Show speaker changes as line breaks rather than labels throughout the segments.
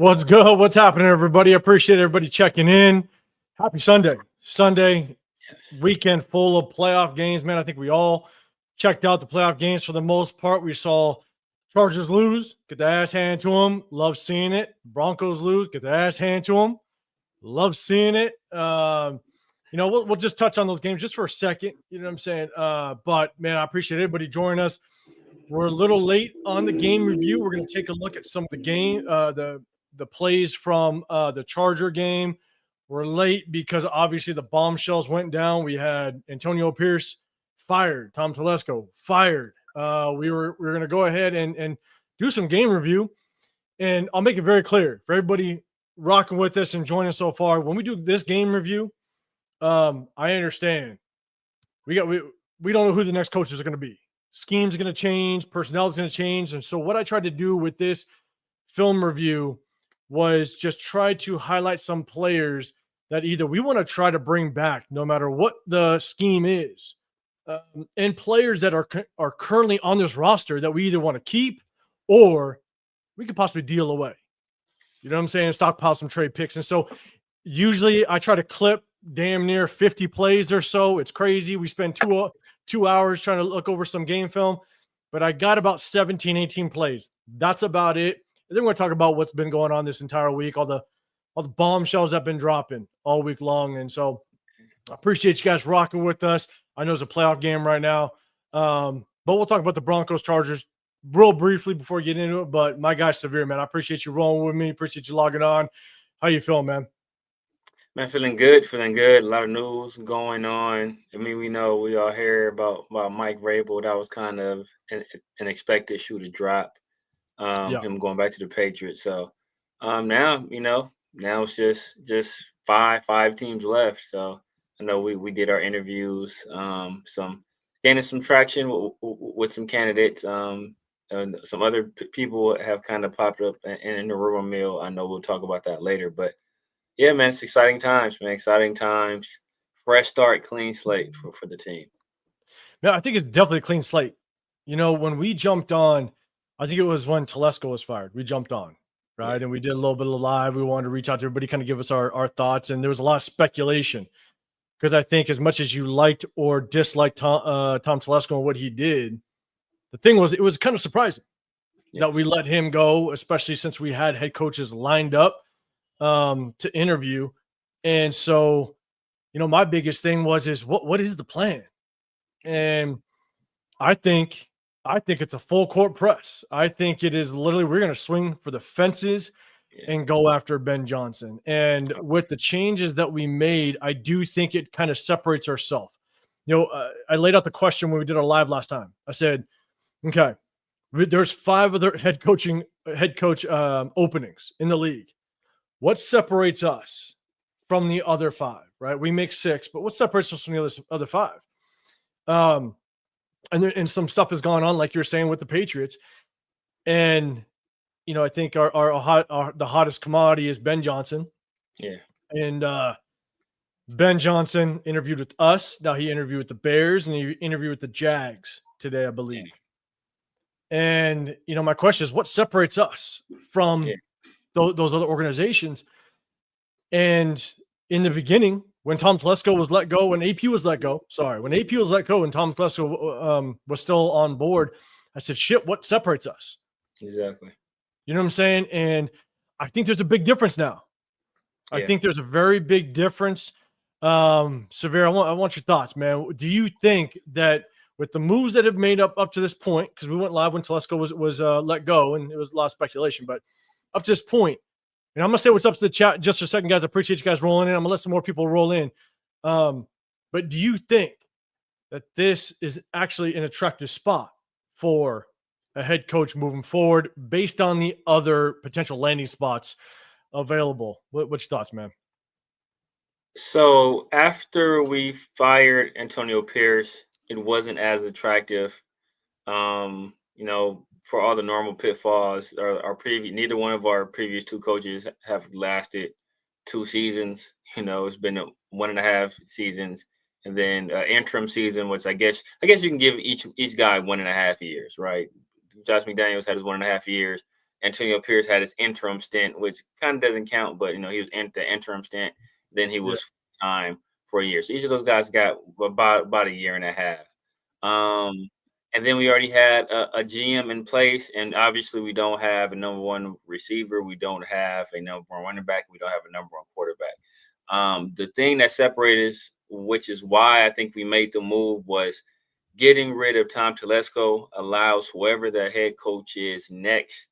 What's good? What's happening, everybody? I appreciate everybody checking in. Happy Sunday. Sunday weekend full of playoff games, man. I think we all checked out the playoff games for the most part. We saw Chargers lose, get the ass handed to them. Love seeing it. Broncos lose, get the ass handed to them. Love seeing it. We'll just touch on those games just for a second. You know what I'm saying? But, man, I appreciate everybody joining us. We're a little late on the game review. We're going to take a look at some of the game, the plays from the Charger game. We're late because obviously the bombshells went down. We had Antonio Pierce fired, Tom Telesco fired. We were going to go ahead and do some game review, and I'll make it very clear for everybody rocking with us and joining us so far. When we do this game review, I understand we don't know who the next coaches are going to be. Scheme's going to change, personnel is going to change, and so what I tried to do with this film review was just try to highlight some players that either we want to try to bring back no matter what the scheme is, and players that are currently on this roster that we either want to keep or we could possibly deal away. You know what I'm saying? Stockpile some trade picks. And so usually I try to clip damn near 50 plays or so. It's crazy. We spend two hours trying to look over some game film, but I got about 17, 18 plays. That's about it. And then we're going to talk about what's been going on this entire week, all the bombshells that have been dropping all week long. And so I appreciate you guys rocking with us. I know it's a playoff game right now, but we'll talk about the Broncos Chargers real briefly before we get into it. But my guy, Severe, man, I appreciate you rolling with me. Appreciate you logging on. How you feeling, man?
Man, feeling good. A lot of news going on. I mean, we know we all hear about Mike Vrabel. That was kind of an expected shoe to drop. Him going back to the Patriots. So now it's just five teams left. So I know we did our interviews, some gaining some traction with some candidates. And some other people have kind of popped up in the rumor mill. I know we'll talk about that later, but yeah, man, it's exciting times, man. Exciting times. Fresh start, clean slate for the team.
No, I think it's definitely a clean slate. You know, when we jumped on, I think it was when Telesco was fired. We jumped on, right? Yeah. And we did a little bit of live. We wanted to reach out to everybody, kind of give us our thoughts. And there was a lot of speculation because I think as much as you liked or disliked Tom Telesco and what he did, the thing was it was kind of surprising that we let him go, especially since we had head coaches lined up to interview. And so, my biggest thing is what is the plan? And I think it's a full court press. I think it is literally we're going to swing for the fences and go after Ben Johnson. And with the changes that we made, I do think it kind of separates ourselves. I laid out the question when we did our live last time. I said, okay, there's 5 other head coach openings in the league. What separates us from the other 5, right? We make 6, but what separates us from the other 5? And some stuff has gone on, like you're saying, with the Patriots. And, I think the hottest commodity is Ben Johnson.
Yeah.
And Ben Johnson interviewed with us. Now he interviewed with the Bears and he interviewed with the Jags today, I believe. Yeah. And, my question is, what separates us from those other organizations? And in the beginning, when Tom Telesco was let go, when AP was let go and Tom Telesco was still on board, I said, shit, what separates us?
Exactly.
You know what I'm saying? And I think there's a big difference now. I think there's a very big difference. Severe, I want your thoughts, man. Do you think that with the moves that have made up to this point, because we went live when Telesco was let go and it was a lot of speculation, but up to this point, and I'm going to say what's up to the chat just for a second, guys. I appreciate you guys rolling in. I'm going to let some more people roll in. But do you think that this is actually an attractive spot for a head coach moving forward based on the other potential landing spots available? What's your thoughts, man?
So after we fired Antonio Pierce, it wasn't as attractive. For all the normal pitfalls, neither one of our previous 2 coaches have lasted 2 seasons. It's been 1.5 seasons, and then interim season, which I guess you can give each guy 1.5 years, right? Josh McDaniels had his 1.5 years, Antonio Pierce had his interim stint, which kind of doesn't count, but he was in the interim stint. Then he was full-time for a year. So each of those guys got about a year and a half. And then we already had a GM in place, and obviously we don't have a number one receiver. We don't have a number one running back. We don't have a number one quarterback. The thing that separated us, which is why I think we made the move, was getting rid of Tom Telesco allows whoever the head coach is next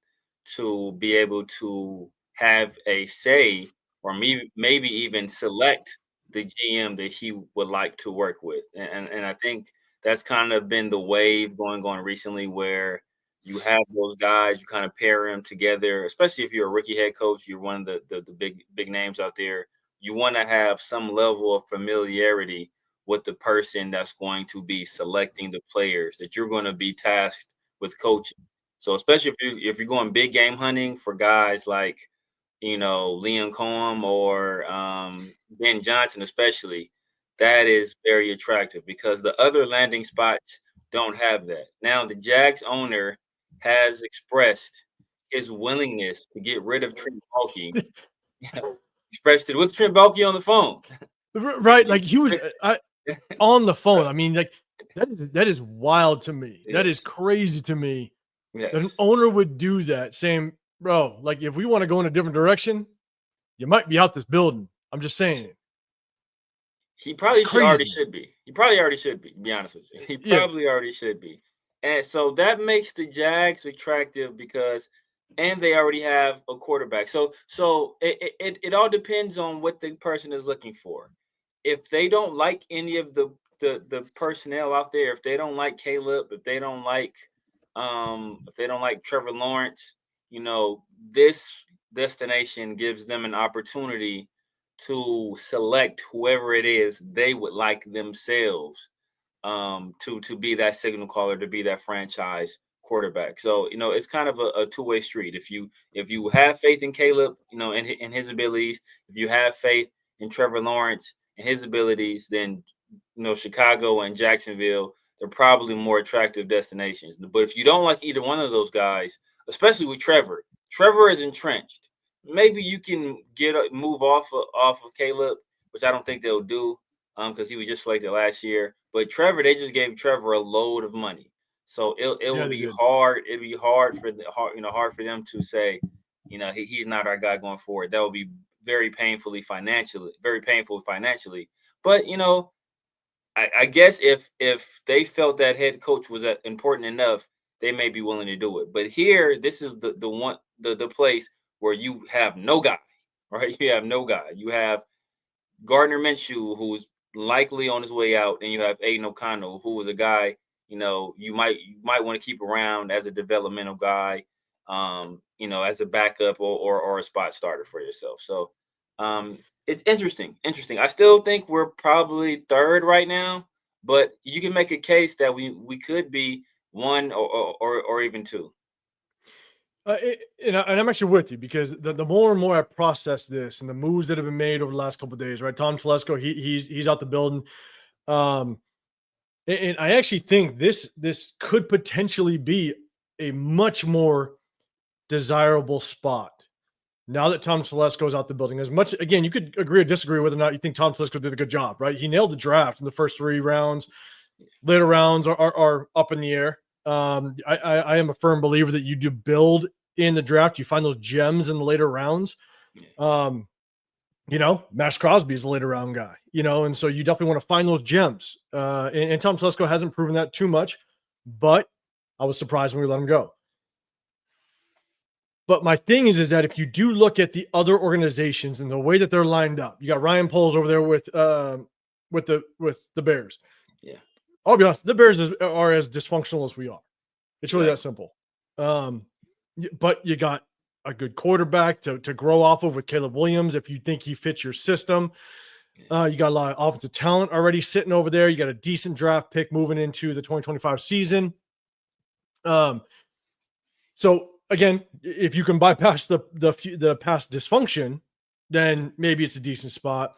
to be able to have a say or maybe even select the GM that he would like to work with. And I think that's kind of been the wave going on recently, where you have those guys, you kind of pair them together, especially if you're a rookie head coach, you're one of the big names out there. You want to have some level of familiarity with the person that's going to be selecting the players that you're going to be tasked with coaching. So especially if you're going big game hunting for guys like, Liam Cohen or Ben Johnson, especially, that is very attractive because the other landing spots don't have that. Now, the Jags owner has expressed his willingness to get rid of Trent Baalke. Expressed it with Trent Baalke on the phone.
Right, like he was on the phone. I mean, like that is wild to me.
Yes.
That is crazy to me.
Yes.
That an owner would do that, saying, "Bro, like if we want to go in a different direction, you might be out this building." I'm just saying.
He probably already should be. He probably already should be, to be honest with you. He probably already should be. And so that makes the Jags attractive and they already have a quarterback. So it all depends on what the person is looking for. If they don't like any of the personnel out there, if they don't like Caleb, if they don't like Trevor Lawrence, this destination gives them an opportunity to select whoever it is they would like themselves to be that signal caller, to be that franchise quarterback. So it's kind of a two-way street. If you have faith in Caleb, in his abilities, if you have faith in Trevor Lawrence and his abilities, then Chicago and Jacksonville, they're probably more attractive destinations. But if you don't like either one of those guys, especially with Trevor is entrenched. Maybe you can move off of Caleb, which I don't think they'll do because he was just selected last year. But Trevor, they just gave Trevor a load of money, so it will be hard. It'd be hard for them to say, he's not our guy going forward. That would be very painful financially. But I guess if they felt that head coach was important enough, they may be willing to do it. But here, this is the place where you have no guy, right? You have no guy. You have Gardner Minshew, who's likely on his way out, and you have Aiden O'Connell, who is a guy, you might want to keep around as a developmental guy, as a backup or a spot starter for yourself. So it's interesting. I still think we're probably third right now, but you can make a case that we could be one or even two.
And I'm actually with you because the more and more I process this and the moves that have been made over the last couple of days, right? Tom Telesco, he's out the building. And I actually think this could potentially be a much more desirable spot now that Tom Telesco is out the building. As much, again, you could agree or disagree whether or not you think Tom Telesco did a good job, right? He nailed the draft in the first 3 rounds. Later rounds are up in the air. I am a firm believer that you do build in the draft. You find those gems in the later rounds. Maxx Crosby is a later round guy, and so you definitely want to find those gems. And Tom Telesco hasn't proven that too much, but I was surprised when we let him go. But my thing is that if you do look at the other organizations and the way that they're lined up, you got Ryan Poles over there with the Bears.
Yeah.
I'll be honest, the Bears are as dysfunctional as we are. It's really that simple. But you got a good quarterback to grow off of with Caleb Williams if you think he fits your system. You got a lot of offensive talent already sitting over there. You got a decent draft pick moving into the 2025 season. So again, if you can bypass the past dysfunction, then maybe it's a decent spot.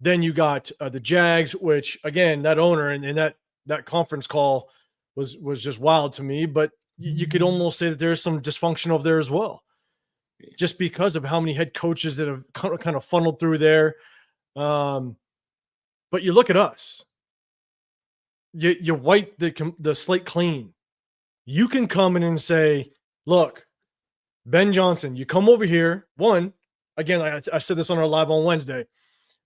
Then you got the Jags, which again, that owner and that conference call was just wild to me. But you could almost say that there's some dysfunction over there as well, just because of how many head coaches that have kind of funneled through there. But you look at us, you wipe the slate clean. You can come in and say, look, Ben Johnson, you come over here. One, again, I said this on our live on Wednesday,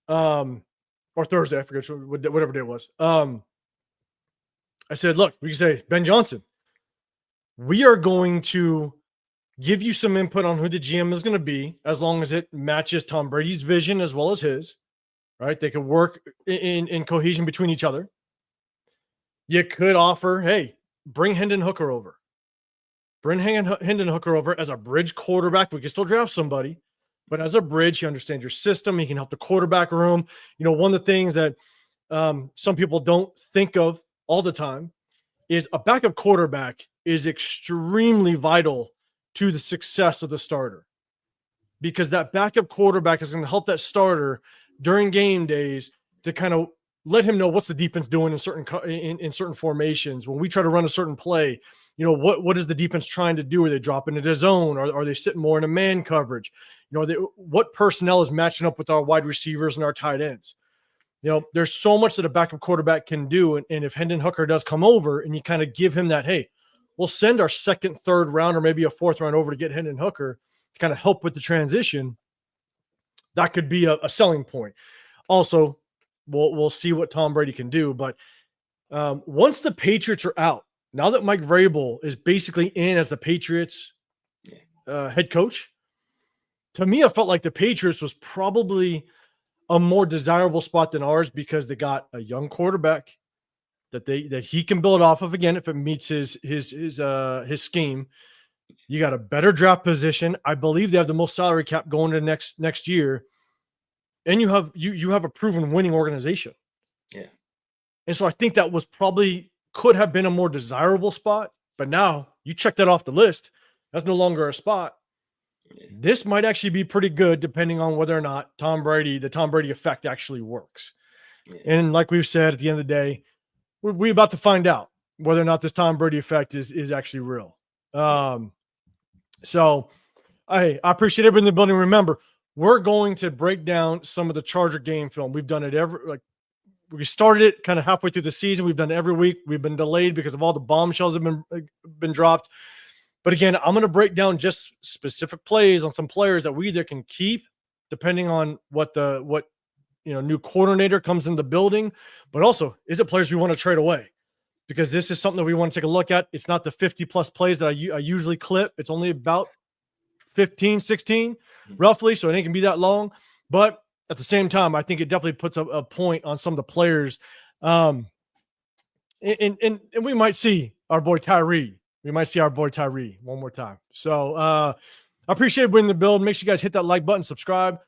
or Thursday, I forget whatever day it was. I said, look, we can say, Ben Johnson, we are going to give you some input on who the GM is going to be, as long as it matches Tom Brady's vision as well as his, right? They can work in cohesion between each other. You could offer, hey, bring Hendon Hooker over. Bring Hendon Hooker over as a bridge quarterback. We can still draft somebody, but as a bridge, he understands your system. He can help the quarterback room. You know, one of the things that some people don't think of all the time is a backup quarterback is extremely vital to the success of the starter, because that backup quarterback is going to help that starter during game days to kind of let him know what's the defense doing in certain formations. When we try to run a certain play, you know, what is the defense trying to do? Are they dropping into zone? Or are they sitting more in a man coverage? You know, what personnel is matching up with our wide receivers and our tight ends? You know, there's so much that a backup quarterback can do. And if Hendon Hooker does come over and you kind of give him that, hey, we'll send our second, third round, or maybe a fourth round over to get Hendon Hooker to kind of help with the transition, that could be a selling point. Also, we'll see what Tom Brady can do. But once the Patriots are out, now that Mike Vrabel is basically in as the Patriots head coach, to me, I felt like the Patriots was probably a more desirable spot than ours, because they got a young quarterback that he can build off of, again, if it meets his scheme. You got a better draft position. I believe they have the most salary cap going to next year. And you have a proven winning organization.
Yeah.
And so I think that was could have been a more desirable spot, but now you check that off the list. That's no longer a spot. Yeah. This might actually be pretty good, depending on whether or not the Tom Brady effect actually works. Yeah. And like we've said, at the end of the day, we're about to find out whether or not this Tom Brady effect is actually real. So I appreciate everybody in the building. Remember, we're going to break down some of the Charger game film. We've done it we started it kind of halfway through the season. We've done it every week. We've been delayed because of all the bombshells that have been dropped. But again, I'm going to break down just specific plays on some players that we either can keep, depending on what new coordinator comes in the building, but also, is it players we want to trade away? Because this is something that we want to take a look at. It's not the 50+ plays that I usually clip. It's only about 15, 16 roughly, so it ain't gonna be that long. But at the same time, I think it definitely puts a point on some of the players. And we might see our boy Tyree. We might see our boy Tyree one more time. So I appreciate winning the build. Make sure you guys hit that like button, subscribe,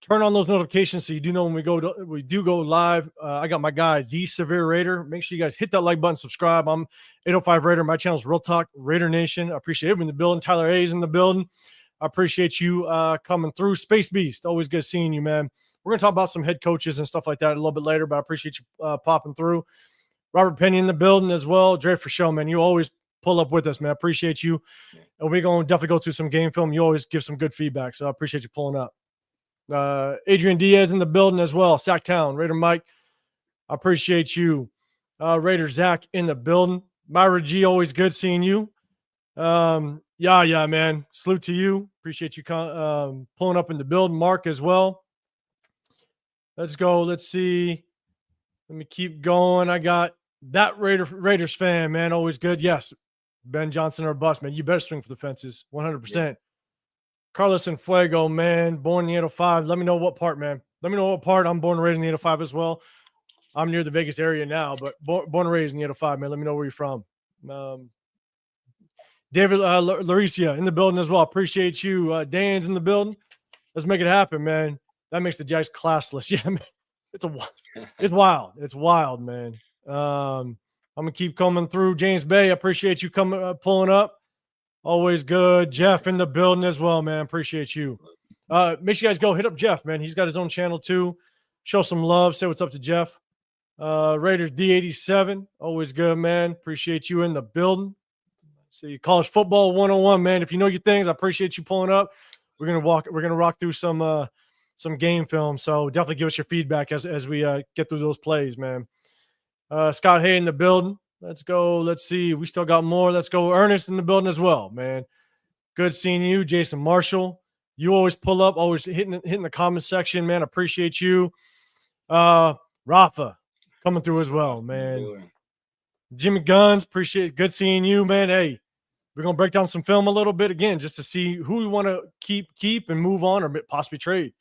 turn on those notifications so you do know when we do go live. I got my guy, The Severe Raider. Make sure you guys hit that like button, subscribe. I'm 805 Raider. My channel is Real Talk Raider Nation. I appreciate everyone in the building. Tyler A is in the building. I appreciate you coming through. Space Beast, always good seeing you, man. We're going to talk about some head coaches and stuff like that a little bit later, but I appreciate you popping through. Robert Penny in the building as well. Dre for show, man. You always pull up with us, man. I appreciate you. And we're going to definitely go through some game film. You always give some good feedback, so I appreciate you pulling up. Adrian Diaz in the building as well. Sacktown, Raider Mike. I appreciate you. Raider Zach in the building. Myra G, always good seeing you. Yeah, man. Salute to you. Appreciate you pulling up in the building. Mark as well. Let's go. Let's see. Let me keep going. I got that Raiders fan, man. Always good. Yes. Ben Johnson or bust, man. You better swing for the fences. 100%. Yeah. Carlos and Fuego, man. Born in the 805. Let me know what part, man. Let me know what part. I'm born and raised in the 805 as well. I'm near the Vegas area now, but born and raised in the 805, man. Let me know where you're from. David Laricia in the building as well. Appreciate you. Dan's in the building. Let's make it happen, man. That makes the Jags classless. Yeah, man. It's wild. It's wild, man. I'm gonna keep coming through. James Bay, I appreciate you coming pulling up. Always good. Jeff in the building as well, man. Appreciate you. Make sure you guys go hit up Jeff, man. He's got his own channel too. Show some love. Say what's up to Jeff. Raiders D87. Always good, man. Appreciate you in the building. See, college football 101, man. If you know your things, I appreciate you pulling up. We're gonna rock through some game film. So definitely give us your feedback as we get through those plays, man. Scott Hay in the building. Let's go. Let's see. We still got more. Let's go. Ernest in the building as well, man. Good seeing you, Jason Marshall. You always pull up, always hitting the comment section, man. Appreciate you. Rafa coming through as well, man. Jimmy Guns, appreciate good seeing you, man. Hey, we're gonna break down some film a little bit again, just to see who we want to keep and move on or possibly trade.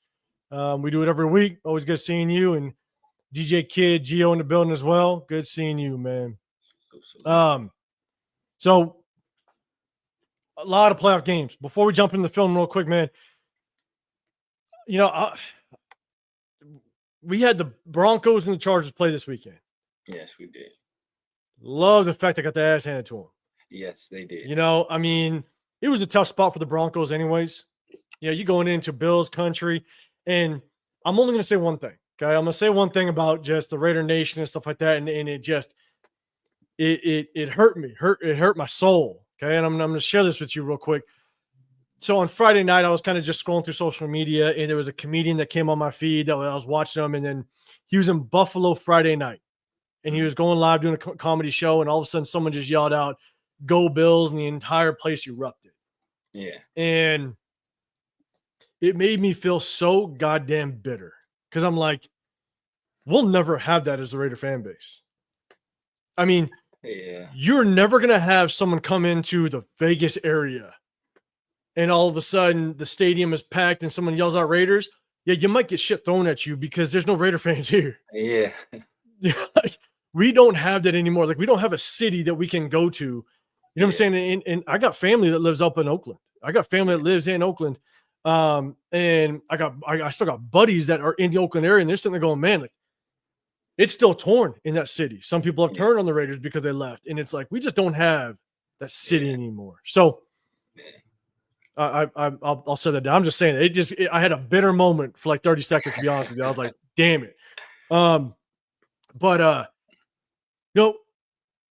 We do it every week. Always good seeing you, and DJ Kid, Gio in the building as well. Good seeing you, man. So a lot of playoff games. Before we jump into the film real quick, man, you know, we had the Broncos and the Chargers play this weekend.
Yes, we did.
Love the fact I got the ass handed to them.
Yes, they did.
You know, I mean, it was a tough spot for the Broncos anyways. You know, you're going into Bills country, and I'm only going to say one thing, okay? I'm going to say one thing about just the Raider Nation and stuff like that, and it just it hurt me. It hurt my soul, okay? And I'm going to share this with you real quick. So on Friday night, I was kind of just scrolling through social media, and there was a comedian that came on my feed that I was watching him, and then he was in Buffalo Friday night, and he was going live doing a comedy show, and all of a sudden someone just yelled out, "Go Bills," and the entire place erupted.
Yeah.
And it made me feel so goddamn bitter because I'm like, we'll never have that as a Raider fan base. I mean, you're never going to have someone come into the Vegas area and all of a sudden the stadium is packed and someone yells out Raiders. Yeah, you might get shit thrown at you because there's no Raider fans here.
Yeah.
Like, we don't have that anymore. Like, we don't have a city that we can go to. You know what I'm saying? And I got family that lives up in Oakland. I got family that lives in Oakland. And I still got buddies that are in the Oakland area, and they're sitting there going, man, like, it's still torn in that city. Some people have turned on the Raiders because they left. And it's like, we just don't have that city anymore. So I'll say that down. I'm just saying I had a bitter moment for like 30 seconds, to be honest with you. I was like, damn it. But you know,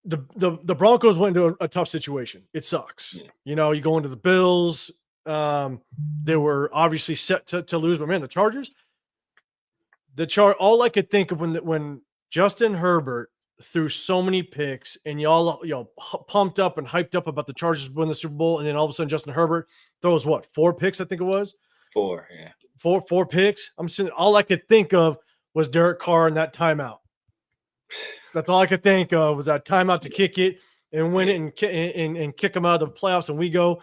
the Broncos went into a tough situation. It sucks. Yeah. You know, you go into the Bills. They were obviously set to lose, but man, the Chargers, all I could think of when Justin Herbert threw so many picks and y'all pumped up and hyped up about the Chargers win the Super Bowl, and then all of a sudden Justin Herbert throws 4 picks, I think it was.
4, yeah.
4 picks. I'm saying all I could think of was Derek Carr and that timeout. That's all I could think of was that timeout to kick it and win it and kick them out of the playoffs, and we go.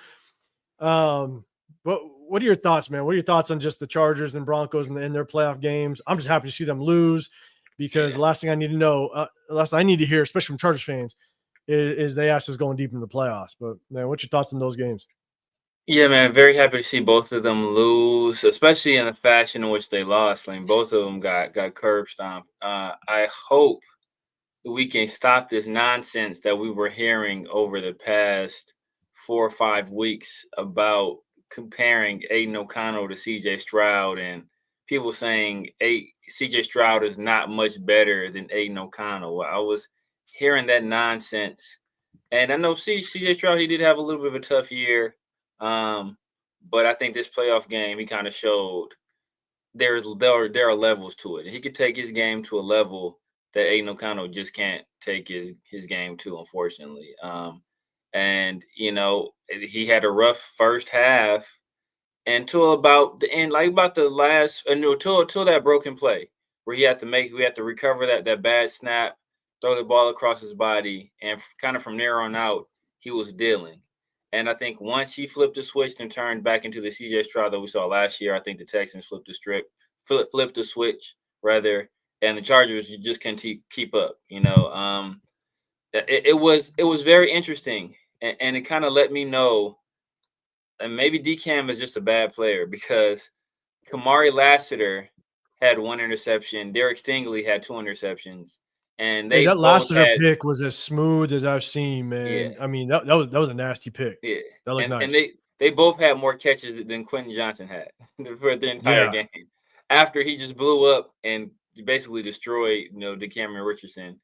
What are your thoughts, man? What are your thoughts on just the Chargers and Broncos and their playoff games? I'm just happy to see them lose because the last thing I need to know, last thing I need to hear, especially from Chargers fans, is they ask us going deep into the playoffs. But man, what's your thoughts on those games?
Yeah, man, very happy to see both of them lose, especially in the fashion in which they lost. Like, both of them got curb stomped. I hope we can stop this nonsense that we were hearing over the past 4 or 5 weeks about comparing Aiden O'Connell to CJ Stroud, and people saying CJ Stroud is not much better than Aiden O'Connell. I was hearing that nonsense, and I know CJ Stroud, he did have a little bit of a tough year, but I think this playoff game he kind of showed there are levels to it. He could take his game to a level that Aiden O'Connell just can't take his game to, unfortunately. And, you know, he had a rough first half until about the end, like about the last, until that broken play where we had to recover that bad snap, throw the ball across his body, and kind of from there on out, he was dealing. And I think once he flipped the switch and turned back into the CJ Stroud that we saw last year, I think the Texans flipped the switch rather, and the Chargers just can't keep up. You know, it was very interesting. And it kind of let me know, and maybe DCAM is just a bad player, because Kamari Lassiter had 1 interception. Derek Stingley had 2 interceptions. And
that Lassiter pick was as smooth as I've seen, man.
Yeah.
I mean, that was a nasty pick.
Yeah.
That looked nice.
And they both had more catches than Quentin Johnson had for the entire game. After he just blew up and basically destroyed, DeCameron Richardson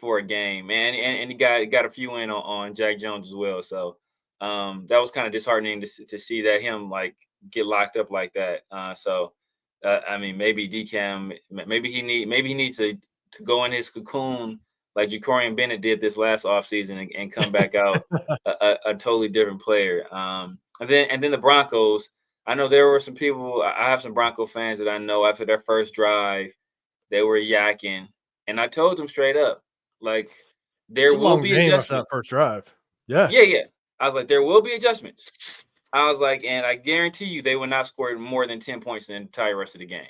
for a game, man. And he got a few in on Jack Jones as well. So that was kind of disheartening to see that him like get locked up like that. I mean, maybe DCAM, maybe he needs to go in his cocoon like Jacorian Bennett did this last offseason and come back out a totally different player. And then the Broncos. I know there were some people. I have some Bronco fans that I know after their first drive, they were yakking, and I told them straight up, like, there will be adjustments
after that first drive. Yeah.
I was like, there will be adjustments. I was like, and I guarantee you, they will not score more than 10 points the entire rest of the game.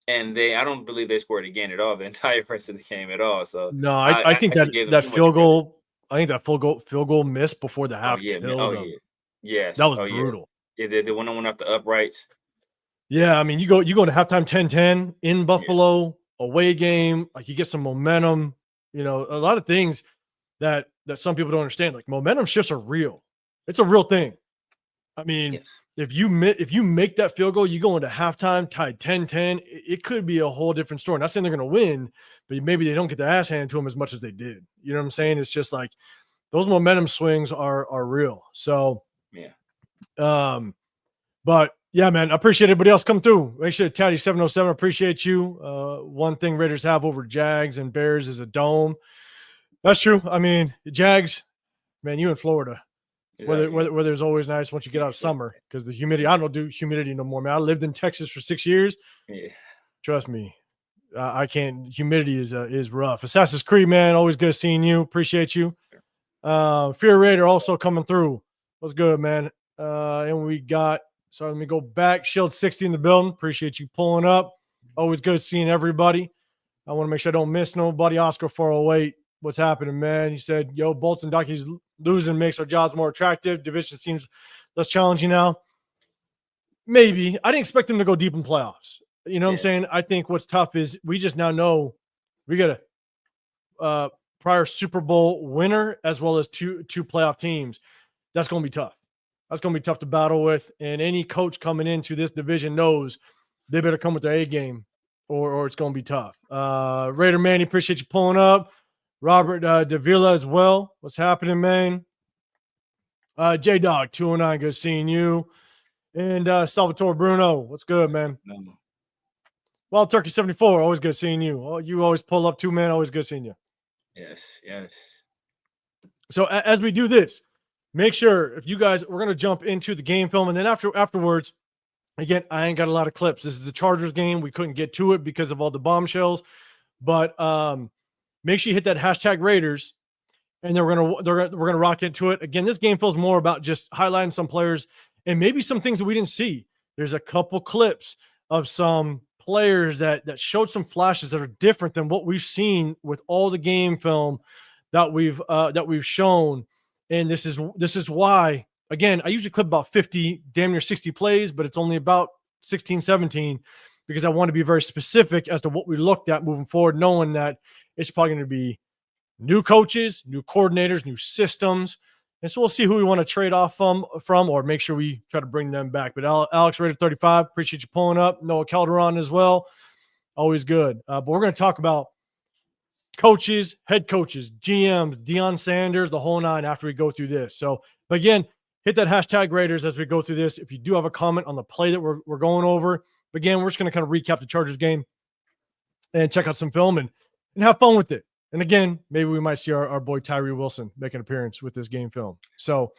And I don't believe they scored again at all the entire rest of the game at all. So
no, I think that field goal. I think that field goal missed before the half.
Yes,
that was brutal.
Yeah, the one that went off the uprights.
Yeah, I mean, you go to halftime 10-10 in Buffalo, away game, like you get some momentum. You know, a lot of things that some people don't understand. Like momentum shifts are real. It's a real thing. I mean, if you make that field goal, you go into halftime tied 10-10, it could be a whole different story. Not saying they're going to win, but maybe they don't get their ass handed to them as much as they did. You know what I'm saying? It's just like those momentum swings are real. So, but yeah, man, I appreciate everybody else come through. Make sure Tatty 707, appreciate you. One thing Raiders have over Jags and Bears is a dome. That's true. I mean, Jags, man, you in Florida. Where there's always nice once you get out of summer because the humidity. I don't do humidity no more, man. I lived in Texas for 6 years.
Yeah,
trust me, I can't. Humidity is rough. Assassin's Creed, man, always good seeing you. Appreciate you. Fear Raider also coming through. What's good, man? And we got. Sorry, let me go back. Shield 60 in the building. Appreciate you pulling up. Always good seeing everybody. I want to make sure I don't miss nobody. Oscar 408. What's happening, man? He said, yo, Bolts and Duckies losing makes our jobs more attractive. Division seems less challenging now. Maybe. I didn't expect them to go deep in playoffs. You know what I'm saying? I think what's tough is we just now know we got a prior Super Bowl winner as well as two playoff teams. That's going to be tough. That's going to be tough to battle with. And any coach coming into this division knows they better come with their A game or it's going to be tough. Raider Manny, appreciate you pulling up. Robert Davila as well. What's happening, man? J-Dog, 209, good seeing you. And Salvatore Bruno, what's good, man? Wild Turkey 74, always good seeing you. Oh, you always pull up too, man. Always good seeing you.
Yes.
So as we do this, make sure if you guys, we're going to jump into the game film. And then afterwards, again, I ain't got a lot of clips. This is the Chargers game. We couldn't get to it because of all the bombshells. But make sure you hit that hashtag Raiders, and then we're gonna rock into it. Again, this game feels more about just highlighting some players and maybe some things that we didn't see. There's a couple clips of some players that showed some flashes that are different than what we've seen with all the game film that we've shown. And this is why, again, I usually clip about 50, damn near 60 plays, but it's only about 16, 17 because I want to be very specific as to what we looked at moving forward, knowing that it's probably going to be new coaches, new coordinators, new systems. And so we'll see who we want to trade off from or make sure we try to bring them back. But Alex Raider 35, appreciate you pulling up. Noah Calderon as well. Always good. But we're going to talk about coaches, head coaches, GMs, Deion Sanders, the whole nine after we go through this. So, but again, hit that hashtag Raiders as we go through this. If you do have a comment on the play that we're going over, again, we're just going to kind of recap the Chargers game and check out some film and have fun with it. And again, maybe we might see our boy Tyree Wilson make an appearance with this game film. So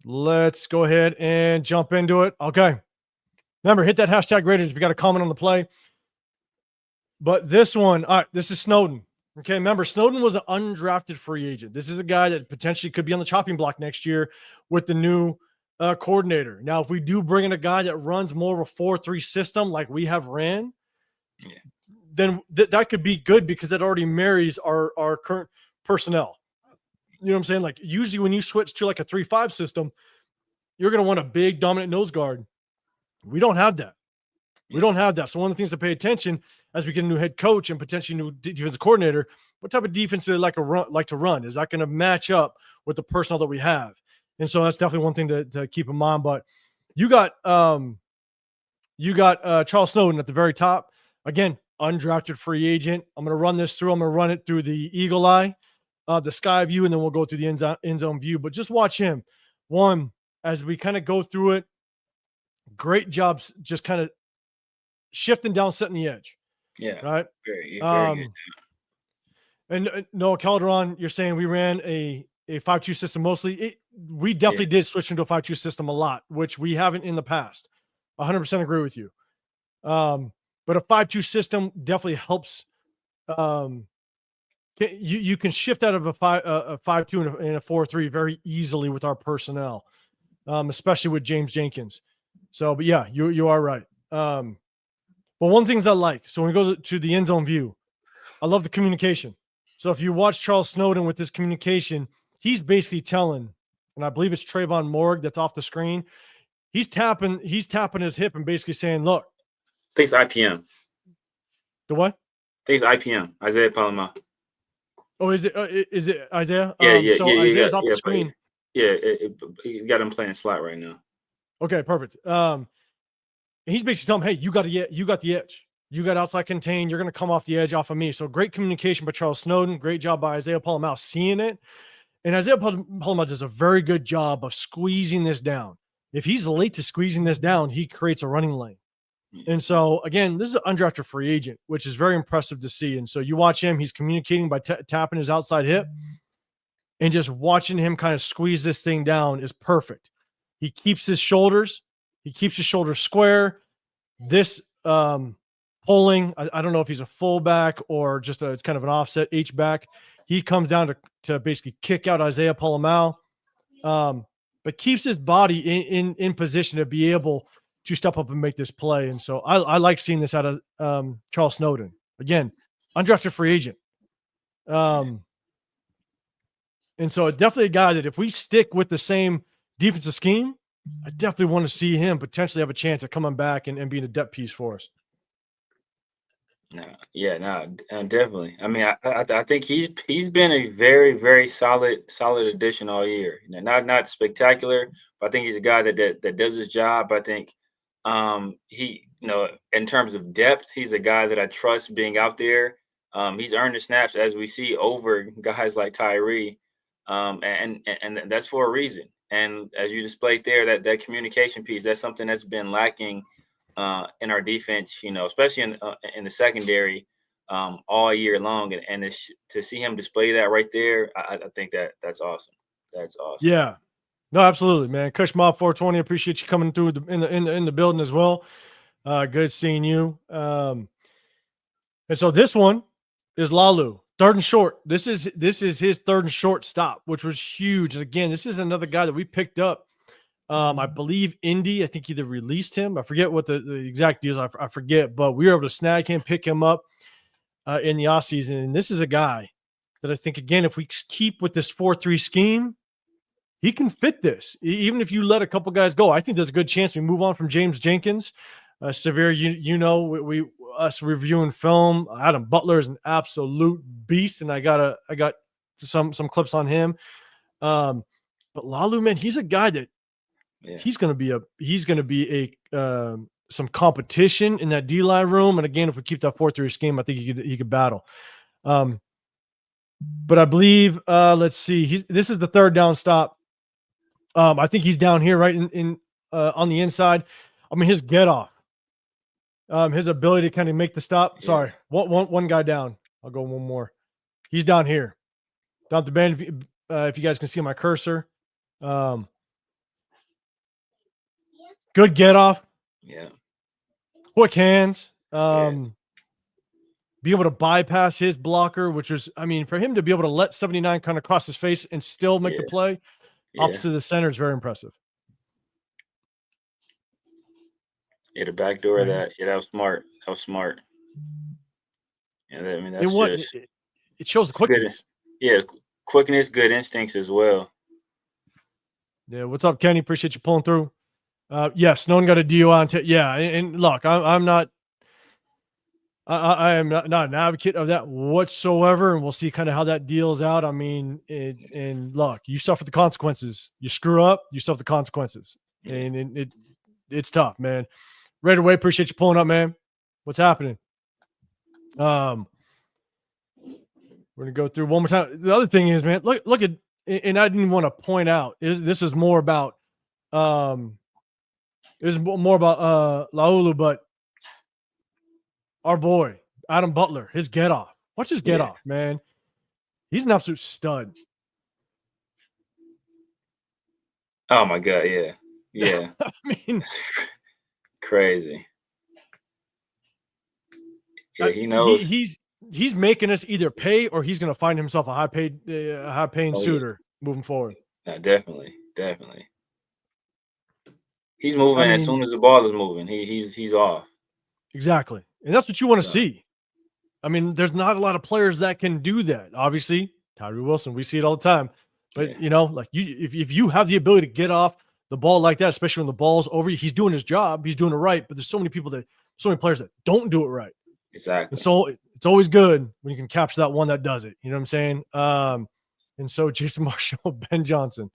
let's go ahead and jump into it. Okay. Remember, hit that hashtag Raiders if you got a comment on the play. But this one, all right, this is Snowden. Okay, remember, Snowden was an undrafted free agent. This is a guy that potentially could be on the chopping block next year with the new coordinator. Now, if we do bring in a guy that runs more of a 4-3 system like we have ran, then that could be good because that already marries our current personnel. You know what I'm saying? Like usually when you switch to like a 3-5 system, you're going to want a big dominant nose guard. We don't have that. We don't have that. So one of the things to pay attention as we get a new head coach and potentially new defensive coordinator, what type of defense do they like to run? Is that going to match up with the personnel that we have? And so that's definitely one thing to keep in mind. But you got Charles Snowden at the very top. Again, undrafted free agent. I'm going to run this through. I'm going to run it through the eagle eye, the sky view, and then we'll go through the end zone view. But just watch him. One, as we kind of go through it, great jobs just kind of shifting down, setting the edge.
Yeah.
Right.
Very good.
And Noah Calderon, you're saying we ran a 5-2 system mostly. We definitely did switch into a 5-2 system a lot, which we haven't in the past. 100% agree with you. But a 5-2 system definitely helps. You can shift out of a 5-2 and a 4-3 very easily with our personnel, especially with James Jenkins. So, but yeah, you are right. But one things I like, so when we go to the end zone view, I love the communication. So if you watch Charles Snowden with this communication, he's basically telling, and I believe it's Trayvon Morg that's off the screen. He's tapping his hip and basically saying, look.
I think it's IPM.
The what?
I think it's IPM, Isaiah Palama.
Oh, is it Isaiah?
Yeah,
so Isaiah's off the screen.
You got him playing slot right now.
Okay, perfect. And he's basically telling him, hey, you got the edge. You got outside contain. You're going to come off the edge off of me. So great communication by Charles Snowden. Great job by Isaiah Palama seeing it. And Isaiah Palama does a very good job of squeezing this down. If he's late to squeezing this down, he creates a running lane. And so, again, this is an undrafted free agent, which is very impressive to see. And so you watch him, he's communicating by tapping his outside hip, and just watching him kind of squeeze this thing down is perfect. He keeps his shoulders square. This pulling, I don't know if he's a fullback or just a kind of an offset H-back. He comes down to basically kick out Isaiah Palama, but keeps his body in position to be able to step up and make this play. And so I like seeing this out of Charles Snowden. Again, undrafted free agent. And so definitely a guy that if we stick with the same defensive scheme, I definitely want to see him potentially have a chance at coming back and being a depth piece for us.
Definitely. I mean, I think he's been a very, very solid addition all year. Not spectacular, but I think he's a guy that does his job. I think he, in terms of depth, he's a guy that I trust being out there. He's earned the snaps, as we see, over guys like Tyree, and that's for a reason. And as you displayed there, that communication piece, that's something that's been lacking in our defense, especially in the secondary all year long. And to see him display that right there, I think that's awesome. That's awesome.
Yeah. No, absolutely, man. Kush Mob 420, appreciate you coming through in the building as well. Good seeing you. And so this one is Lulu, 3rd and short. This is his 3rd and short stop, which was huge. And again, this is another guy that we picked up. I believe Indy, I think either released him. I forget what the exact deal is. I forget, but we were able to snag him, pick him up in the offseason. And this is a guy that I think, again, if we keep with this 4-3 scheme, he can fit this. Even if you let a couple guys go, I think there's a good chance we move on from James Jenkins. Severe, we us reviewing film. Adam Butler is an absolute beast, and I got some clips on him. But Lulu, man, he's a guy that he's going to be some competition in that D-line room. And again, if we keep that 4-3 scheme, I think he could battle. But I believe, let's see, this is the 3rd down stop. I think he's down here, right in on the inside. I mean, his get off, his ability to kind of make the stop. Yeah. Sorry, one guy down. I'll go one more. He's down here, down at the bend. If you guys can see my cursor, good get off.
Yeah,
quick hands. Be able to bypass his blocker, which was, I mean, for him to be able to let 79 kind of cross his face and still make the play. Opposite the center is very impressive.
Yeah, the back door of that. Yeah, that was smart. And I mean, that's
it shows the quickness.
Quickness, good instincts as well.
Yeah, what's up, Kenny? Appreciate you pulling through. Yes, no one got a DUI. And look, I'm not. I am not an advocate of that whatsoever, and we'll see kind of how that deals out. I mean, and look, you suffer the consequences. You screw up, you suffer the consequences, and it's tough, man. Right away, appreciate you pulling up, man. What's happening? We're gonna go through one more time. The other thing is, man, look at, and I didn't want to point out this is more about Laulu, but our boy Adam Butler, his get off. Watch his get off, man. He's an absolute stud.
Oh my God, yeah.
I mean,
that's crazy. Yeah, he knows.
He's making us either pay or he's going to find himself a high paying suitor moving forward.
No, definitely. He's moving as soon as the ball is moving. He's off.
Exactly, and that's what you want to see. I mean, there's not a lot of players that can do that. Obviously, Tyree Wilson, we see it all the time. But like if you have the ability to get off the ball like that, especially when the ball's over you, he's doing his job. He's doing it right. But there's so many players that don't do it right.
Exactly.
And so it's always good when you can capture that one that does it. You know what I'm saying? And so Jason Marshall, Ben Johnson.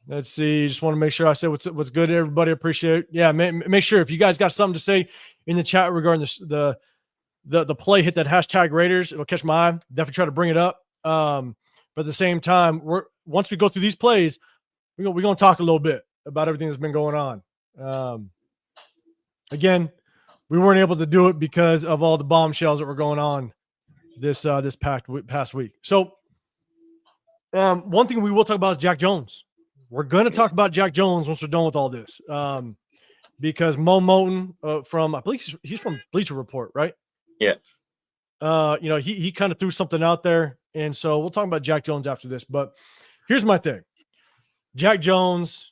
Let's see. Just want to make sure I said what's good. Everybody appreciate it. Yeah, make sure if you guys got something to say in the chat regarding the play, hit that hashtag Raiders. It'll catch my eye. Definitely try to bring it up. But at the same time, once we go through these plays, we're going to talk a little bit about everything that's been going on. Again, we weren't able to do it because of all the bombshells that were going on this past week. So one thing we will talk about is Jack Jones. We're going to talk about Jack Jones once we're done with all this, because Mo Moton from, I believe he's from Bleacher Report, right?
Yeah.
He kind of threw something out there, and so we'll talk about Jack Jones after this. But here's my thing: Jack Jones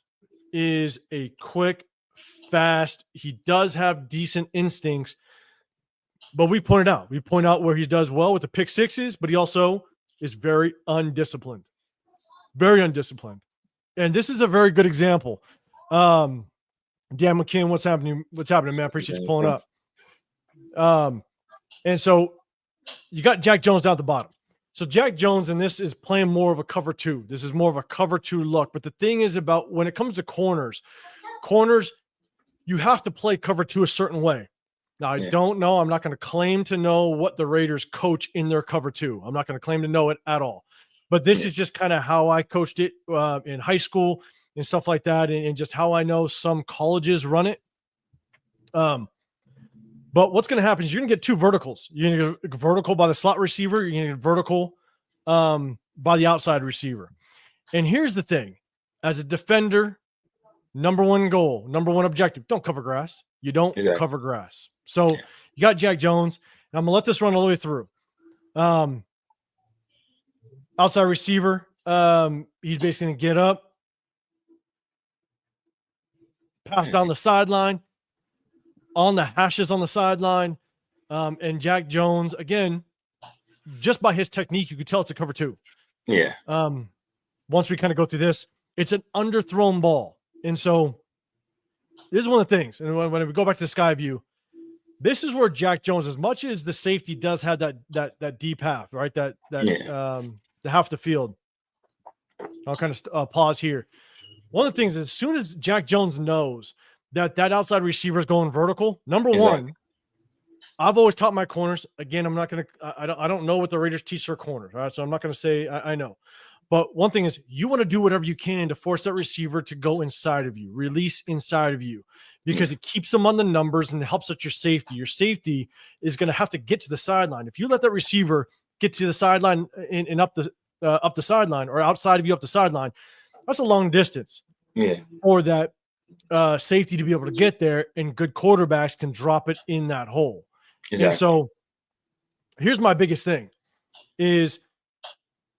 is a quick, fast. He does have decent instincts, but we point out where he does well with the pick sixes, but he also is very undisciplined. And this is a very good example. Dan McKinn, what's happening, man? I appreciate you pulling up. And so you got Jack Jones down at the bottom. So Jack Jones in this is playing more of a cover two. This is more of a cover two look. But the thing is about when it comes to corners, you have to play cover two a certain way. Now, I don't know. I'm not going to claim to know what the Raiders coach in their cover two. I'm not going to claim to know it at all. But this is just kind of how I coached it in high school and stuff like that, and just how I know some colleges run it. But what's going to happen is you're going to get two verticals. You're going to get vertical by the slot receiver. You're going to get vertical by the outside receiver. And here's the thing. As a defender, number one goal, number one objective, don't cover grass. You don't cover grass. So you got Jack Jones, and I'm going to let this run all the way through. Outside receiver, he's basically going to get up, pass down the sideline, on the hashes on the sideline. And Jack Jones, again, just by his technique, you could tell it's a cover two.
Yeah.
Once we kind of go through this, it's an underthrown ball. And so this is one of the things. And when we go back to the sky view, this is where Jack Jones, as much as the safety does have that deep half, right? The half the field. I'll kind of pause here. One of the things, as soon as Jack Jones knows that outside receiver is going vertical, number one, I've always taught my corners. Again, I'm not going to, I don't know what the Raiders teach their corners, right? So I'm not going to say I know. But one thing is, you want to do whatever you can to force that receiver to go inside of you, release inside of you, because it keeps them on the numbers and it helps out your safety. Your safety is going to have to get to the sideline. If you let that receiver get to the sideline and up the sideline, or outside of you up the sideline, that's a long distance.
Yeah.
Or that safety to be able to get there, and good quarterbacks can drop it in that hole. Exactly. And so here's my biggest thing is,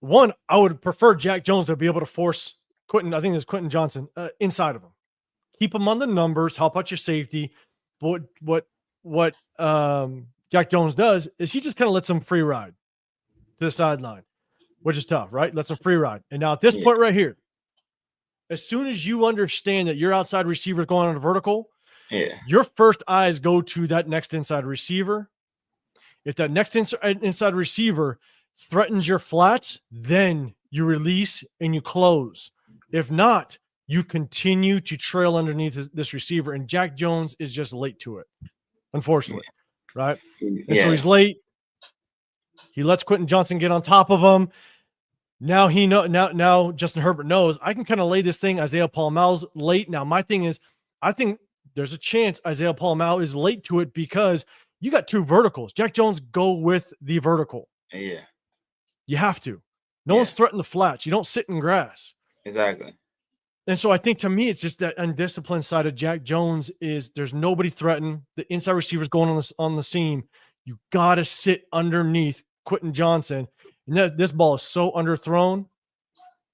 one, I would prefer Jack Jones to be able to force Quentin, I think it's Quentin Johnson, inside of him. Keep him on the numbers, help out your safety. But what Jack Jones does is he just kind of lets him free ride to the sideline, which is tough, right? Lets him free ride. And now at this point right here, as soon as you understand that your outside receiver is going on a vertical, your first eyes go to that next inside receiver. If that next inside receiver threatens your flats, then you release and you close. If not, you continue to trail underneath this receiver, and Jack Jones is just late to it, unfortunately. right? And so he's late. He lets Quentin Johnson get on top of him. Now now Justin Herbert knows I can kind of lay this thing. Isaiah Paul-Mal's late. Now my thing is, I think there's a chance Isaiah Paul-Mal is late to it because you got two verticals. Jack Jones, go with the vertical.
Yeah.
You have to. No one's threatening the flats. You don't sit in grass.
Exactly.
And so I think to me, it's just that undisciplined side of Jack Jones is there's nobody threatened. The inside receivers going on the seam. You got to sit underneath Quentin Johnson. And this ball is so underthrown.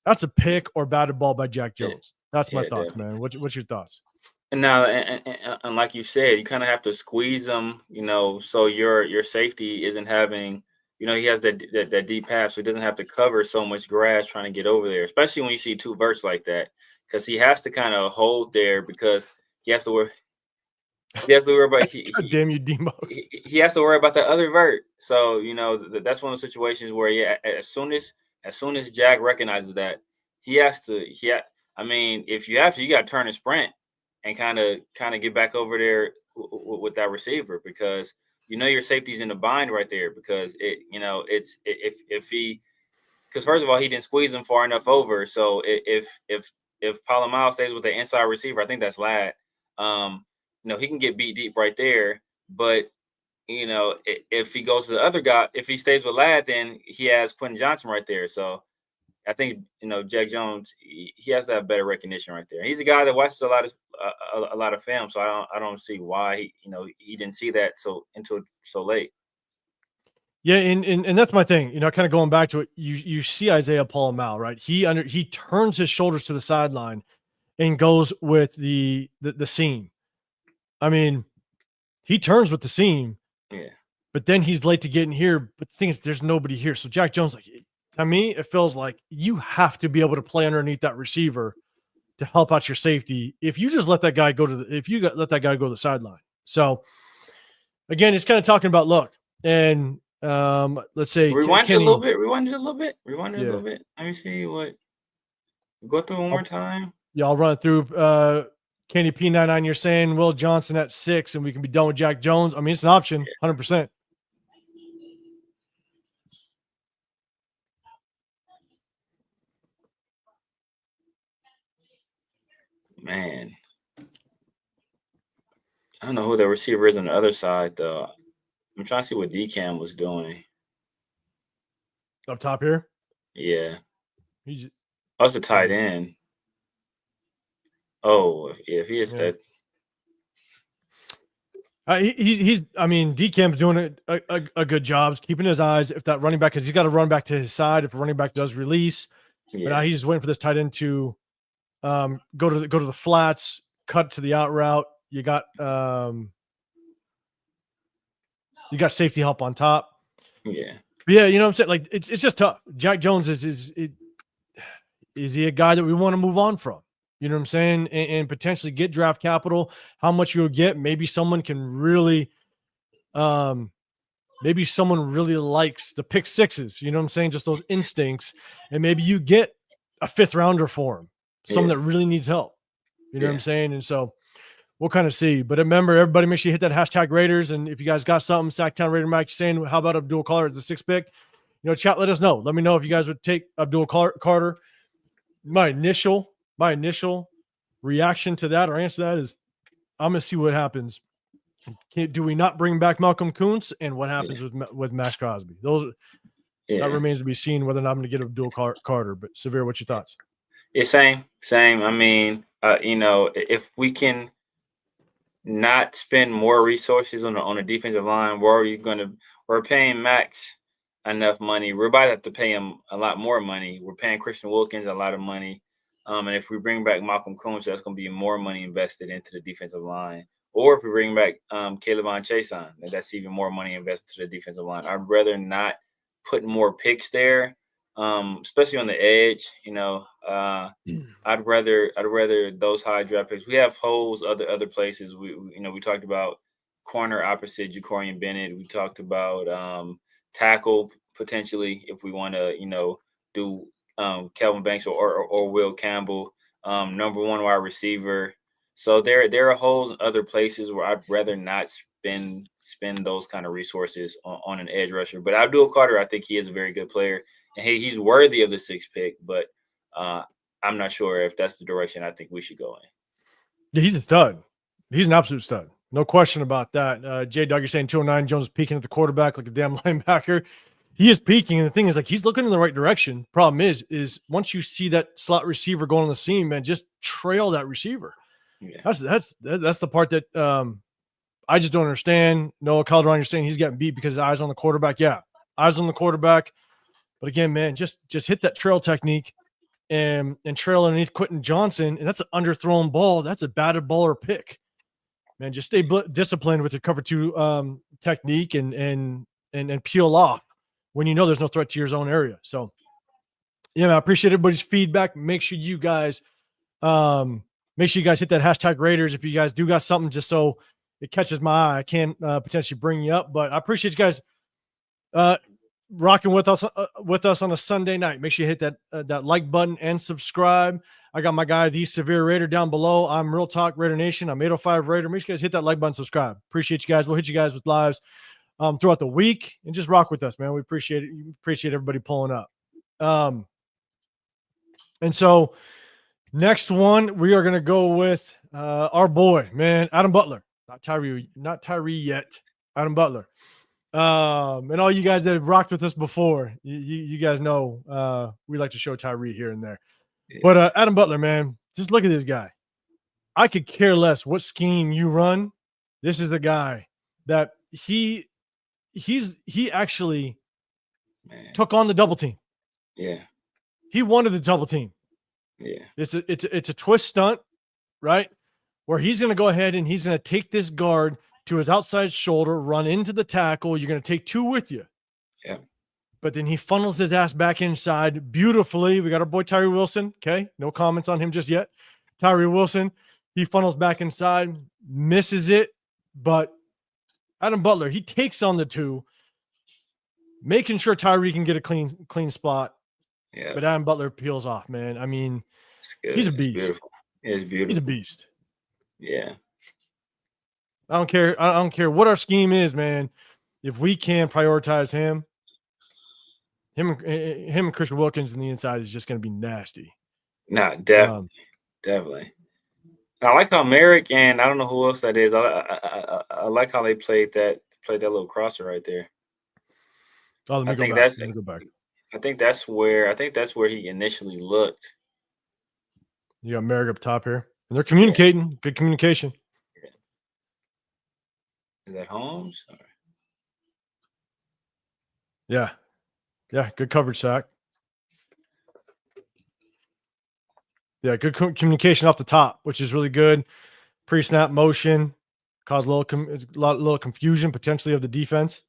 That's a pick or batted ball by Jack Jones. That's my thoughts,
definitely.
man. What's your thoughts?
And now, and like you said, you kind of have to squeeze them, so your safety isn't having, he has that deep pass, so he doesn't have to cover so much grass trying to get over there, especially when you see two verts like that, because he has to kind of hold there because he has to worry. He has to worry about
God damn you, Demos.
He has to worry about the other vert. So that's one of the situations where as soon as Jack recognizes that, I mean, if you have to, you got to turn and sprint and kind of get back over there with that receiver, because your safety's in the bind right there, because if he, because first of all, he didn't squeeze him far enough over. So if Palomar stays with the inside receiver, I think that's Ladd. He can get beat deep right there. But if he goes to the other guy, if he stays with Ladd, then he has Quentin Johnson right there. So I think Jack Jones, he has to have better recognition right there. He's a guy that watches a lot of film, so I don't see why he didn't see that until so late.
Yeah, and that's my thing. Kind of going back to it, you see Isaiah Paul-Mal, right? He turns his shoulders to the sideline and goes with the seam. I mean, he turns with the seam.
Yeah.
But then he's late to get in here. But the thing is, there's nobody here. So Jack Jones, to me, it feels like you have to be able to play underneath that receiver to help out your safety. If you just let that guy go to the sideline. So again, it's kind of talking about look, and let's say
rewind it a little bit. Let me see what. Go through one more time.
Yeah, I'll run it through. Kenny P99, you're saying Will Johnson at 6, and we can be done with Jack Jones. I mean, it's an option, 100%.
Man, I don't know who the receiver is on the other side, though. I'm trying to see what DCAM was doing.
Up top here?
Yeah. That's a tight end. Oh, if he is that.
He's. I mean, DCAM's doing a good job keeping his eyes. If that running back, because he's got to run back to his side if a running back does release. But now he's just waiting for this tight end to go to the flats, cut to the out route. You got safety help on top.
Yeah.
But yeah, you know what I'm saying? Like it's just tough. Jack Jones is he a guy that we want to move on from? You know what I'm saying? And potentially get draft capital. How much you'll get? Maybe someone can really, maybe someone really likes the pick sixes. You know what I'm saying? Just those instincts, and maybe you get a 5th rounder for him, someone that really needs help. You know what I'm saying? And so we'll kind of see. But remember, everybody, make sure you hit that hashtag Raiders. And if you guys got something, Sacktown Raider Mike, you're saying, how about Abdul Carter at the 6th pick? Chat, let us know. Let me know if you guys would take Abdul Carter. My initial reaction to that or answer to that is I'm going to see what happens. Do we not bring back Malcolm Kuntz, and what happens with Maxx Crosby? That remains to be seen whether or not I'm going to get Abdul Carter. But Severe, what's your thoughts?
Yeah, same. I mean, if we can not spend more resources on the defensive line, we're paying Max enough money. We're about to have to pay him a lot more money. We're paying Christian Wilkins a lot of money. And if we bring back Malcolm Kuntz, that's going to be more money invested into the defensive line. Or if we bring back Kayvon Chaseon, that's even more money invested to the defensive line. I'd rather not put more picks there, especially on the edge. I'd rather those high draft picks. We have holes other places. We talked about corner opposite Jacorian Bennett. We talked about tackle potentially if we want to do Kelvin Banks or Will Campbell, number 1 wide receiver. So there are holes in other places where I'd rather not spend those kind of resources on an edge rusher. But Abdul Carter, I think he is a very good player, and he's worthy of the 6th pick. But I'm not sure if that's the direction I think we should go in.
Yeah, he's a stud. He's an absolute stud. No question about that. Jay Doug, you're saying 209, Jones is peeking at the quarterback like a damn linebacker. He is peaking, and the thing is, like, he's looking in the right direction. Problem is once you see that slot receiver going on the seam, man, just trail that receiver. Yeah. That's the part that I just don't understand. Noah Calderon, you're saying he's getting beat because his eyes on the quarterback. Yeah, eyes on the quarterback. But again, man, just hit that trail technique and trail underneath Quentin Johnson, and that's an underthrown ball. That's a batted ball or pick. Man, just stay disciplined with your cover 2 technique and peel off when you know there's no threat to your zone area. So, yeah, man, I appreciate everybody's feedback. Make sure you guys hit that hashtag Raiders if you guys do got something, just so it catches my eye. I can potentially bring you up, but I appreciate you guys rocking with us on a Sunday night. Make sure you hit that like button and subscribe. I got my guy, the Severe Raider, down below. I'm Real Talk Raider Nation. I'm 805 Raider. Make sure you guys hit that like button, subscribe. Appreciate you guys. We'll hit you guys with lives throughout the week, and just rock with us, man. We appreciate it. Appreciate everybody pulling up. And so next one, we are going to go with our boy, man, Adam Butler. Not Tyree yet. Adam Butler. And all you guys that have rocked with us before, you guys know we like to show Tyree here and there. Yeah. But Adam Butler, man, just look at this guy. I could care less what scheme you run. This is the guy that he actually took on the double team.
Yeah.
He wanted the double team.
Yeah.
It's a twist stunt, right? Where he's going to go ahead and he's going to take this guard to his outside shoulder, run into the tackle. You're going to take 2 with you.
Yeah.
But then he funnels his ass back inside beautifully. We got our boy Tyree Wilson. Okay. No comments on him just yet. Tyree Wilson. He funnels back inside, misses it. But Adam Butler, he takes on the 2, making sure Tyree can get a clean spot.
Yeah.
But Adam Butler peels off, man. I mean, he's a beast.
It's beautiful.
He's a beast.
Yeah.
I don't care what our scheme is, man. If we can prioritize him and Christian Wilkins on the inside is just going to be nasty.
Nah, definitely. I like how Merrick and I don't know who else that is. I like how they played that little crosser right there.
Oh, let me go back.
I think that's where he initially looked.
You got Merrick up top here, and they're communicating. Yeah. Good communication.
Yeah. Is that Holmes?
Yeah. Good coverage, Zach. Yeah, good communication off the top, which is really good. Pre-snap motion caused a little confusion potentially of the defense.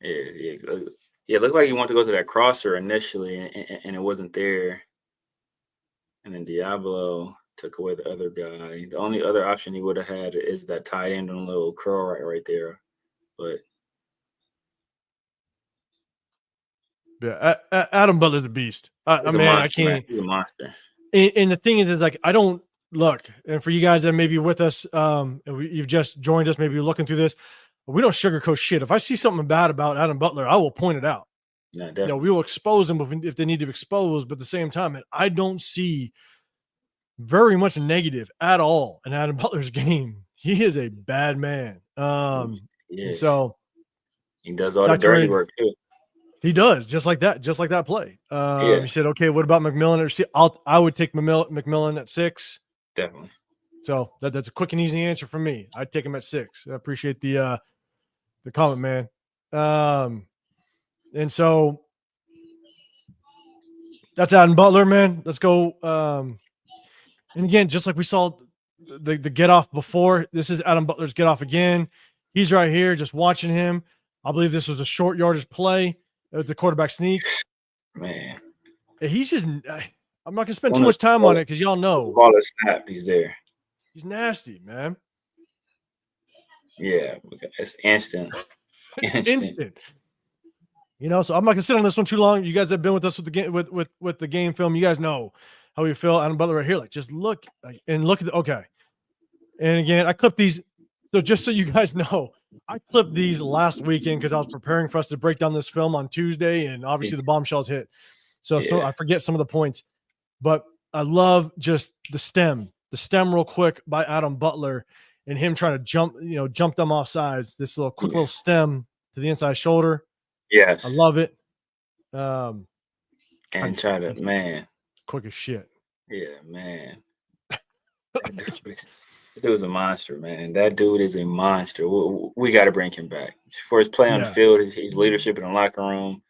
Yeah. It looked like he wanted to go to that crosser initially, and it wasn't there. And then Diablo took away the other guy. The only other option he would have had is that tight end on a little curl right there. But
yeah, Adam Butler's a beast. I can't.
Man. He's a monster.
And the thing is like I don't look. And for you guys that may be with us, you've just joined us, maybe you're looking through this. We don't sugarcoat shit. If I see something bad about Adam Butler, I will point it out.
No, definitely.
We will expose them if they need to be exposed. But at the same time, I don't see very much negative at all in Adam Butler's game. He is a bad man. So
he does all the dirty work too.
He does, just like that play. He said, "Okay, what about McMillan?" I would take McMillan at 6.
Definitely.
So that's a quick and easy answer from me. I'd take him at 6. I appreciate the comment, man. And so that's Adam Butler, man. Let's go. And again, just like we saw the get off before, this is Adam Butler's get off again. He's right here, just watching him. I believe this was a short yardage play. The quarterback sneaks.
Man,
he's just. I'm not gonna spend too much time on it because y'all know.
Ball is snapped. He's there.
He's nasty, man.
Yeah, it's instant.
It's instant. So I'm not gonna sit on this one too long. You guys have been with us with the game with the game film. You guys know how we feel. Adam Butler right here. Like, just look at okay. And again, I clipped these. So just so you guys know, I clipped these last weekend because I was preparing for us to break down this film on Tuesday, and obviously the bombshells hit. So I forget some of the points, but I love just the stem real quick by Adam Butler and him trying to jump them off sides. This little quick little stem to the inside shoulder.
Yes.
I love it.
And try to, man.
Quick as shit.
Yeah, man. That dude's a monster, man. That dude is a monster. We got to bring him back for his play on the field, his leadership in the locker room.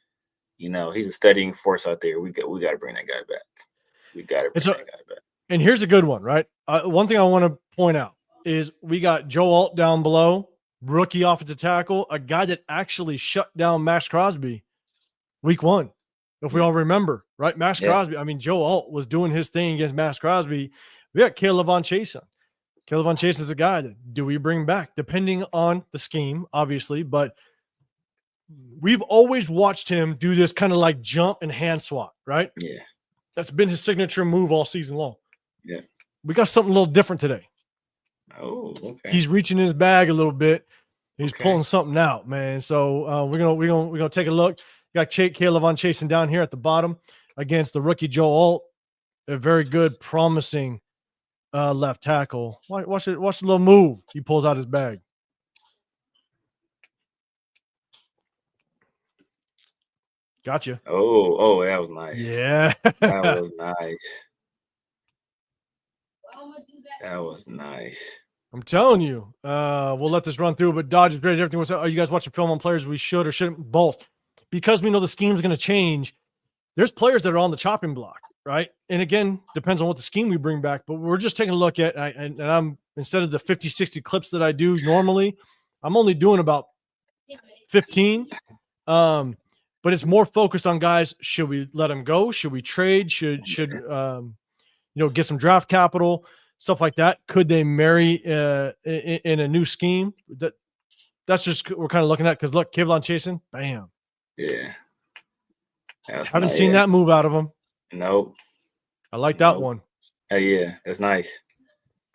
You know, he's a studying force out there. We got to bring that guy back. We got to bring that guy back.
And here's a good one, right? One thing I want to point out is we got Joe Alt down below, rookie offensive tackle, a guy that actually shut down Maxx Crosby week 1. If we all remember, right? Maxx Crosby. I mean, Joe Alt was doing his thing against Maxx Crosby. We got Caleb on Chaseon. Caleb on Chaseon is a guy that do we bring back depending on the scheme, obviously, but we've always watched him do this kind of like jump and hand swat, right?
Yeah.
That's been his signature move all season long.
Yeah.
We got something a little different today.
Oh, okay.
He's reaching in his bag a little bit. He's pulling something out, man. So we're gonna take a look. Got Caleb on Chaseon down here at the bottom against the rookie Joe Alt, a very good, promising left tackle. Watch the little move. He pulls out his bag. Gotcha.
Oh, that was nice.
Yeah.
That was nice. That was nice.
I'm telling you. We'll let this run through, but Dodgers, Raiders, everything. What's up? Are you guys watching film on players we should or shouldn't? Both. Because we know the scheme's going to change, there's players that are on the chopping block, right? And again, depends on what the scheme we bring back, but we're just taking a look at, and I'm, instead of the 50, 60 clips that I do normally, I'm only doing about 15. But it's more focused on guys. Should we let them go? Should we trade? Should get some draft capital, stuff like that? Could they marry in a new scheme? That's just we're kind of looking at, because look, Kevlon Chaseon, bam.
Yeah.
Haven't seen that move out of him.
Nope.
I like that one.
Oh, yeah. That's nice.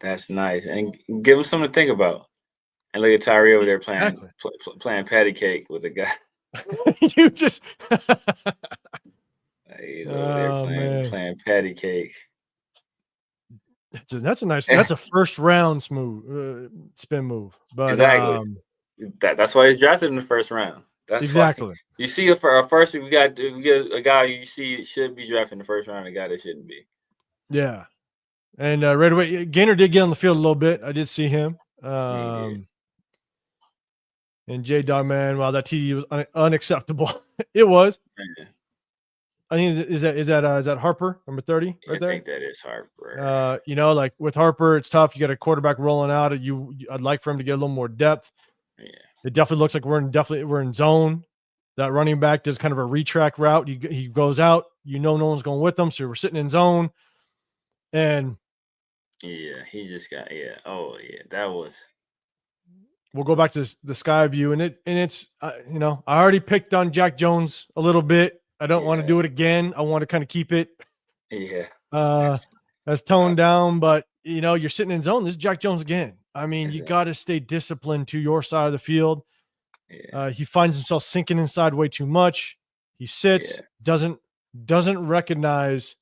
That's nice. And give him something to think about. And look at Tyree over there playing patty cake with a guy.
You just
he's over there playing patty cake.
That's a nice. That's a first round smooth spin move. But
exactly. That's why he's drafted in the first round. That's
exactly.
Why. You see, for our first, we get a guy you see should be drafted in the first round, a guy that shouldn't be.
Yeah, and right away, Gaynor did get on the field a little bit. I did see him. And J Dog, man, wow, that TD was unacceptable. It was. Yeah. I think is that Harper, number 30, right there? I
think that is Harper.
Like with Harper, it's tough. You got a quarterback rolling out. I'd like for him to get a little more depth. Yeah. It definitely looks like we're in zone. That running back does kind of a retrack route. He goes out. No one's going with him, so we're sitting in zone. And
yeah, he just got Oh yeah, that was.
We'll go back to the sky view, and it's I already picked on Jack Jones a little bit. I don't want to do it again. I want to kind of keep it as toned down, but you're sitting in zone. This is Jack Jones again. I mean, you got to stay disciplined to your side of the field. Yeah. He finds himself sinking inside way too much. He sits, doesn't recognize.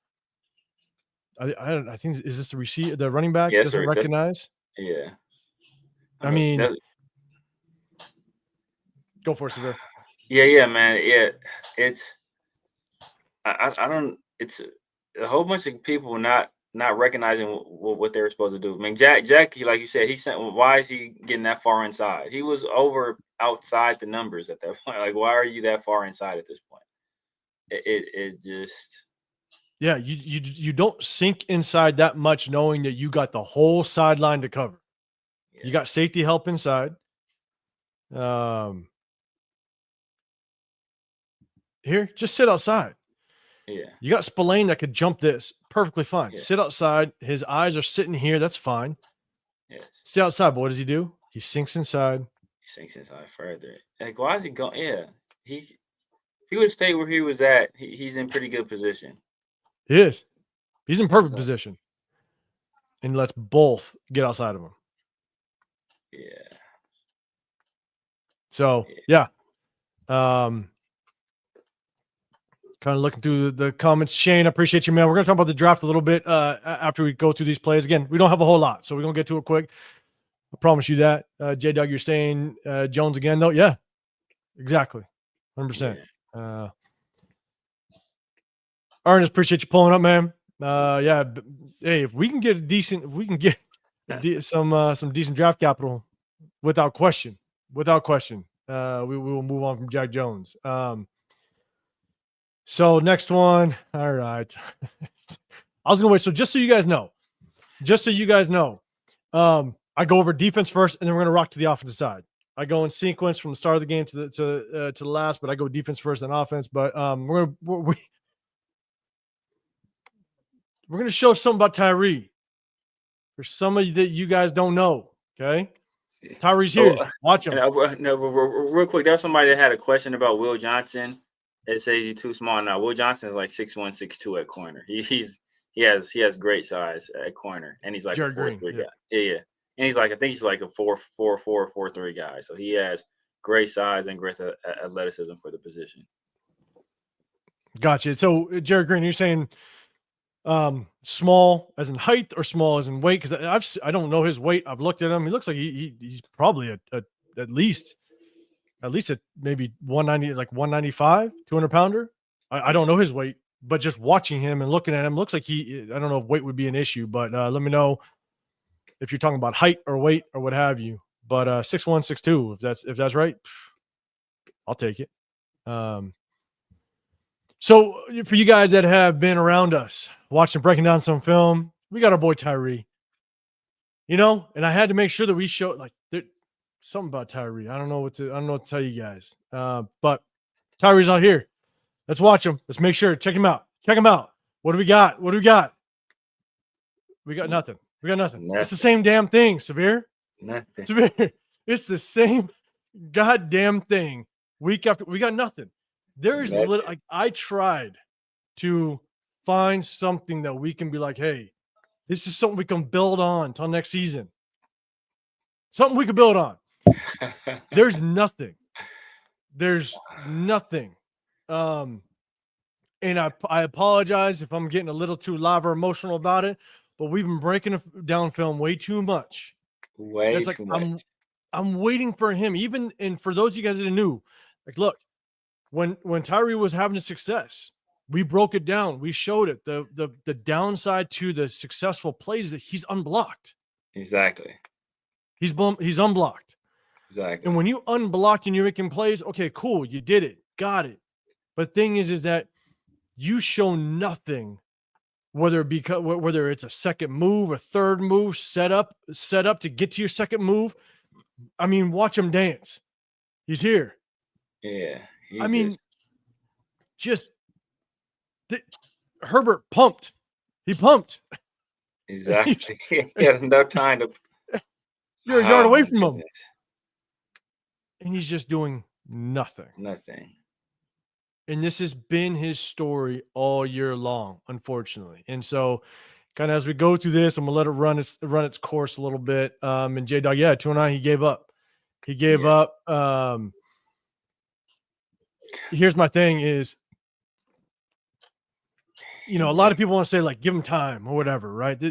I think, is this the running back doesn't recognize?
Yeah.
I mean, go for it, Severe.
Yeah, man. Yeah, it's. I don't. It's a whole bunch of people not recognizing what they were supposed to do. I mean, Jack, like you said, why is he getting that far inside? He was outside the numbers at that point. Like, why are you that far inside at this point? It just.
Yeah, you don't sink inside that much, knowing that you got the whole sideline to cover. Yeah. You got safety help inside. Here, just sit outside.
Yeah.
You got Spillane that could jump this perfectly fine. Yeah. Sit outside. His eyes are sitting here. That's fine.
Yes.
Sit outside. But what does he do? He sinks inside.
He sinks inside further. Like, why is he going? Yeah. If he would stay where he was at, he's in pretty good position.
He is. He's in perfect position. And let's both get outside of him.
Yeah.
So yeah. Kind of looking through the comments. Shane, I appreciate you, man. We're going to talk about the draft a little bit after we go through these plays. Again, we don't have a whole lot, so we're going to get to it quick. I promise you that. J-Doug, you're saying Jones again, though? Yeah, exactly. 100%. Ernest, appreciate you pulling up, man. Yeah, hey, if we can get some decent draft capital, without question, we will move on from Jack Jones. So next one. All right. I was gonna wait. So just so you guys know, I go over defense first, and then we're gonna rock to the offensive side. I go in sequence from the start of the game to the last, but I go defense first and offense. But we're gonna show something about Tyree for some of you that you guys don't know. Okay, Tyree's here. Watch him.
Real quick, there's somebody that had a question about Will Johnson. It says he's too small now. Will Johnson is like 6'1", 6'2" at corner. He has great size at corner, and he's like
Jared
a 4'3"
Green,
guy. Yeah. And he's like, I think he's like a 4'4", 4'3" guy. So he has great size and great athleticism for the position.
Gotcha. So Jared Green, you're saying small as in height or small as in weight? Because I don't know his weight. I've looked at him. He looks like he's probably at least maybe 190, like 195, 200 pounder. I don't know his weight, but just watching him and looking at him, looks like I don't know if weight would be an issue, but let me know if you're talking about height or weight or what have you. But 6'1", 6'2", if that's right, I'll take it. So for you guys that have been around us, watching, breaking down some film, we got our boy Tyree. And I had to make sure that we show something about Tyree. I don't know what to tell you guys. But Tyree's not here. Let's watch him. Let's make sure. Check him out. What do we got? We got nothing. It's the same damn thing, Severe.
Nothing.
Severe. It's the same goddamn thing. Week after, we got nothing. There's I tried to find something that we can be like, hey, this is something we can build on until next season. Something we can build on. There's nothing. And I apologize if I'm getting a little too live or emotional about it, but we've been breaking down film way too much.
Too much.
I'm waiting for him. And for those of you guys that are new, look, when Tyree was having a success, we broke it down. We showed it. The downside to the successful plays is that he's unblocked.
Exactly.
He's unblocked.
Exactly.
And when you unblocked and you're making plays, okay, cool, you did it, got it. But the thing is that you show nothing, whether it's a second move, a third move, set up to get to your second move. I mean, watch him dance. He's here.
Yeah.
Herbert pumped. He pumped.
Exactly. He had enough time to.
You're a yard away from him. And he's just doing nothing. And this has been his story all year long, unfortunately. And so, kind of as we go through this, I'm gonna let it run its course a little bit. And J-Dog, 209, he gave up. Here's my thing is, a lot of people want to say, give him time or whatever, right?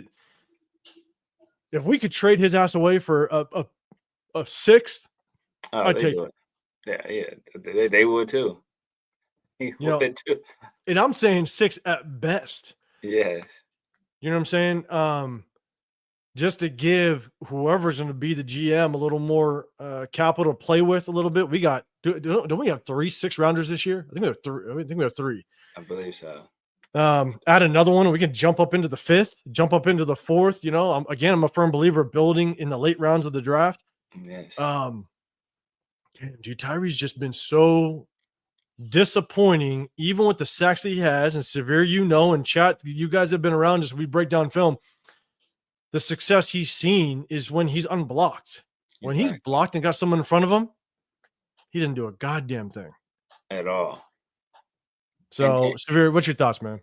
If we could trade his ass away for a sixth, I'd take it.
Yeah, they would too. He would too.
And I'm saying 6 at best.
Yes.
You know what I'm saying? Just to give whoever's going to be the GM a little more capital to play with a little bit. We got don't we have 3 6-rounders this year? I think we have 3.
I believe so.
Add another one, we can jump up into the 5th, jump up into the 4th. I'm a firm believer of building in the late rounds of the draft.
Yes.
Dude, Tyree's just been so disappointing, even with the sacks that he has. And Severe, and chat, you guys have been around as we break down film. The success he's seen is when he's unblocked. When he's blocked and got someone in front of him, he doesn't do a goddamn thing
at all.
So, Severe, what's your thoughts, man?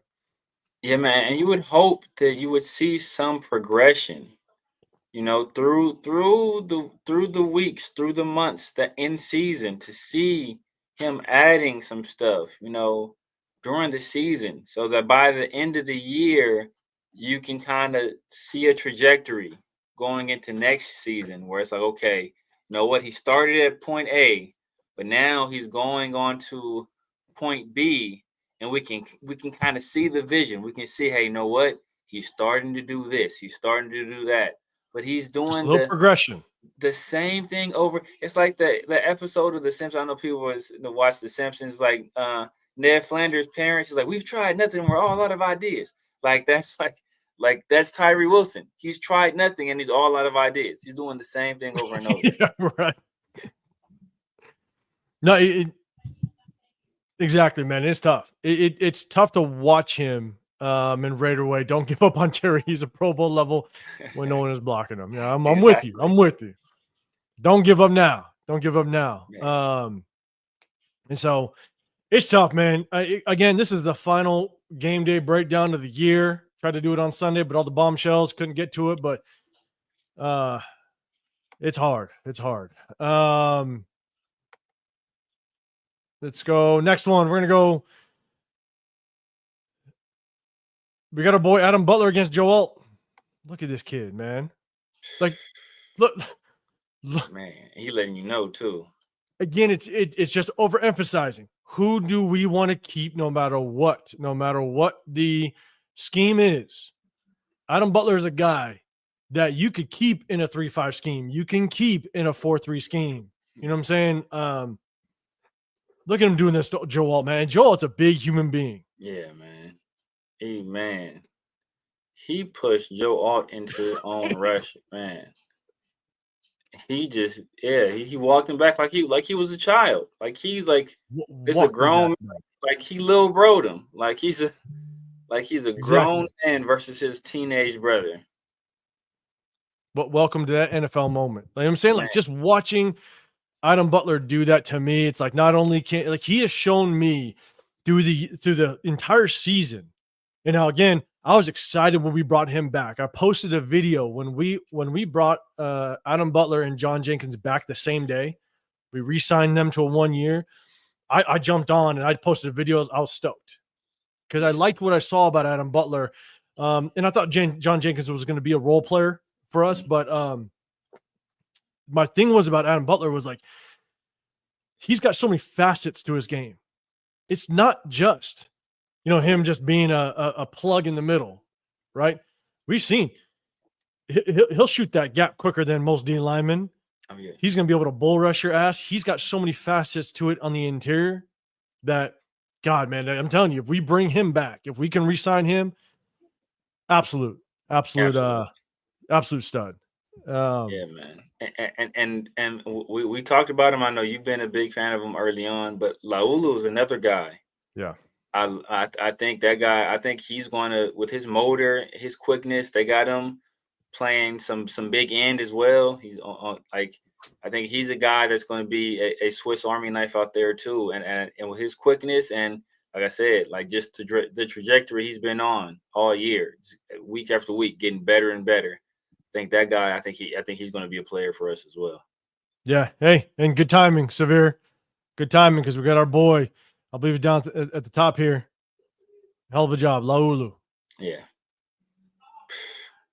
Yeah, man. And you would hope that you would see some progression through the weeks, through the months, the in season, to see him adding some stuff, during the season, so that by the end of the year, you can kind of see a trajectory going into next season where it's like, okay, you know what, he started at point A, but now he's going on to point B, and we can kind of see the vision. We can see, hey, you know what? He's starting to do this, he's starting to do that. But he's
Just a
doing
little progression.
the same thing over. It's like the episode of The Simpsons. I know people watch The Simpsons, like Ned Flanders' parents. He's like, we've tried nothing. We're all out of ideas. Like that's like that's Tyree Wilson. He's tried nothing and he's all out of ideas. He's doing the same thing over and over.
Yeah, right. No, exactly, man. It's tough. It's tough to watch him in Raider way. Don't give up on Terry. He's a Pro Bowl level when no one is blocking him. Yeah, I'm with you. I'm with you. Don't give up now. Don't give up now.
Yeah.
And so it's tough, man. Again, this is the final game day breakdown of the year. Tried to do it on Sunday, but all the bombshells couldn't get to it. But it's hard. It's hard. Let's go. Next one. We're going to go. We got our boy Adam Butler against Joe Alt. Look at this kid, man. Like, look.
Man, he letting you know too.
Again, it's just overemphasizing. Who do we want to keep no matter what? No matter what the scheme is. Adam Butler is a guy that you could keep in a 3-5 scheme. You can keep in a 4-3 scheme. You know what I'm saying? Look at him doing this to Joe Alt, man. Joe Alt's a big human being.
Yeah, man. He pushed Joe Alt into his own rush, man. He just, he walked him back like he was a child. Like he's like, it's a grown man. Like he little broed him. Like he's a grown man versus his teenage brother.
But welcome to that NFL moment. Like I'm saying, like just watching Adam Butler do that to me, it's like not only he has shown me through the entire season. And now again, I was excited when we brought him back. I posted a video when we brought Adam Butler and John Jenkins back the same day. We re-signed them to a 1 year. I jumped on and I posted videos. I was stoked because I liked what I saw about Adam Butler. And I thought John Jenkins was going to be a role player for us. But my thing was about Adam Butler was like, he's got so many facets to his game. It's not just, him just being a plug in the middle, right? We've seen he'll shoot that gap quicker than most D linemen.
Oh, yeah.
He's going to be able to bull rush your ass. He's got so many facets to it on the interior that, God, man, I'm telling you, if we bring him back, if we can re-sign him, absolute stud.
Yeah, man. And we talked about him. I know you've been a big fan of him early on, but Lulu is another guy.
Yeah.
I think that guy, I think he's going to, with his motor, his quickness, they got him playing some big end as well. He's on I think he's a guy that's going to be a Swiss Army knife out there too. And with his quickness and, like I said, like just the trajectory he's been on all year, week after week, getting better and better. I think that guy, I think he's going to be a player for us as well.
Yeah. Hey, and good timing, Severe. Good timing because we got our boy. I'll leave it down at the top here. Hell of a job, Laulu.
Yeah.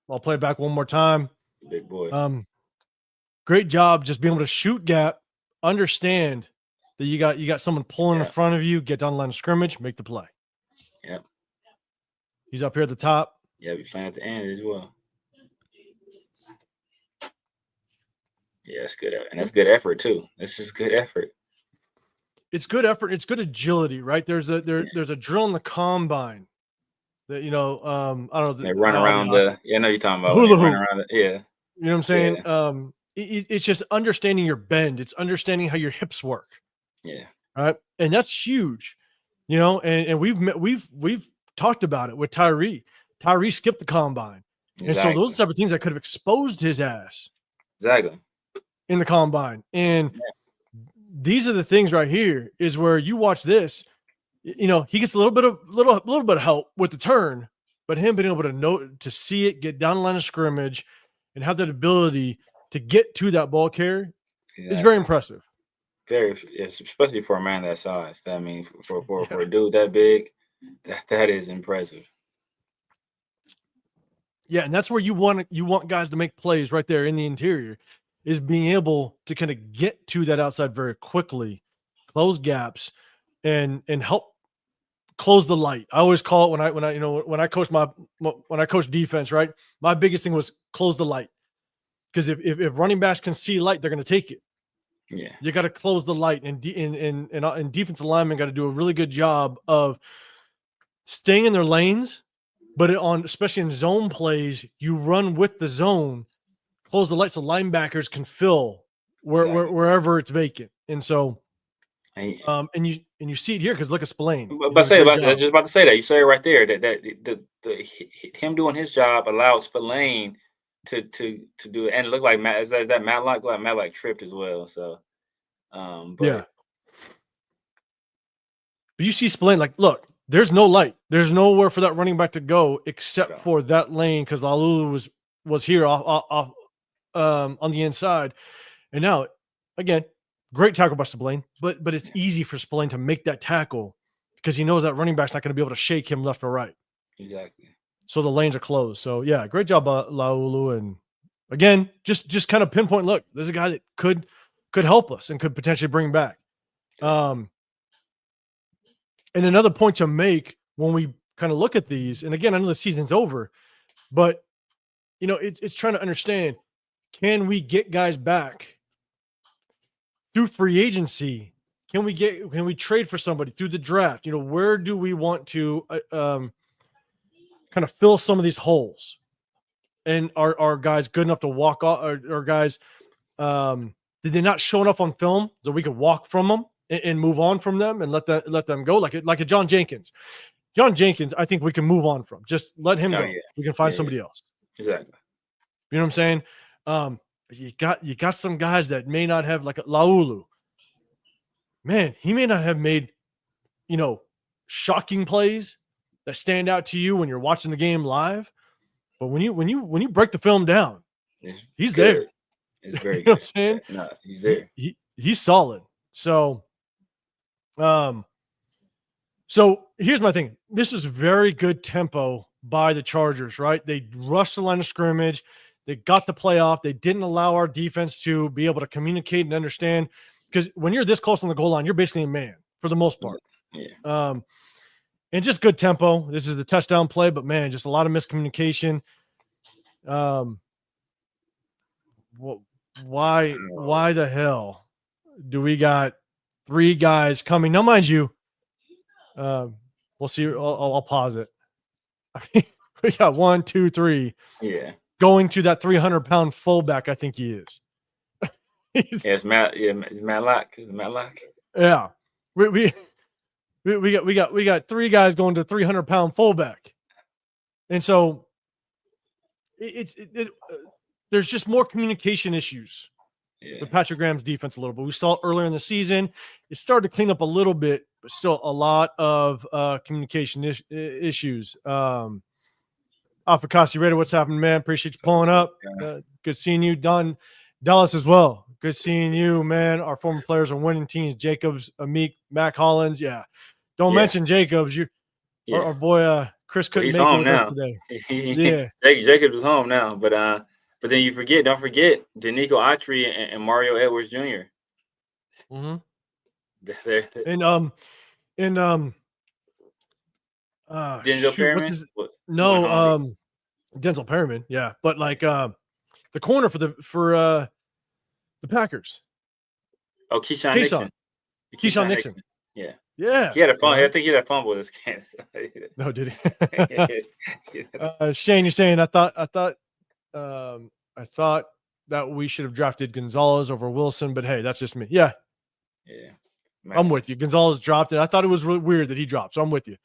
I'll play it back one more time.
Big boy.
Great job just being able to shoot gap, understand that you got someone pulling in front of you, get down the line of scrimmage, make the play.
Yep.
He's up here at the top.
Yeah, he's playing at the end as well. Yeah, that's good. And that's good effort too. This is good effort.
It's good effort. It's good agility, right? There's a drill in the combine that, I don't know.
They run around I know you're talking about.
Hula
run around
You know what I'm saying? Yeah. It's just understanding your bend. It's understanding how your hips work.
Yeah.
Right. And that's huge, and we've talked about it with Tyree. Tyree skipped the combine. Exactly. And so those type of things that could have exposed his ass.
Exactly.
In the combine. And these are the things right here is where you watch this, he gets a little bit of help with the turn, but him being able to see it, get down the line of scrimmage and have that ability to get to that ball carrier is very impressive.
Very, especially for a man that size. I mean, for a dude that big, that is impressive.
Yeah, and that's where you want guys to make plays right there in the interior, is being able to kind of get to that outside very quickly, close gaps, and help close the light. I always call it when I coach defense, right? My biggest thing was close the light, because if running backs can see light, they're going to take it.
Yeah,
you got to close the light, and defensive linemen got to do a really good job of staying in their lanes. But especially in zone plays, you run with the zone, close the light so linebackers can fill wherever it's vacant. And so, and you see it here because look at Spillane.
I was just about to say that. You say it right there, that him doing his job allowed Spillane to do it, and it looked like Matt. Is that Matlock? Like Matlock tripped as well. So,
yeah. But you see Spillane, like, look, there's no light. There's nowhere for that running back to go except for that lane, because Lulu was here off on the inside. And now, again, great tackle by Spillane, but it's easy for Spillane to make that tackle because he knows that running back's not going to be able to shake him left or right.
Exactly.
So the lanes are closed. So yeah, great job, Laulu. And again, just kind of pinpoint. Look, there's a guy that could help us and could potentially bring back. And another point to make when we kind of look at these, and again, I know the season's over, but it's trying to understand, can we get guys back through free agency? Can we trade for somebody through the draft? Where do we want to kind of fill some of these holes? And are guys good enough to walk off? Or guys, did they not show enough on film that we could walk from them and move on from them and let them go, like a John Jenkins? John Jenkins, I think we can move on from. Just let him go. Yeah. We can find somebody else.
Exactly.
You know what I'm saying? But you got some guys that may not have, like Laulu. Man, he may not have made, shocking plays that stand out to you when you're watching the game live. But when you break the film down, he's there.
It's very
you know what I'm saying?
No, he's there.
He's solid. So, so here's my thing. This is very good tempo by the Chargers, right? They rushed the line of scrimmage. They got the playoff. They didn't allow our defense to be able to communicate and understand, because when you're this close on the goal line, you're basically a man for the most part.
Yeah.
And just good tempo. This is the touchdown play, but man, just a lot of miscommunication. Why the hell do we got 3 guys coming? Now, mind you, we'll see. I'll pause it. I mean, we got 1, 2, 3.
Yeah.
Going to that 300-pound fullback, I think he is.
It's Matt. Yeah, it's Matlock. Is it Matlock?
Yeah. We got 3 guys going to 300-pound fullback, and so there's just more communication issues with Patrick Graham's defense a little bit. We saw it earlier in the season. It started to clean up a little bit, but still a lot of communication issues. Afakasi Raider, what's happening, man? Appreciate you pulling up. Good seeing you. Don Dallas as well. Good seeing you, man. Our former players are winning teams. Jacobs, Amik, Mac Hollins. Yeah. Don't mention Jacobs. Our boy Chris couldn't make
home
it
now
today.
Jacobs is home now, but then don't forget Danico Autry and Mario Edwards Jr.
Mm-hmm.
Denzel Perryman?
Denzel Perryman, yeah. But like the corner for the Packers.
Oh, Keyshawn Nixon.
Keyshawn Nixon.
Yeah.
Yeah.
He had a fumble. I think he had a fumble this game.
No, did he? Shane, you're saying I thought that we should have drafted Gonzalez over Wilson, but hey, that's just me. Yeah.
Yeah.
Man. I'm with you. Gonzalez dropped it. I thought it was really weird that he dropped, so I'm with you.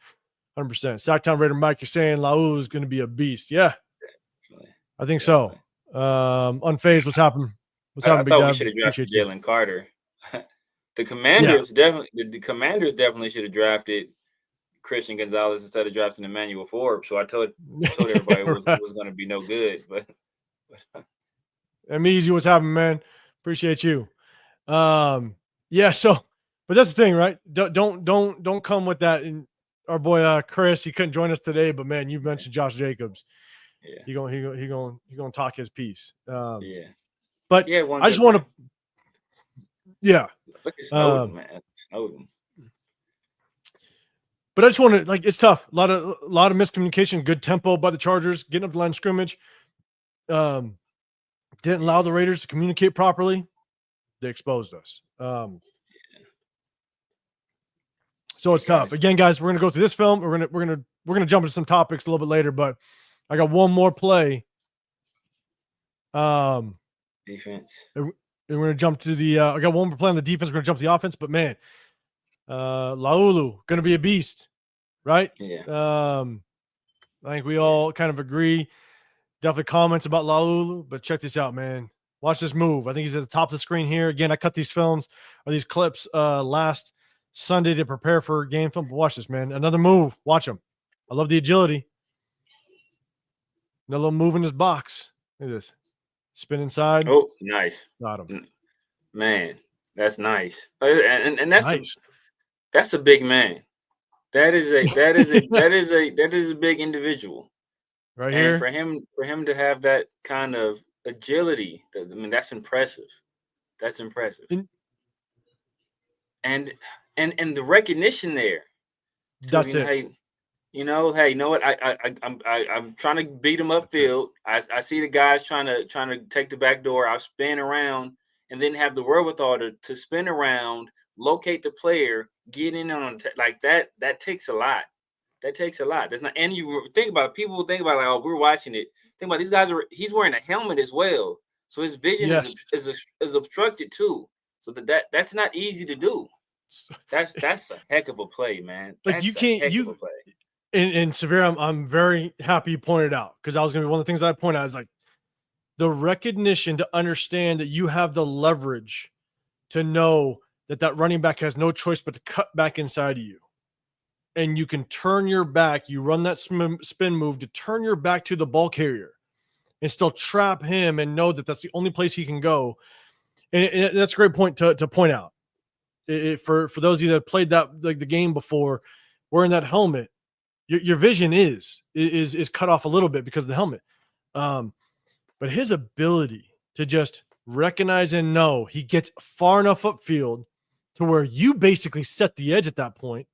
100%. Sacktown Raider Mike, you're saying Laulu is going to be a beast. Yeah. I think so. Unfazed, what's happening?
I thought we should have drafted Jalen Carter. The Commanders definitely should have drafted Christian Gonzalez instead of drafting Emmanuel Forbes. So I told everybody it was going to be no good. But
Easy, what's happening, man? Appreciate you. Yeah. So, but that's the thing, right? Don't come with that. And our boy Chris, he couldn't join us today, but man, you mentioned Josh Jacobs.
Yeah.
He gonna talk his piece.
Yeah.
But
Yeah. One
I just
good
want to.
one.
Yeah.
Look at Snowden, man. Snowden.
But I just want to, like, it's tough. A lot of miscommunication, good tempo by the Chargers, getting up the line of scrimmage. Didn't allow the Raiders to communicate properly. They exposed us. So it's tough. Again, guys, we're gonna go through this film. We're gonna jump into some topics a little bit later, but I got one more play.
Defense.
And we're gonna jump to the. I got one more play on the defense. We're gonna jump to the offense, but man, Lulu gonna be a beast, right?
Yeah.
I think we all kind of agree. Definitely comments about Lulu, but check this out, man. Watch this move. I think he's at the top of the screen here. Again, I cut these films or these clips last Sunday to prepare for game film. But watch this, man. Another move. Watch him. I love the agility. Another little move in his box. Look at this. Spin inside.
Oh, nice.
Got him.
Man, that's nice. And that's
nice.
That's a big man. That is a big individual.
Right
and
here.
For him to have that kind of agility, I mean, that's impressive. That's impressive. And the recognition there.
That's it.
Hey, you know what? I'm trying to beat him upfield. I see the guys trying to take the back door. I spin around and then have the wherewithal to spin around, locate the player, get in on like that. That takes a lot. That takes a lot. That's not, and you think about it, people think about like, oh, we're watching it. Think about these guys he's wearing a helmet as well, so his vision is obstructed too. So that's not easy to do. That's a heck of a play, man.
Like, you can't of a play. And Severe, I'm very happy you pointed out, because that was going to be one of the things I point out is like the recognition to understand that you have the leverage to know that running back has no choice but to cut back inside of you. And you can turn your back. You run that spin move to turn your back to the ball carrier and still trap him and know that that's the only place he can go. And that's a great point to point out. For those of you that played that, like, the game before, wearing that helmet, your vision is cut off a little bit because of the helmet. But his ability to just recognize and know he gets far enough upfield to where you basically set the edge at that point.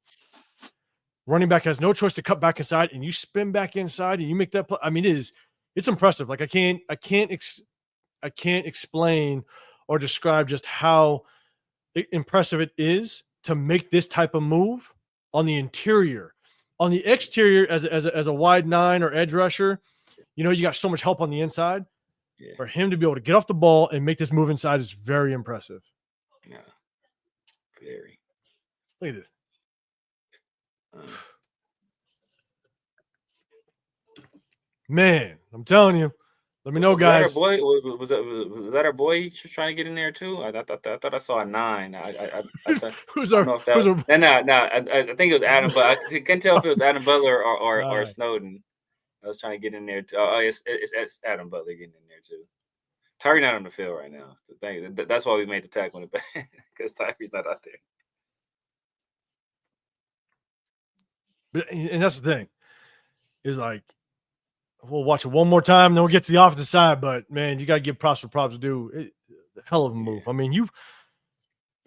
Running back has no choice to cut back inside, and you spin back inside and you make that play. I mean, it's impressive. Like, I can't explain or describe just how impressive it is to make this type of move on the interior. On the exterior, as a wide 9 or edge rusher, you got so much help on the inside.
Yeah.
For him to be able to get off the ball and make this move inside is very impressive.
Yeah, very.
Look at this. Man, I'm telling you. Let me know, guys.
Was that our boy trying to get in there too? I thought I saw a 9. I don't know if that was. I think it was Adam, but I couldn't tell if it was Adam Butler or Snowden. I was trying to get in there too. Oh, it's Adam Butler getting in there too. Tyree not on the field right now. That's why we made the tackle because Tyree's not out there.
And that's the thing, is like, we'll watch it one more time, then we'll get to the offensive side. But man, you got to give props for props due. Hell of a move. I mean,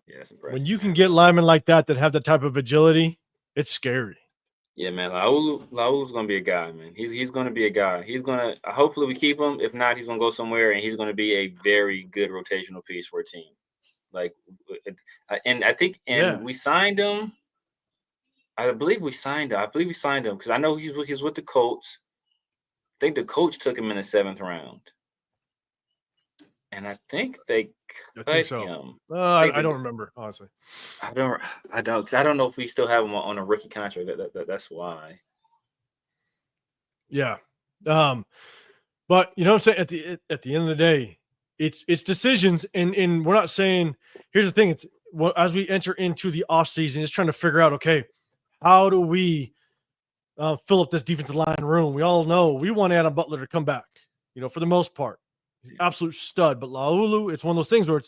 that's impressive.
When you can get linemen like that have that type of agility, it's scary.
Yeah, man. Laulu's gonna be a guy, man. He's gonna be a guy. He's gonna, hopefully we keep him. If not, he's gonna go somewhere, and he's gonna be a very good rotational piece for a team. Like, and I think, we signed him. I believe we signed him because I know he's with the Colts. I think the coach took him in the 7th round, and I think they cut him.
I don't remember, honestly.
I don't because I don't know if we still have him on a rookie contract. That's why.
Yeah, but you know what I'm saying. At the end of the day, it's decisions, and we're not saying. Here's the thing: it's as we enter into the offseason, it's trying to figure out, okay, how do we fill up this defensive line room? We all know we want Adam Butler to come back, for the most part. absolute stud. But Lulu, it's one of those things where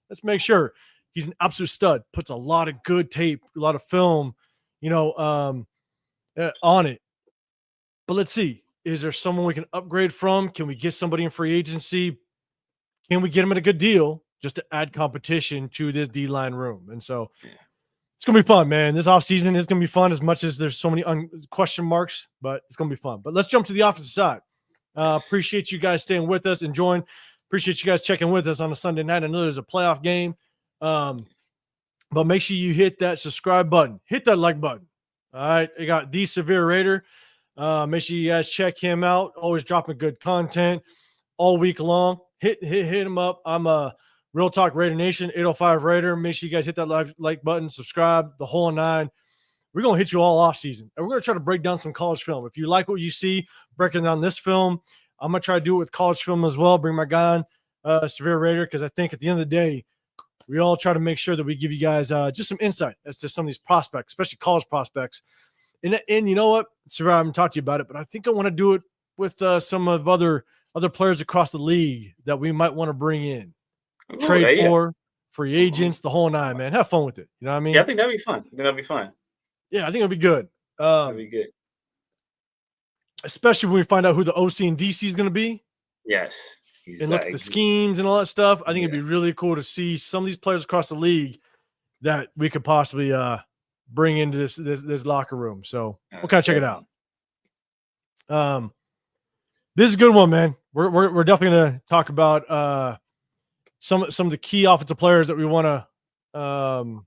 let's make sure he's an absolute stud. Puts a lot of good tape, a lot of film, on it. But let's see, is there someone we can upgrade from? Can we get somebody in free agency? Can we get him at a good deal just to add competition to this D-line room? And so it's going to be fun, man. This offseason is going to be fun as much as there's so many question marks, but it's going to be fun. But let's jump to the offensive side. Appreciate you guys staying with us, enjoying. Appreciate you guys checking with us on a Sunday night. I know there's a playoff game, but make sure you hit that subscribe button. Hit that like button. All right. You got the Severe Raider. Make sure you guys check him out. Always dropping good content all week long. Hit him up. I'm a Real Talk Raider Nation, 805 Raider. Make sure you guys hit that like button, subscribe, the whole nine. We're going to hit you all off season, and we're going to try to break down some college film. If you like what you see, breaking down this film, I'm going to try to do it with college film as well. Bring my guy on, Severe Raider, because I think at the end of the day, we all try to make sure that we give you guys just some insight as to some of these prospects, especially college prospects. And you know what, Severe, I haven't talked to you about it, but I think I want to do it with some of other players across the league that we might want to bring in, trade for, free agents, the whole nine, man. Have fun with it. You know what I mean?
Yeah, I think that'd be fun.
Yeah, I think it'll be good.
That'd be good.
Especially when we find out who the OC and DC is going to be.
Yes.
Exactly. And look at the schemes and all that stuff. I think it'd be really cool to see some of these players across the league that we could possibly bring into this locker room. So we'll kind of check it out. This is a good one, man. We're definitely going to talk about some of the key offensive players that we want to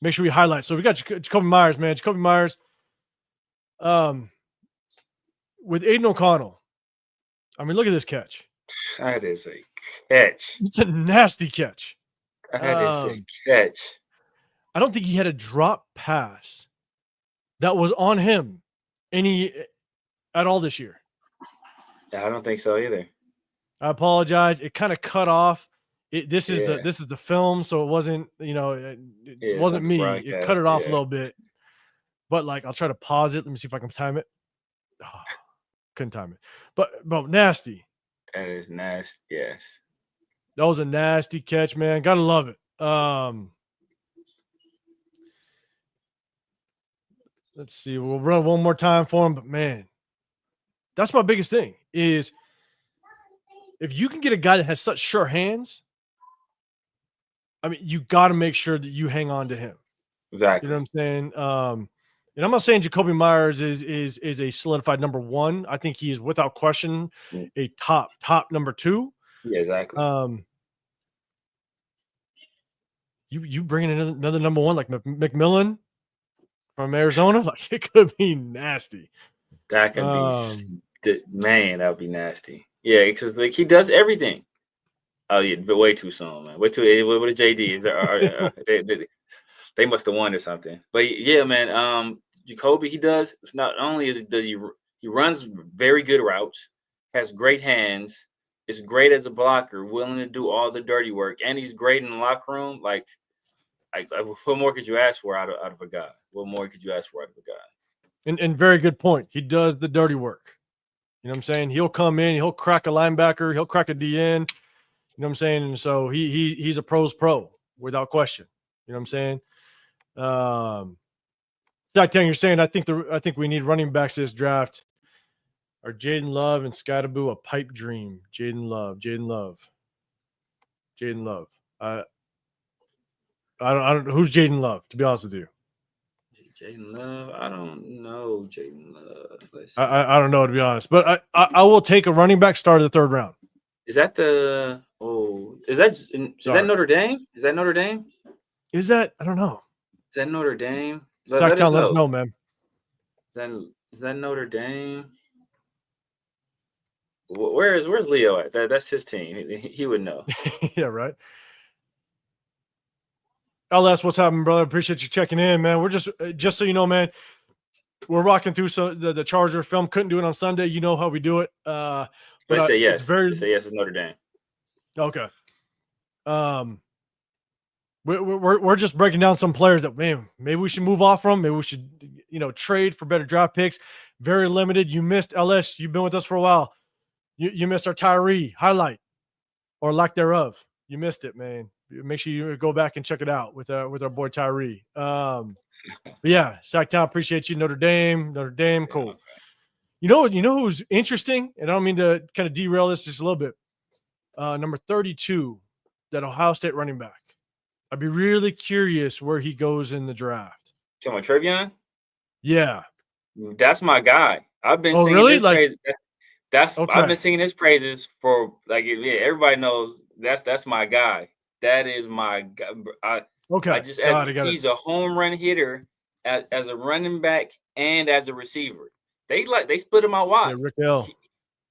make sure we highlight. So we got Jacoby Myers, man. Jacoby Myers with Aiden O'Connell. I mean, look at this catch.
That is a catch.
It's a nasty catch.
That is a catch.
I don't think he had a drop pass that was on him at all this year.
Yeah, I don't think so either.
I apologize. It kind of cut off. This is the film, so it wasn't, it wasn't me. It cut it off a little bit. But I'll try to pause it. Let me see if I can time it. Oh, couldn't time it. But nasty.
That is nasty. Yes.
That was a nasty catch, man. Gotta love it. Let's see. We'll run one more time for him, but man, that's my biggest thing is if you can get a guy that has such sure hands, I mean, you got to make sure that you hang on to him.
Exactly.
You know what I'm saying? And I'm not saying Jacoby Myers is a solidified number one. I think he is without question a top number two.
Yeah, exactly.
You bring in another number one like McMillan from Arizona, it could be nasty.
That could be man. That would be nasty. Yeah, because he does everything. Oh yeah, but way too soon, man. What a JD is there? They must have won or something. But yeah, man. Jacoby, he does not only he runs very good routes, has great hands, is great as a blocker, willing to do all the dirty work, and he's great in the locker room. What more could you ask for out of a guy? What more could you ask for out of a guy?
And very good point. He does the dirty work. You know what I'm saying? He'll come in, he'll crack a linebacker, he'll crack a DN. You know what I'm saying? And so he's a pro's pro without question. You know what I'm saying? Zach Tang, you're saying I think we need running backs this draft. Are Jaden Love and Scottaboo a pipe dream? Jaden Love. I don't know who's Jaden Love, to be honest with you.
Jaden Love, I don't know Jaden Love.
I don't know, to be honest, but I will take a running back start of the third round.
Is that is that Notre Dame? Is that Notre Dame?
Is that? I don't know.
Is that Notre Dame?
Let us know, man.
Is that Notre Dame? Where's Leo at? That's his team. He would know.
Yeah, right. LS, what's happening, brother? Appreciate you checking in, man. We're just so you know, man, we're rocking through the Charger film. Couldn't do it on Sunday. You know how we do it.
But I say yes. Say yes, it's Notre Dame.
Okay. We're just breaking down some players that, man, maybe we should move off from. Maybe we should, trade for better draft picks. Very limited. You missed LS. You've been with us for a while. You missed our Tyree highlight or lack thereof. You missed it, man. Make sure you go back and check it out with our boy Tyree. But yeah, Sacktown, appreciate you. Notre Dame, cool.
Okay.
You know who's interesting, and I don't mean to kind of derail this just a little bit. Number 32, that Ohio State running back. I'd be really curious where he goes in the draft.
Talking about Trevion?
Yeah,
that's my guy. I've been singing
really?
his praises. That's
okay.
I've been singing his praises for everybody knows that's my guy. That is my guy. He's a home run hitter as a running back and as a receiver. They split him out wide.
Yeah, Rick L.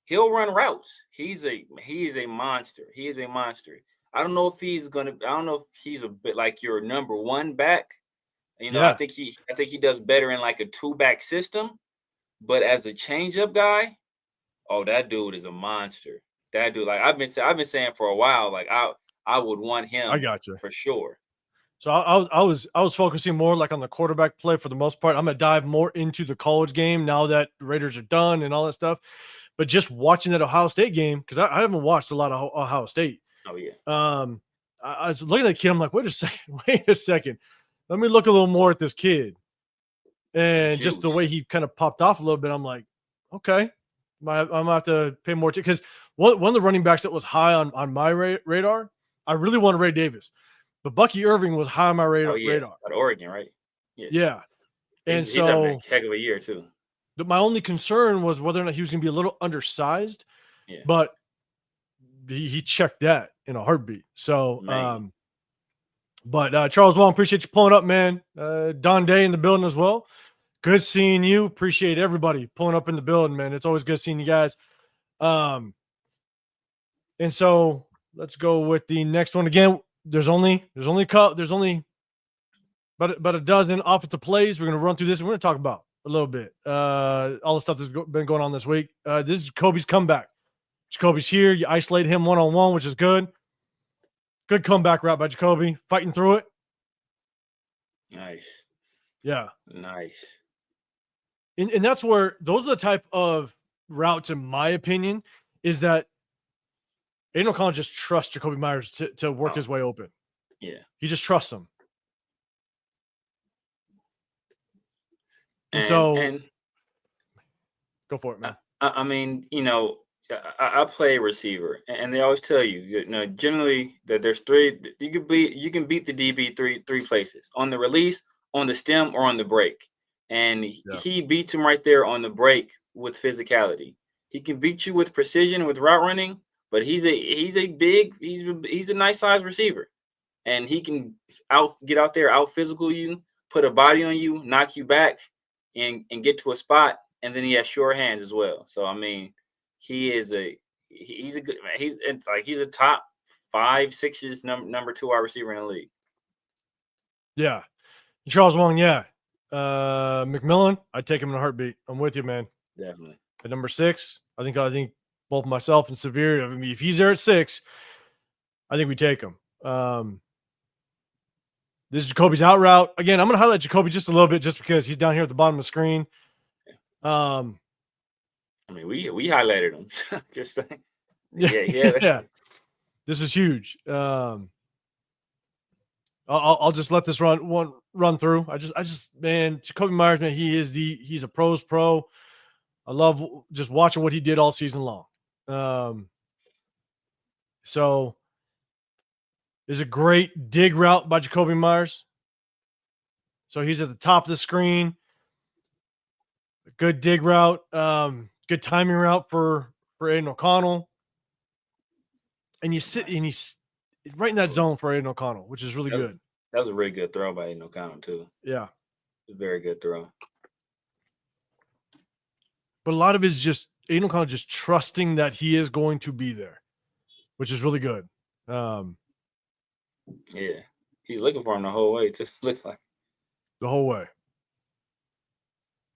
He'll run routes. He is a monster. He is a monster. I don't know if he's a bit like your number one back. I think he does better in like a two-back system. But as a change-up guy, that dude is a monster. That dude, like I've been saying for a while, like I would want him.
I got you
for sure.
So I was focusing more like on the quarterback play for the most part. I'm gonna dive more into the college game now that the Raiders are done and all that stuff. But just watching that Ohio State game, because I haven't watched a lot of Ohio State.
Oh yeah.
I was looking at that kid. I'm like, wait a second. Let me look a little more at this kid. And just the way he kind of popped off a little bit, I'm like, okay, I'm gonna have to pay more attention, because one of the running backs that was high on my radar, I really wanted Ray Davis, but Bucky Irving was high on my radar.
At Oregon, right?
Yeah. And
he's having a heck of a year too.
My only concern was whether or not he was going to be a little undersized, but he checked that in a heartbeat. So, but Charles Wong, appreciate you pulling up, man. Don Day in the building as well. Good seeing you. Appreciate everybody pulling up in the building, man. It's always good seeing you guys. And so let's go with the next one. Again, there's only about a dozen offensive plays. We're going to run through this. We're going to talk about a little bit all the stuff that's been going on this week. This is Jacoby's comeback. Jacoby's here. You isolate him one-on-one, which is good. Good comeback route by Jacoby, fighting through it.
Nice.
Yeah.
Nice.
And that's where those are the type of routes, in my opinion, is that Aiden O'Connell just trusts Jacoby Myers to work his way open.
Yeah.
He just trusts him. And so go for it, man.
I mean, I play receiver, and they always tell you, generally that there's three. You can beat the DB three places: on the release, on the stem, or on the break. And he beats him right there on the break with physicality. He can beat you with precision with route running, but he's a nice sized receiver, and he can get out there, out physical you, put a body on you, knock you back, and get to a spot, and then he has sure hands as well. So I mean, he's a good man. He's a top 5-6 number 2 wide receiver in the league.
Yeah, Charles Wong. Yeah, McMillan. I'd take him in a heartbeat. I'm with you, man.
Definitely.
At number 6, I think both myself and Severe. I mean, if he's there at 6, I think we take him. This is Jacoby's out route. Again, I'm going to highlight Jacoby just a little bit, just because he's down here at the bottom of the screen.
I mean, we highlighted him. Just
yeah. This is huge. I'll just let this run through. I just man, Jacoby Myers, man, he's a pro's pro. I love just watching what he did all season long. So there's a great dig route by Jacoby Myers. So he's at the top of the screen. A good dig route. Good timing route for Aiden O'Connell. And he's right in that zone for Aiden O'Connell, which is really good.
That was a really good throw by Aiden O'Connell too.
Yeah.
A very good throw.
But a lot of it is just Aiden O'Connell just trusting that he is going to be there, which is really good.
Yeah. He's looking for him the whole way. It just looks like.
The whole way.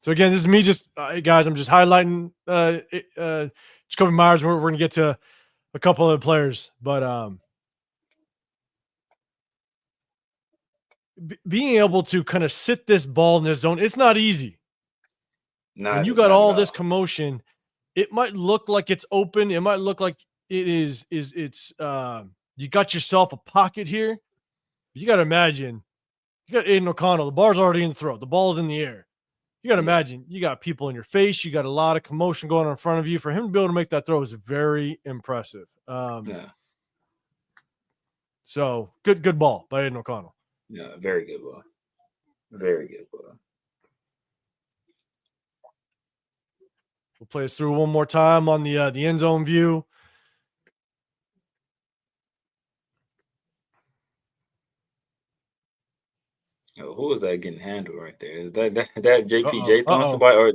So again, this is me just guys, I'm just highlighting Jacoby Myers. We're going to get to a couple other players, but being able to kind of sit this ball in this zone, it's not easy. When you got all this commotion, it might look like it's open. It might look like it's you got yourself a pocket here. You got to imagine, you got Aiden O'Connell. The bar's already in the throat. The ball's in the air. You got to imagine, you got people in your face. You got a lot of commotion going on in front of you. For him to be able to make that throw is very impressive. So good ball by Aiden O'Connell.
Yeah, very good ball. Very good ball.
We'll play this through one more time on the end zone view.
Oh, who was that getting handled right there? Is that JPJ throwing somebody, or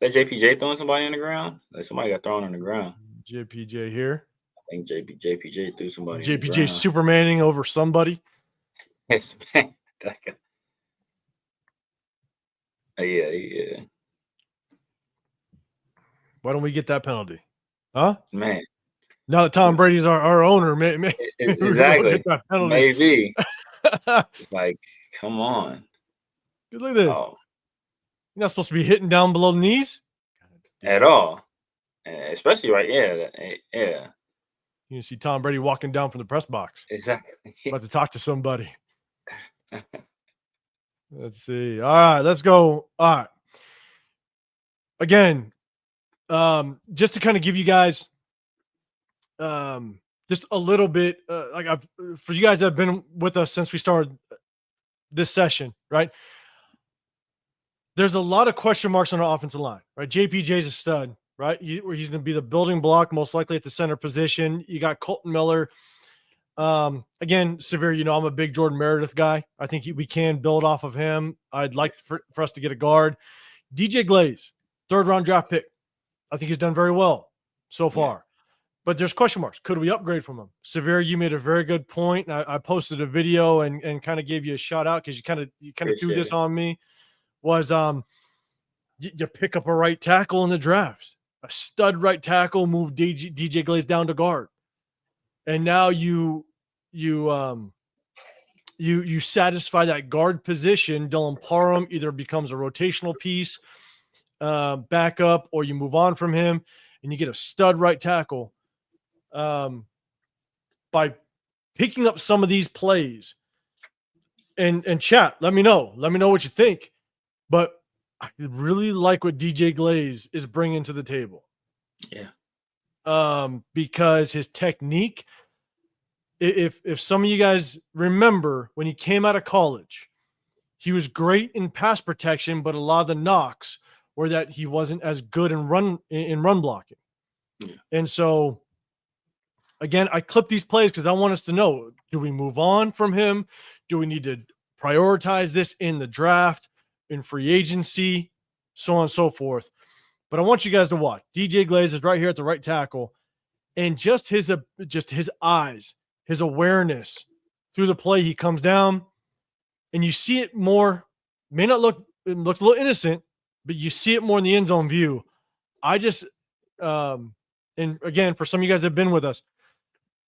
that JPJ throwing somebody on the ground? Like somebody got thrown on the ground.
JPJ here.
I think JPJ threw somebody.
JPJ Supermaning over somebody.
Yes, man. That guy. Yeah.
Why don't we get that penalty? Huh?
Man.
Now that Tom Brady's our owner, maybe
exactly.
Get that penalty.
Maybe. It's like, come on.
Look at this. Oh. You're not supposed to be hitting down below the knees
at all. Especially right, yeah.
You see Tom Brady walking down from the press box.
Exactly.
About to talk to somebody. Let's see. All right, let's go. All right. Again, just to kind of give you guys just a little bit, for you guys that have been with us since we started this session, right? There's a lot of question marks on our offensive line, right? JPJ's a stud, right? He's going to be the building block, most likely at the center position. You got Colton Miller. Again, Severe, I'm a big Jordan Meredith guy. I think we can build off of him. I'd like for us to get a guard. DJ Glaze, 3rd-round draft pick. I think he's done very well so far. Yeah. But there's question marks. Could we upgrade from him? Severe, you made a very good point. I posted a video and kind of gave you a shout out because you kind of threw this on me. Was you pick up a right tackle in the draft, a stud right tackle, move DJ Glaze down to guard, and now you satisfy that guard position. Dylan Parham either becomes a rotational piece, backup, or you move on from him and you get a stud right tackle. By picking up some of these plays, and chat, let me know what you think. But I really like what DJ Glaze is bringing to the table. Yeah. Because his technique, if some of you guys remember when he came out of college, he was great in pass protection, but a lot of the knocks were that he wasn't as good in run blocking. Yeah. And so again, I clip these plays because I want us to know, do we move on from him? Do we need to prioritize this in the draft, in free agency, so on and so forth? But I want you guys to watch. DJ Glaze is right here at the right tackle, and just his eyes, his awareness through the play, he comes down, and you see it more. It looks a little innocent, but you see it more in the end zone view. I just, and again, for some of you guys that have been with us,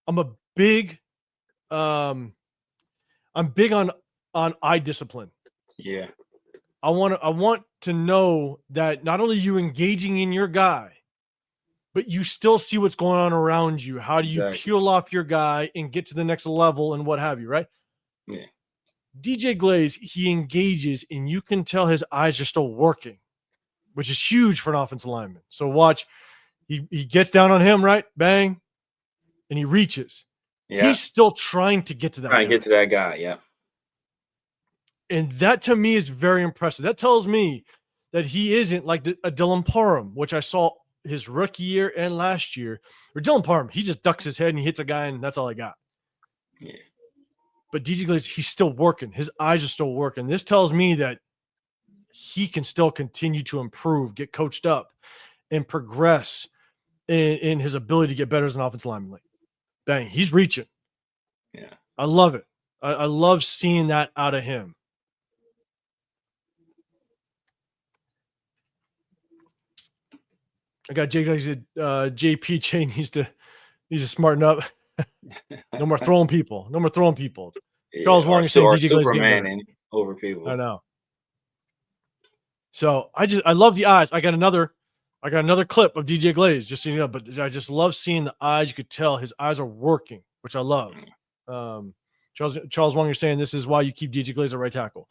I'm big on eye discipline.
Yeah.
I want to know that not only you engaging in your guy, but you still see what's going on around you. How do you peel off your guy and get to the next level and what have you, right?
Yeah.
DJ Glaze, he engages and you can tell his eyes are still working, which is huge for an offensive lineman. So watch, he gets down on him, right? Bang. And he reaches. Yeah. He's still trying to get to that guy.
Get to that guy, yeah.
And that to me is very impressive. That tells me that he isn't like a Dylan Parham, which I saw his rookie year and last year. Or Dylan Parham, he just ducks his head and he hits a guy and that's all I got.
Yeah.
But DJ Glaze, he's still working. His eyes are still working. This tells me that he can still continue to improve, get coached up, and progress in his ability to get better as an offensive lineman. Bang, he's reaching.
Yeah.
I love it. I love seeing that out of him. I got Jake. He said JPJ needs to smarten up. No more throwing people.
Yeah,
Charles Wong is saying DJ Glaze
Superman over people.
I know. So I love the eyes. I got another I got another clip of DJ Glaze, just so you know, but I just love seeing the eyes. You could tell his eyes are working, which I love. Charles Wong, you're saying this is why you keep DJ Glaze at right tackle.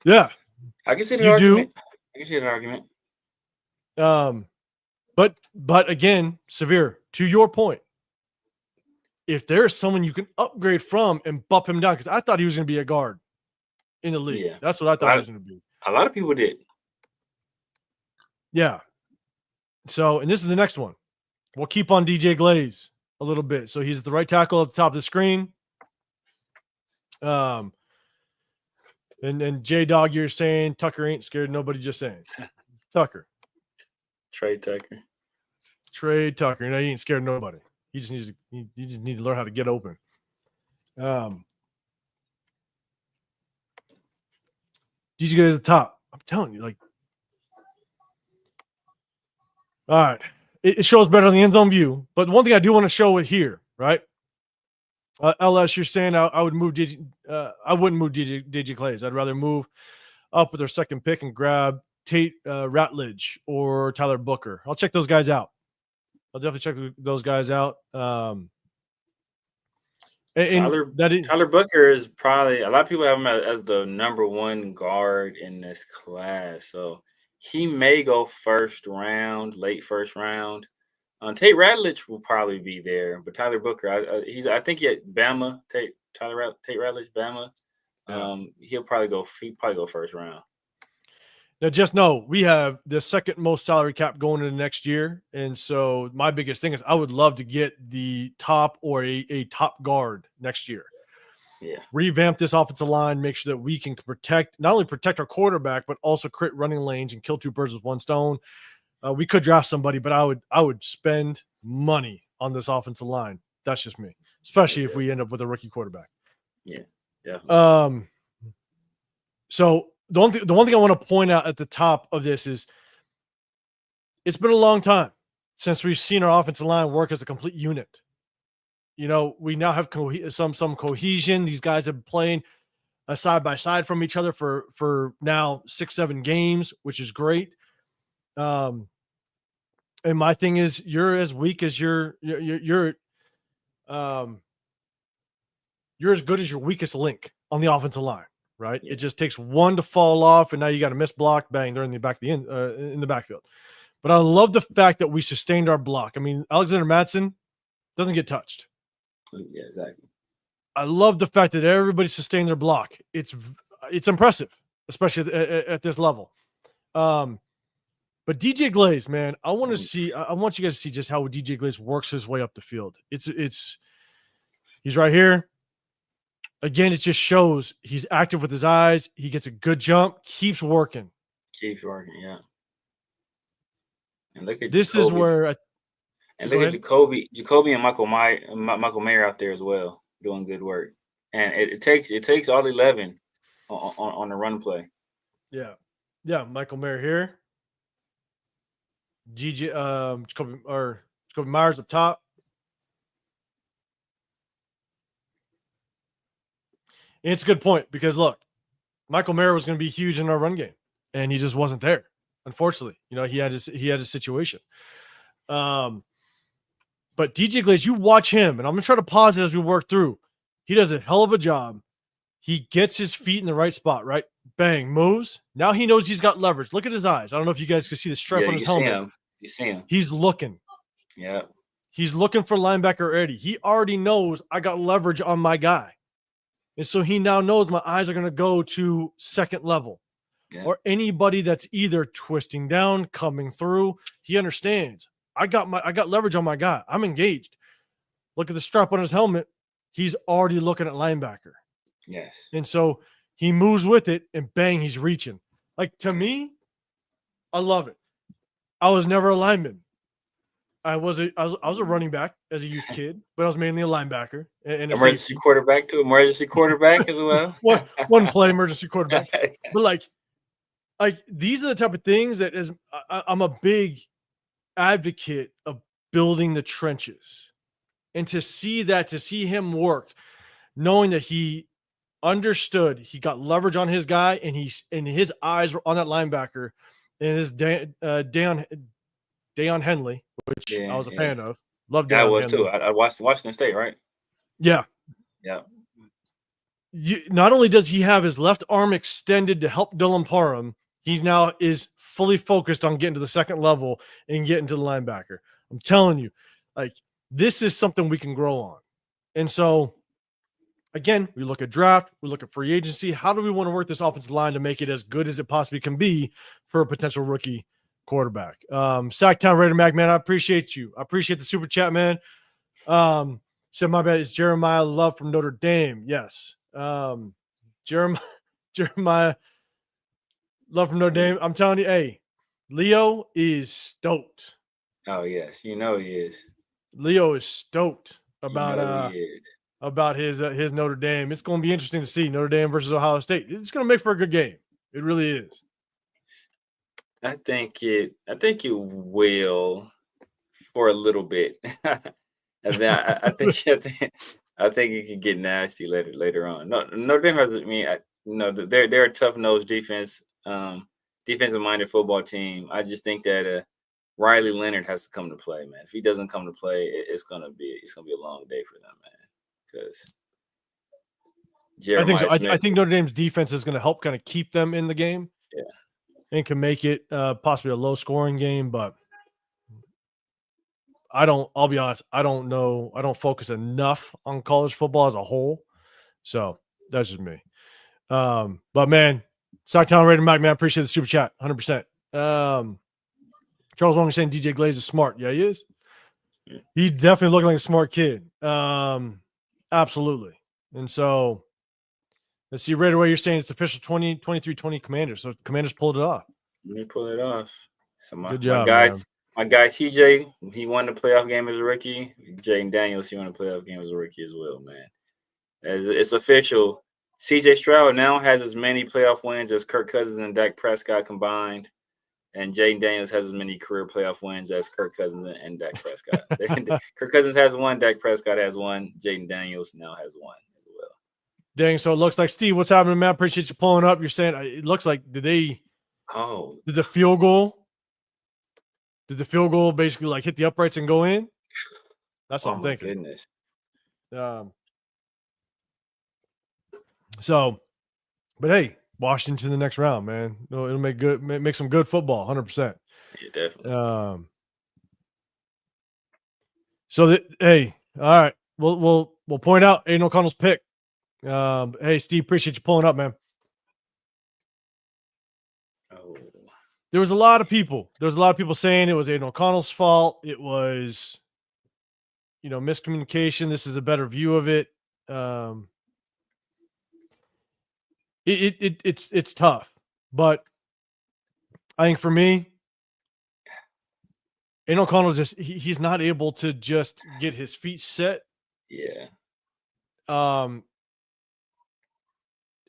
Yeah.
I can see the argument. I can see the argument.
But again, Severe, to your point, if there's someone you can upgrade from and bump him down, because I thought he was going to be a guard in the league.
Yeah.
That's what I thought he was going to be.
A lot of people did.
Yeah. So, and this is the next one. We'll keep on DJ Glaze a little bit. So he's at the right tackle at the top of the screen. And J Dog, you're saying Tucker ain't scared of nobody, just saying. Tucker.
Trade Tucker.
No, he ain't scared of nobody. He just needs to learn how to get open. DJ Glaze at the top. I'm telling you, like, all right. It shows better on the end zone view. But one thing I do want to show it here, right? LS, you're saying I would move DJ. I wouldn't move DJ Glaze. I'd rather move up with their second pick and grab Tate Ratledge or Tyler Booker. I'll check those guys out. I'll definitely check those guys out.
Tyler Booker is probably, a lot of people have him as the number one guard in this class. So he may go first round, late first round. Tate Ratledge will probably be there, but Tyler Booker, I think he at Bama. Tate Ratledge, Bama. He'll probably go first round.
Now, just know we have the second most salary cap going into next year, and so my biggest thing is I would love to get the top or a top guard next year.
Yeah,
revamp this offensive line, make sure that we can not only protect our quarterback, but also create running lanes and kill two birds with one stone. We could draft somebody, but I would spend money on this offensive line. That's just me, especially if we end up with a rookie quarterback.
Yeah, definitely.
So the one thing I want to point out at the top of this is it's been a long time since we've seen our offensive line work as a complete unit. You know, we now have some cohesion. These guys have been playing side by side from each other for now 6-7 games, which is great. And my thing is, you're as weak as you're as good as your weakest link on the offensive line, right? Yeah. It just takes one to fall off, and now you got a missed block, bang, they're in the backfield. But I love the fact that we sustained our block. I mean, Alexander Mattson doesn't get touched.
Yeah, exactly.
I love the fact that everybody sustained their block. It's impressive, especially at this level. But DJ Glaze, man, I want you guys to see just how DJ Glaze works his way up the field. He's right here. Again, it just shows he's active with his eyes. He gets a good jump, keeps working.
Yeah. And look at
this
Jacoby.
Is where
and look at Jacoby and Michael Mayer out there as well, doing good work. And it takes all 11 on the run play.
Yeah. Michael Mayer here. Jacoby Myers up top. And it's a good point because look, Michael Mayer was going to be huge in our run game, and he just wasn't there. Unfortunately, you know, he had his situation. But DJ Glaze, you watch him, and I'm gonna try to pause it as we work through. He does a hell of a job. He gets his feet in the right spot, right? Bang, moves. Now he knows he's got leverage. Look at his eyes. I don't know if you guys can see the stripe on his helmet.
You see him.
He's looking.
Yeah.
He's looking for linebacker Eddie. He already knows I got leverage on my guy. And so he now knows my eyes are going to go to second level. Yeah. Or anybody that's either twisting down, coming through. He understands. I got leverage on my guy. I'm engaged. Look at the strap on his helmet. He's already looking at linebacker.
Yes.
And so he moves with it, and bang, he's reaching. Like, to me, I love it. I was never a lineman. I was a running back as a youth kid, but I was mainly a linebacker. And
emergency quarterback too. Emergency quarterback as well.
one play emergency quarterback. But like these are the type of things that I'm a big advocate of building the trenches, and to see him work, knowing that he understood, he got leverage on his guy, and his eyes were on that linebacker, and his Deion Deion Henley, which I was a fan of. Love
Yeah, I
Deion
was
Henley.
too. I watched Washington State, right?
Yeah.
Yeah.
Not only does he have his left arm extended to help Dylan Parham, he now is fully focused on getting to the second level and getting to the linebacker. I'm telling you, like, this is something we can grow on. And so, again, we look at draft, we look at free agency. How do we want to work this offensive line to make it as good as it possibly can be for a potential rookie quarterback? Sacktown Raider Mac, man, I appreciate you. I appreciate the super chat, man. Said my bad. It's Jeremiah Love from Notre Dame. Yes. Jeremiah Love from Notre Dame. I'm telling you, hey, Leo is stoked.
Oh yes, you know he is.
Leo is stoked about
he is.
About his Notre Dame. It's going to be interesting to see Notre Dame versus Ohio State. It's going to make for a good game. It really is.
I think it will for a little bit. And then I think it could get nasty later on. No, Notre Dame has. I mean, they're a tough nosed defense, defensive minded football team. I just think that Riley Leonard has to come to play, man. If he doesn't come to play, it's gonna be a long day for them, man. Because
I think so.
Smith,
I think Notre Dame's defense is going to help kind of keep them in the game.
Yeah.
And can make it possibly a low scoring game, but I'll be honest, I don't know. I don't focus enough on college football as a whole. So that's just me. But man, Sacktown Raider Mike, man, I appreciate the super chat. 100%. Charles Long saying DJ Glaze is smart. Yeah, he is. Yeah. He definitely looking like a smart kid. Absolutely. And so let's see right away. You're saying it's official 23-20 Commanders. So Commanders pulled it off.
They pulled it off. So
good job,
my guy CJ, he won the playoff game as a rookie. Jaden Daniels, he won the playoff game as a rookie as well, man. It's official. CJ Stroud now has as many playoff wins as Kirk Cousins and Dak Prescott combined. And Jaden Daniels has as many career playoff wins as Kirk Cousins and Dak Prescott. Kirk Cousins has one, Dak Prescott has one, Jaden Daniels now has one as well.
Dang, so it looks like, Steve, what's happening, man? Appreciate you pulling up. You're saying it looks like did the field goal basically like hit the uprights and go in? That's what I'm thinking.
Goodness.
So, but hey, Washington in the next round, man. It'll make some good football, 100%.
Yeah, definitely.
So hey, all right, we'll point out Aiden O'Connell's pick. Hey, Steve, appreciate you pulling up, man.
Oh.
There was a lot of people saying it was Aiden O'Connell's fault. It was, miscommunication. This is a better view of it. It's tough, but I think for me, Aiden O'Connell he's not able to just get his feet set.
Yeah.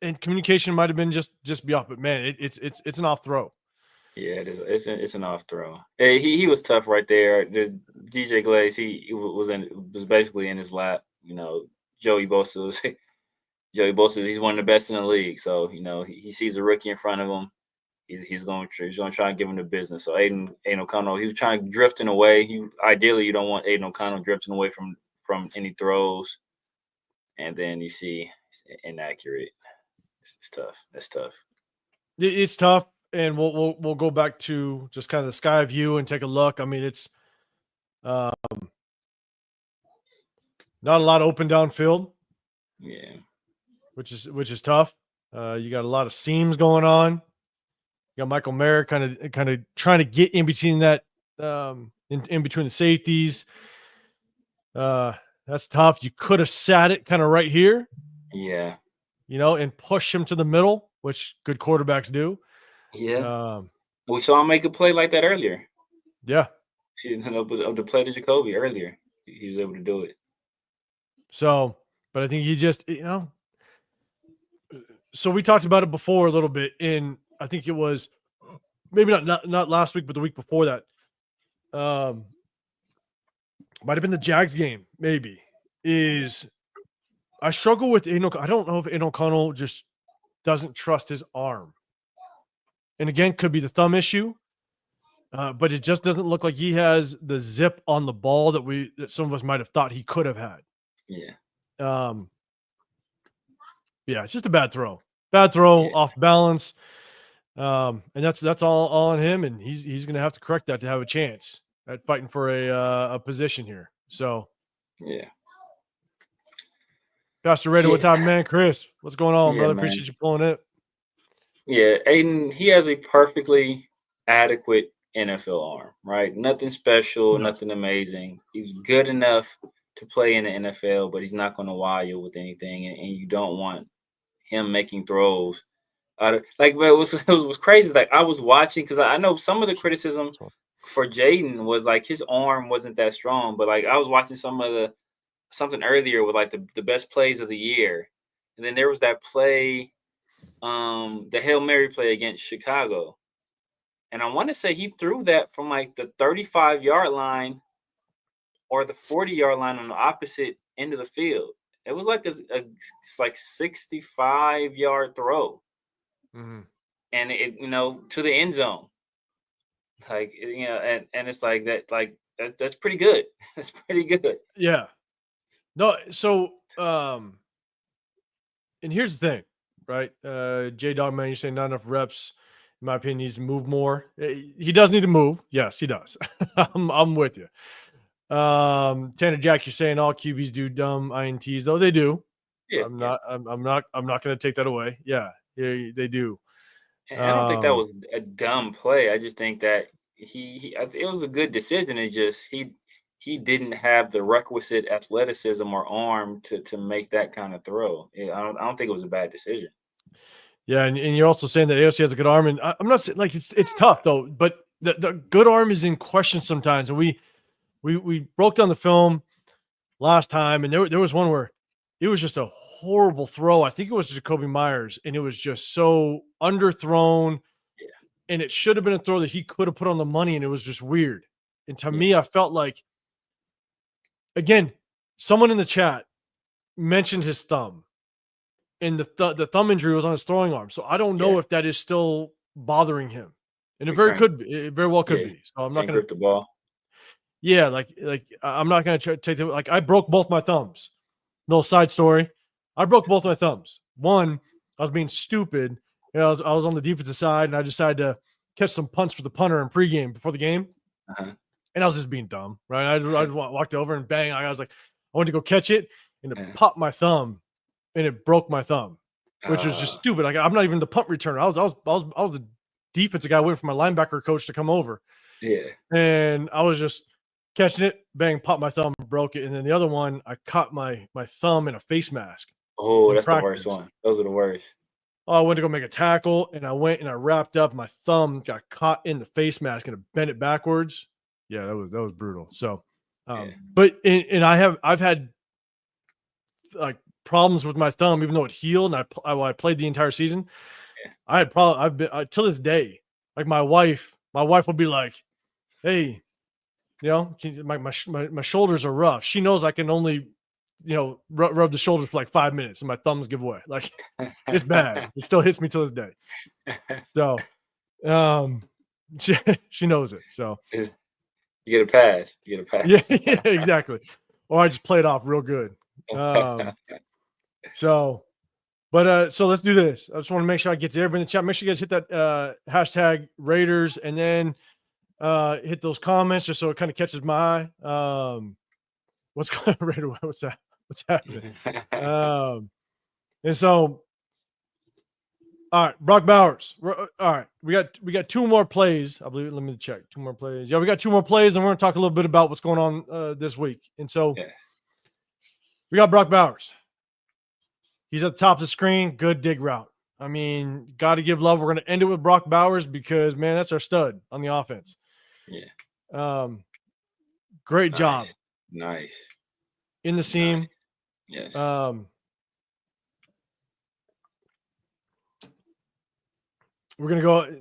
And communication might have been just be off, but man, it's an off throw.
Yeah, it is. It's an off throw. Hey, he was tough right there. The DJ Glaze, he was basically in his lap. Joey Bosa, he's one of the best in the league. So he sees a rookie in front of him. He's going to try and give him the business. So Aiden O'Connell, he was trying to drifting away. Ideally, you don't want Aiden O'Connell drifting away from any throws, and then you see it's inaccurate. It's tough. That's tough.
It's tough, and we'll go back to just kind of the sky view and take a look. I mean, it's not a lot of open downfield.
Yeah,
which is tough. You got a lot of seams going on. You got Michael Merrick kind of trying to get in between that, in between the safeties. That's tough. You could have sat it kind of right here.
Yeah.
And push him to the middle, which good quarterbacks do.
Yeah. We saw him make a play like that earlier.
Yeah.
Of the play to Jacoby earlier. He was able to do it.
So, but I think he just, so we talked about it before a little bit I think it was maybe not last week, but the week before that. Might have been the Jags game, maybe. I struggle with Aiden O'Connell. I don't know if Aiden O'Connell just doesn't trust his arm. And again, could be the thumb issue. but it just doesn't look like he has the zip on the ball that some of us might have thought he could have had.
Yeah.
Yeah, it's just a bad throw. Bad throw, off balance. And that's all on him, and he's gonna have to correct that to have a chance at fighting for a position here. So
yeah.
Pastor Raider, what's happening, man? Chris, what's going on, brother?
Man.
Appreciate you pulling it.
Yeah, Aiden, he has a perfectly adequate NFL arm, right? Nothing special, nothing amazing. He's good enough to play in the NFL, but he's not going to wow you with anything, and you don't want him making throws. But it was crazy. Like, I was watching because I know some of the criticism for Jaden was like his arm wasn't that strong, but like I was watching something earlier with like the best plays of the year, and then there was that play, the Hail Mary play against Chicago, and I want to say he threw that from like the 35-yard line or the 40-yard line on the opposite end of the field. It was like a 65-yard throw.
Mm-hmm.
And it, to the end zone, like, and it's like that, like that's pretty good. That's pretty good.
Yeah. No. So, and here's the thing, right? J Dog Man, you're saying not enough reps. In my opinion, needs to move more. He does need to move. Yes, he does. I'm with you. Tanner Jack, you're saying all QBs do dumb INTs, though they do.
Yeah.
I'm not going to take that away. Yeah, they do.
And I don't think that was a dumb play. I just think that it was a good decision. It's just he didn't have the requisite athleticism or arm to make that kind of throw. I don't think it was a bad decision.
Yeah, and you're also saying that AOC has a good arm, and I'm not saying like it's tough though, but the good arm is in question sometimes. And we broke down the film last time, and there was one where it was just a horrible throw. I think it was Jacoby Myers, and it was just so underthrown.
Yeah.
And it should have been a throw that he could have put on the money, and it was just weird. And to me, I felt like, again, someone in the chat mentioned his thumb, and the thumb injury was on his throwing arm. So I don't know if that is still bothering him, and it very well could be. So I'm not going to
grip the ball.
Yeah, like I'm not going to take like I broke both my thumbs. Little side story. I broke both my thumbs. One, I was being stupid. I was on the defensive side, and I decided to catch some punts for the punter in pregame before the game.
Uh-huh.
And I was just being dumb, right? I walked over and bang. I was like, I went to go catch it, and it popped my thumb, and it broke my thumb, which was just stupid. Like, I'm not even the punt returner. I was the defensive guy waiting for my linebacker coach to come over.
Yeah.
And I was just catching it, bang, popped my thumb, broke it. And then the other one, I caught my thumb in a face mask.
Oh, that's practice. The worst one. Those are the worst.
Oh, I went to go make a tackle, and I went and I wrapped up. My thumb got caught in the face mask, and I bent it backwards. Yeah, that was brutal. So, but I've had like problems with my thumb, even though it healed, and I played the entire season. Yeah. I had I've been till this day. Like my wife would be like, "Hey, my shoulders are rough." She knows I can only, rub the shoulders for like 5 minutes, and my thumbs give way. Like, it's bad. It still hits me till this day. So, she knows it. So
you get a pass.
Yeah, exactly. Or I just play it off real good. So let's do this. I just want to make sure I get to everybody in the chat. Make sure you guys hit that hashtag Raiders, and then hit those comments just so it kind of catches my eye. What's going on, Raider? What's that? What's happening? And so, all right, Brock Bowers. All right, we got two more plays. I believe. Let me check. 2 more plays. Yeah, we got 2 more plays, and we're going to talk a little bit about what's going on this week. And so, we got Brock Bowers. He's at the top of the screen. Good dig route. I mean, got to give love. We're going to end it with Brock Bowers because, man, that's our stud on the offense.
Yeah.
Great job.
Nice.
In the seam.
Yes.
We're going to go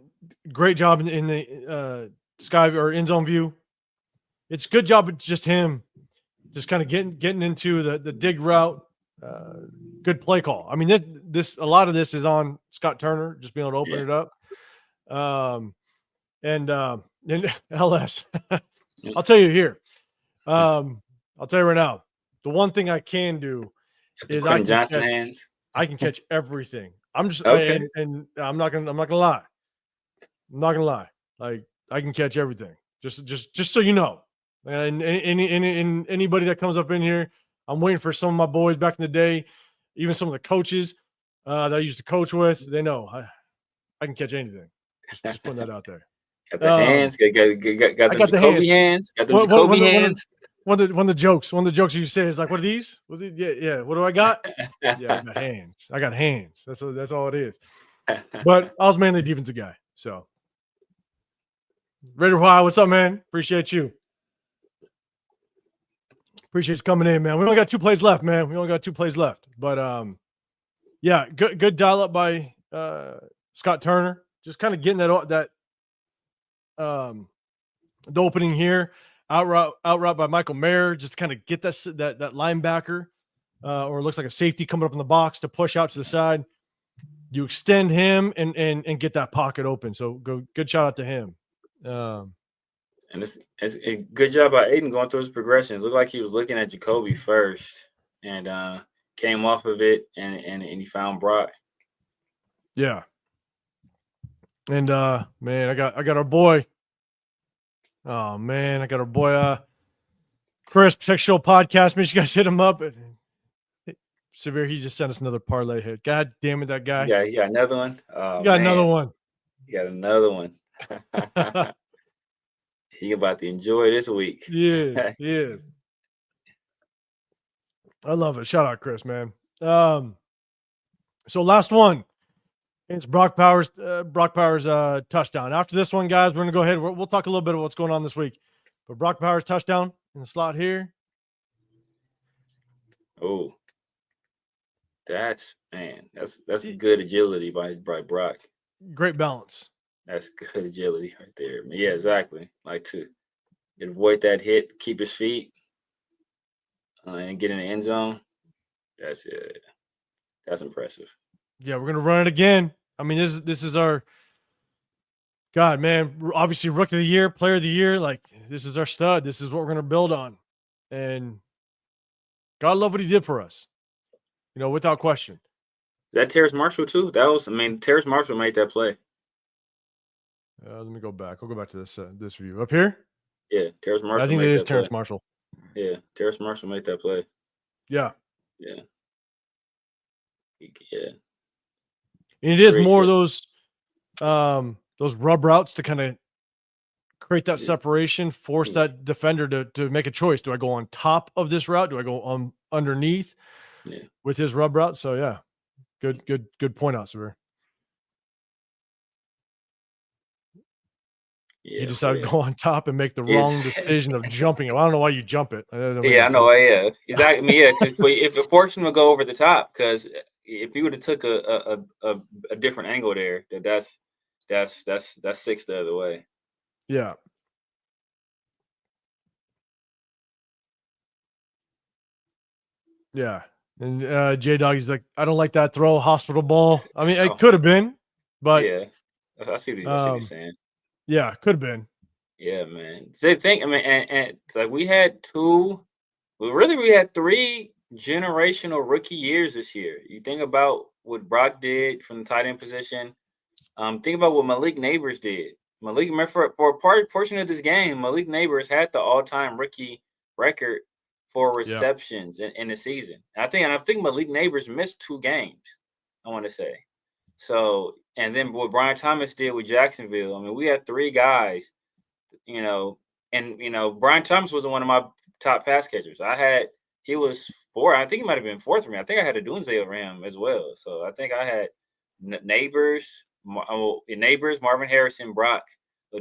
great job in the sky or end zone view. It's good job with just him just kind of getting into the dig route. Good play call. I mean, this a lot of this is on Scott Turner just being able to open it up. And in LS. I'll tell you here. I'll tell you right now. The one thing I can do is I can
Johnson hands.
I can catch everything. I'm just
Okay.
and I'm not gonna lie. I'm not gonna lie. Like I can catch everything. Just so you know. And anybody that comes up in here, I'm waiting for some of my boys back in the day, even some of the coaches that I used to coach with. They know I can catch anything. Just putting that out there.
Got the hands. Got
I
them
got the
Jacoby
hands.
Got them Jacoby hands.
One of the jokes you say is like, "What are these? Yeah. What do I got? Yeah, I got hands. I got hands. That's all it is." But I was mainly a defensive guy. So, Raider High, what's up, man? Appreciate you. Appreciate you coming in, man. We only got 2 plays left, man. But yeah, good dial up by Scott Turner. Just kind of getting that the opening here. Out route by Michael Mayer. Just kind of get that linebacker or it looks like a safety coming up in the box to push out to the side. You extend him and get that pocket open. So good shout out to him.
And it's a good job by Aiden going through his progressions. Looked like he was looking at Jacoby first and came off of it and he found Brock.
Yeah. And man, I got our boy. Oh man, I got our boy Chris Protect Show podcast. Make sure you guys hit him up. Severe, he just sent us another parlay hit. God damn it, that guy.
Yeah, he got another one.
You got another one.
He got another one. He about to enjoy this week.
He is. I love it. Shout out, Chris, man. So last one. It's Brock Powers' touchdown. After this one, guys, we're gonna go ahead. We'll talk a little bit of what's going on this week. But Brock Powers' touchdown in the slot here.
Oh, that's good agility by Brock.
Great balance.
That's good agility right there. Yeah, exactly. Like to avoid that hit, keep his feet, and get in the end zone. That's it. That's impressive.
Yeah, we're gonna run it again. I mean, this is our God, man. Obviously, Rookie of the Year, Player of the Year. Like this is our stud. This is what we're gonna build on, and God love what he did for us. You know, without question.
Is that Terrace Marshall too? Terrace Marshall made that play.
Let me go back. I'll go back to this view up here.
Yeah, Terrace Marshall.
I think it is Terrace Marshall.
Yeah, Terrace Marshall made that play.
Yeah.
Yeah.
And it is more of those rub routes to kind of create that separation, force that defender to make a choice. Do I go on top of this route? Do I go on underneath with his rub route? So yeah, good point out, sir. Yeah, he decided to go on top and make the wrong decision of jumping it. I don't know why you jump it.
I know. Yeah, exactly. Yeah, if a portion would go over the top, because if you would have took a different angle there, that's 6 the other way.
Yeah. Yeah. And J Dog, he's like, I don't like that throw, hospital ball. I mean, it could have been, but
yeah, I see what you're saying.
Yeah, could have been.
Yeah, man. And like we had 3 generational rookie years this year. You think about what Brock did from the tight end position. Think about what Malik Neighbors did. For a portion of this game, Malik Neighbors had the all-time rookie record for receptions in the season. And I think Malik Neighbors missed 2 games, I want to say. So, and then what Brian Thomas did with Jacksonville. I mean, we had 3 guys, and Brian Thomas was one of my top pass catchers. He was 4. I think he might have been 4th for me. I think I had a Doomsday over him as well. So I think I had Neighbors, Marvin Harrison, Brock,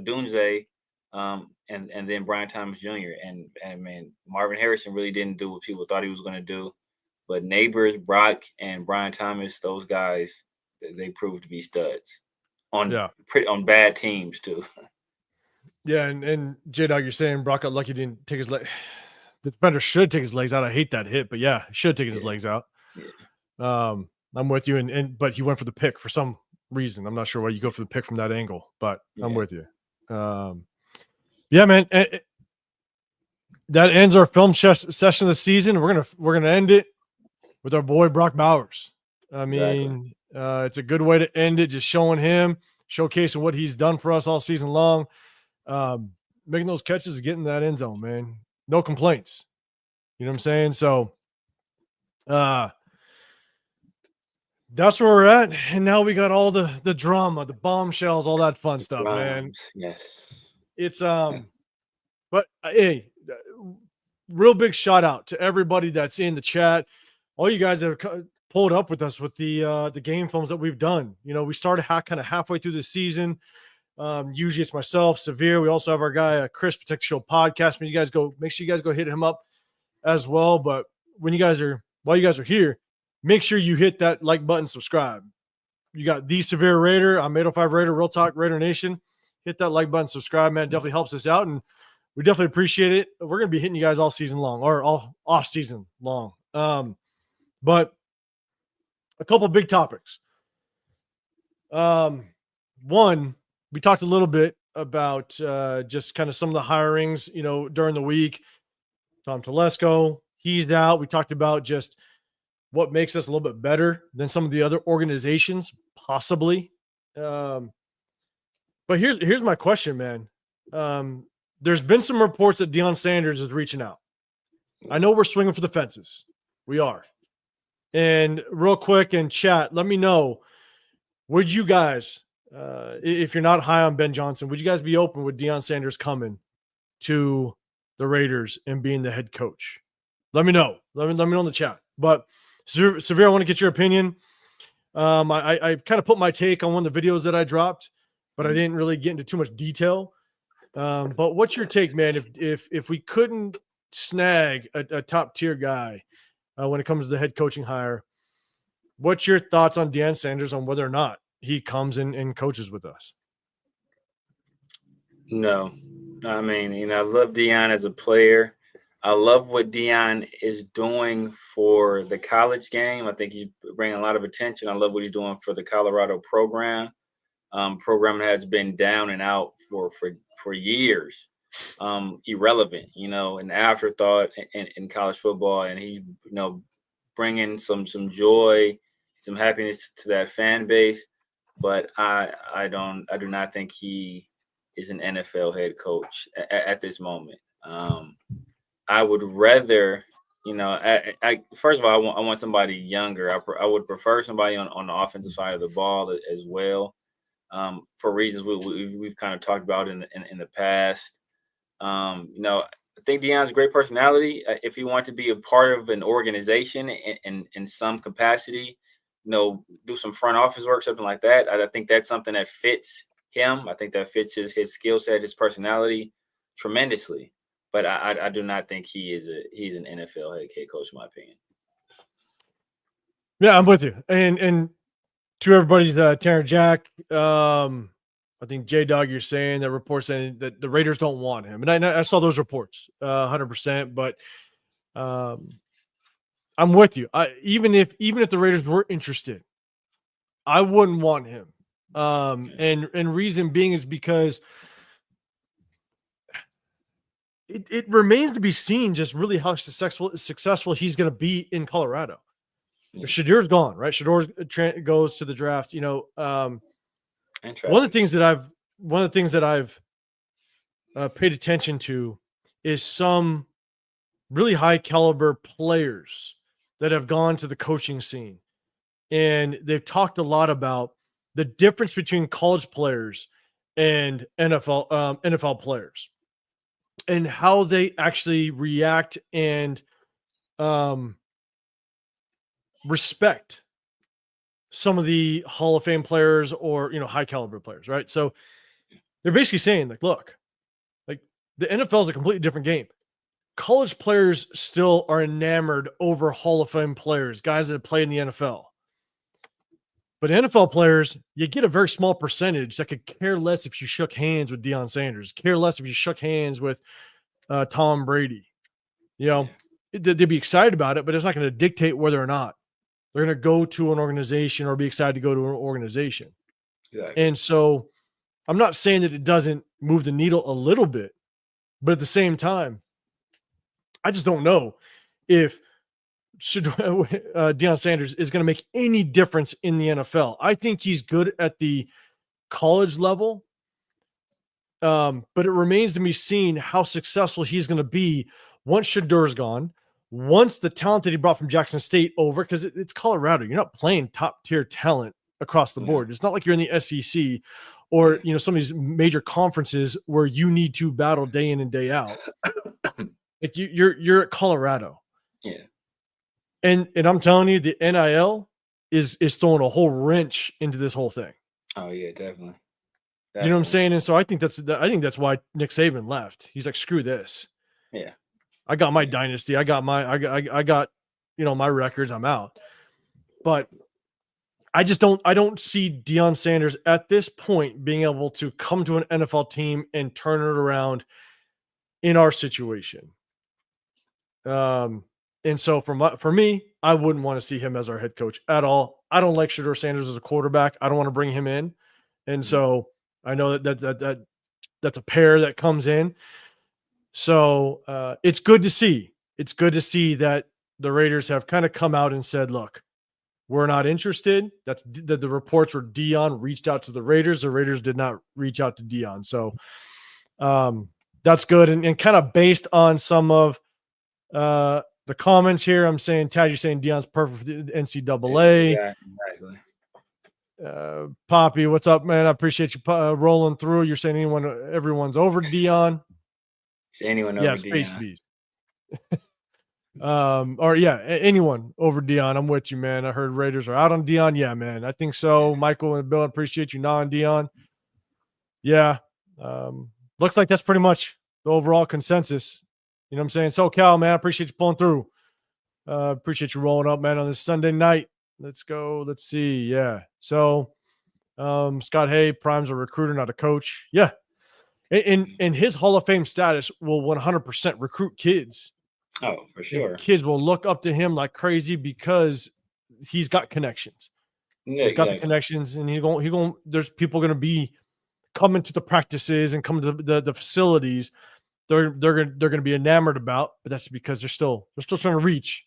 Doomsday, and then Brian Thomas Jr. And man, Marvin Harrison really didn't do what people thought he was going to do. But Neighbors, Brock, and Brian Thomas, those guys, they proved to be studs on bad teams too.
Yeah, and J Dog, you're saying Brock got lucky, didn't take his leg. The defender should take his legs out. I hate that hit, but yeah, should have taken his legs out. Yeah. I'm with you, but he went for the pick for some reason. I'm not sure why you go for the pick from that angle, but I'm with you. Yeah, man. That ends our film session of the season. We're gonna end it with our boy Brock Bowers. I mean, it's a good way to end it. Just showing him, showcasing what he's done for us all season long, making those catches, getting that end zone, man. No complaints. You know what I'm saying? So, that's where we're at. And now we got all the drama, the bombshells, all that fun stuff, man.
Yes.
It's but hey, real big shout out to everybody that's in the chat. All you guys that have pulled up with us with the game films that we've done. You know, we started kind of halfway through the season. Usually it's myself, Severe. We also have our guy Chris Protect Show podcast. Make sure you guys go hit him up as well. But while you guys are here, make sure you hit that like button, subscribe. You got the Severe Raider. I'm 805 Raider, Real Talk Raider Nation. Hit that like button, subscribe, man. It definitely helps us out, and we definitely appreciate it. We're gonna be hitting you guys all season long, or all off season long. But a couple big topics. One, we talked a little bit about just kind of some of the hirings, you know, during the week. Tom Telesco, he's out. We talked about just what makes us a little bit better than some of the other organizations, possibly. But here's my question, man. There's been some reports that Deion Sanders is reaching out. I know we're swinging for the fences. We are. And real quick in chat, let me know, would you guys, if you're not high on Ben Johnson, would you guys be open with Deion Sanders coming to the Raiders and being the head coach? Let me know. Let me know in the chat. But Severe, I want to get your opinion. I kind of put my take on one of the videos that I dropped, but I didn't really get into too much detail. But what's your take, man? If we couldn't snag a top tier guy when it comes to the head coaching hire, what's your thoughts on Deion Sanders on whether or not he comes and coaches with us?
No, I mean, you know, I love Deion as a player. I love what Deion is doing for the college game. I think he's bringing a lot of attention. I love what he's doing for the Colorado program. Program has been down and out for years, irrelevant, you know, an afterthought in college football, and he's, you know, bringing some joy, some happiness to that fan base. But I do not think he is an NFL head coach at this moment. I would rather, you know, first of all, I want somebody younger. I would prefer somebody on the offensive side of the ball as well, for reasons we've kind of talked about in the past. You know, I think Deion's a great personality. If he wants to be a part of an organization in some capacity, you know, do some front office work, something like that, I think that's something that fits him. I think that fits his skill set, his personality tremendously. But I do not think he's an NFL head coach, in my opinion.
Yeah, I'm with you. And to everybody's Tanner Jack, I think J Dog, you're saying that report saying that the Raiders don't want him, and I saw those reports 100%. But I'm with you. Even if the Raiders were interested, I wouldn't want him. And reason being is because it remains to be seen just really how successful he's going to be in Colorado. If Shadir's gone, right? Shador goes to the draft. You know, one of the things that I've paid attention to is some really high caliber players that have gone to the coaching scene, and they've talked a lot about the difference between college players and NFL players, and how they actually react and respect some of the Hall of Fame players or, you know, high caliber players, right? So they're basically saying, like, look, like, the NFL is a completely different game. College players still are enamored over Hall of Fame players, guys that play in the NFL. But NFL players, you get a very small percentage that could care less if you shook hands with Deion Sanders, care less if you shook hands with Tom Brady. You know, they'd be excited about it, but it's not going to dictate whether or not they're going to go to an organization or be excited to go to an organization. Exactly. And so I'm not saying that it doesn't move the needle a little bit, But at the same time, I just don't know if Deion Sanders is going to make any difference in the NFL. I think he's good at the college level, but it remains to be seen how successful he's going to be once Shadur's gone, once the talent that he brought from Jackson State over, because it's Colorado. You're not playing top-tier talent across the board. It's not like you're in the SEC or some of these major conferences where you need to battle day in and day out. Like you're at Colorado.
Yeah.
And I'm telling you, the NIL is throwing a whole wrench into this whole thing.
Oh yeah, definitely.
You know what I'm saying? And so I think that's why Nick Saban left. He's like, screw this.
Yeah.
I got my dynasty. I got my my records. I'm out. But I don't see Deion Sanders at this point being able to come to an NFL team and turn it around in our situation. And so for me, I wouldn't want to see him as our head coach at all. I don't like Shadur Sanders as a quarterback. I don't want to bring him in. And so I know that's a pair that comes in. So it's good to see. It's good to see that the Raiders have kind of come out and said, look, we're not interested. That's the reports were Deion reached out to the Raiders. The Raiders did not reach out to Deion. So that's good. And kind of based on some of the comments here, I'm saying, Tad, you're saying Deion's perfect for the NCAA.
Yeah, exactly.
Poppy, what's up, man? I appreciate you rolling through. You're saying everyone's over Deion.
Is anyone over
Space
Deion?
Beast. Anyone over Deion. I'm with you, man. I heard Raiders are out on Deion. Yeah, man. I think so. Michael and Bill, I appreciate you non Deion. Yeah. Looks like that's pretty much the overall consensus. You know what I'm saying? SoCal, man, I appreciate you pulling through. Appreciate you rolling up, man, on this Sunday night. Let's go. Let's see. Yeah. So Scott Hay, Prime's a recruiter, not a coach. Yeah. And his Hall of Fame status will 100% recruit kids.
Oh, for sure.
And kids will look up to him like crazy because he's got connections.
Yeah,
he's got the connections, and he's going. There's people going to be coming to the practices and coming to the facilities. They're going to be enamored about, but that's because they're still trying to reach.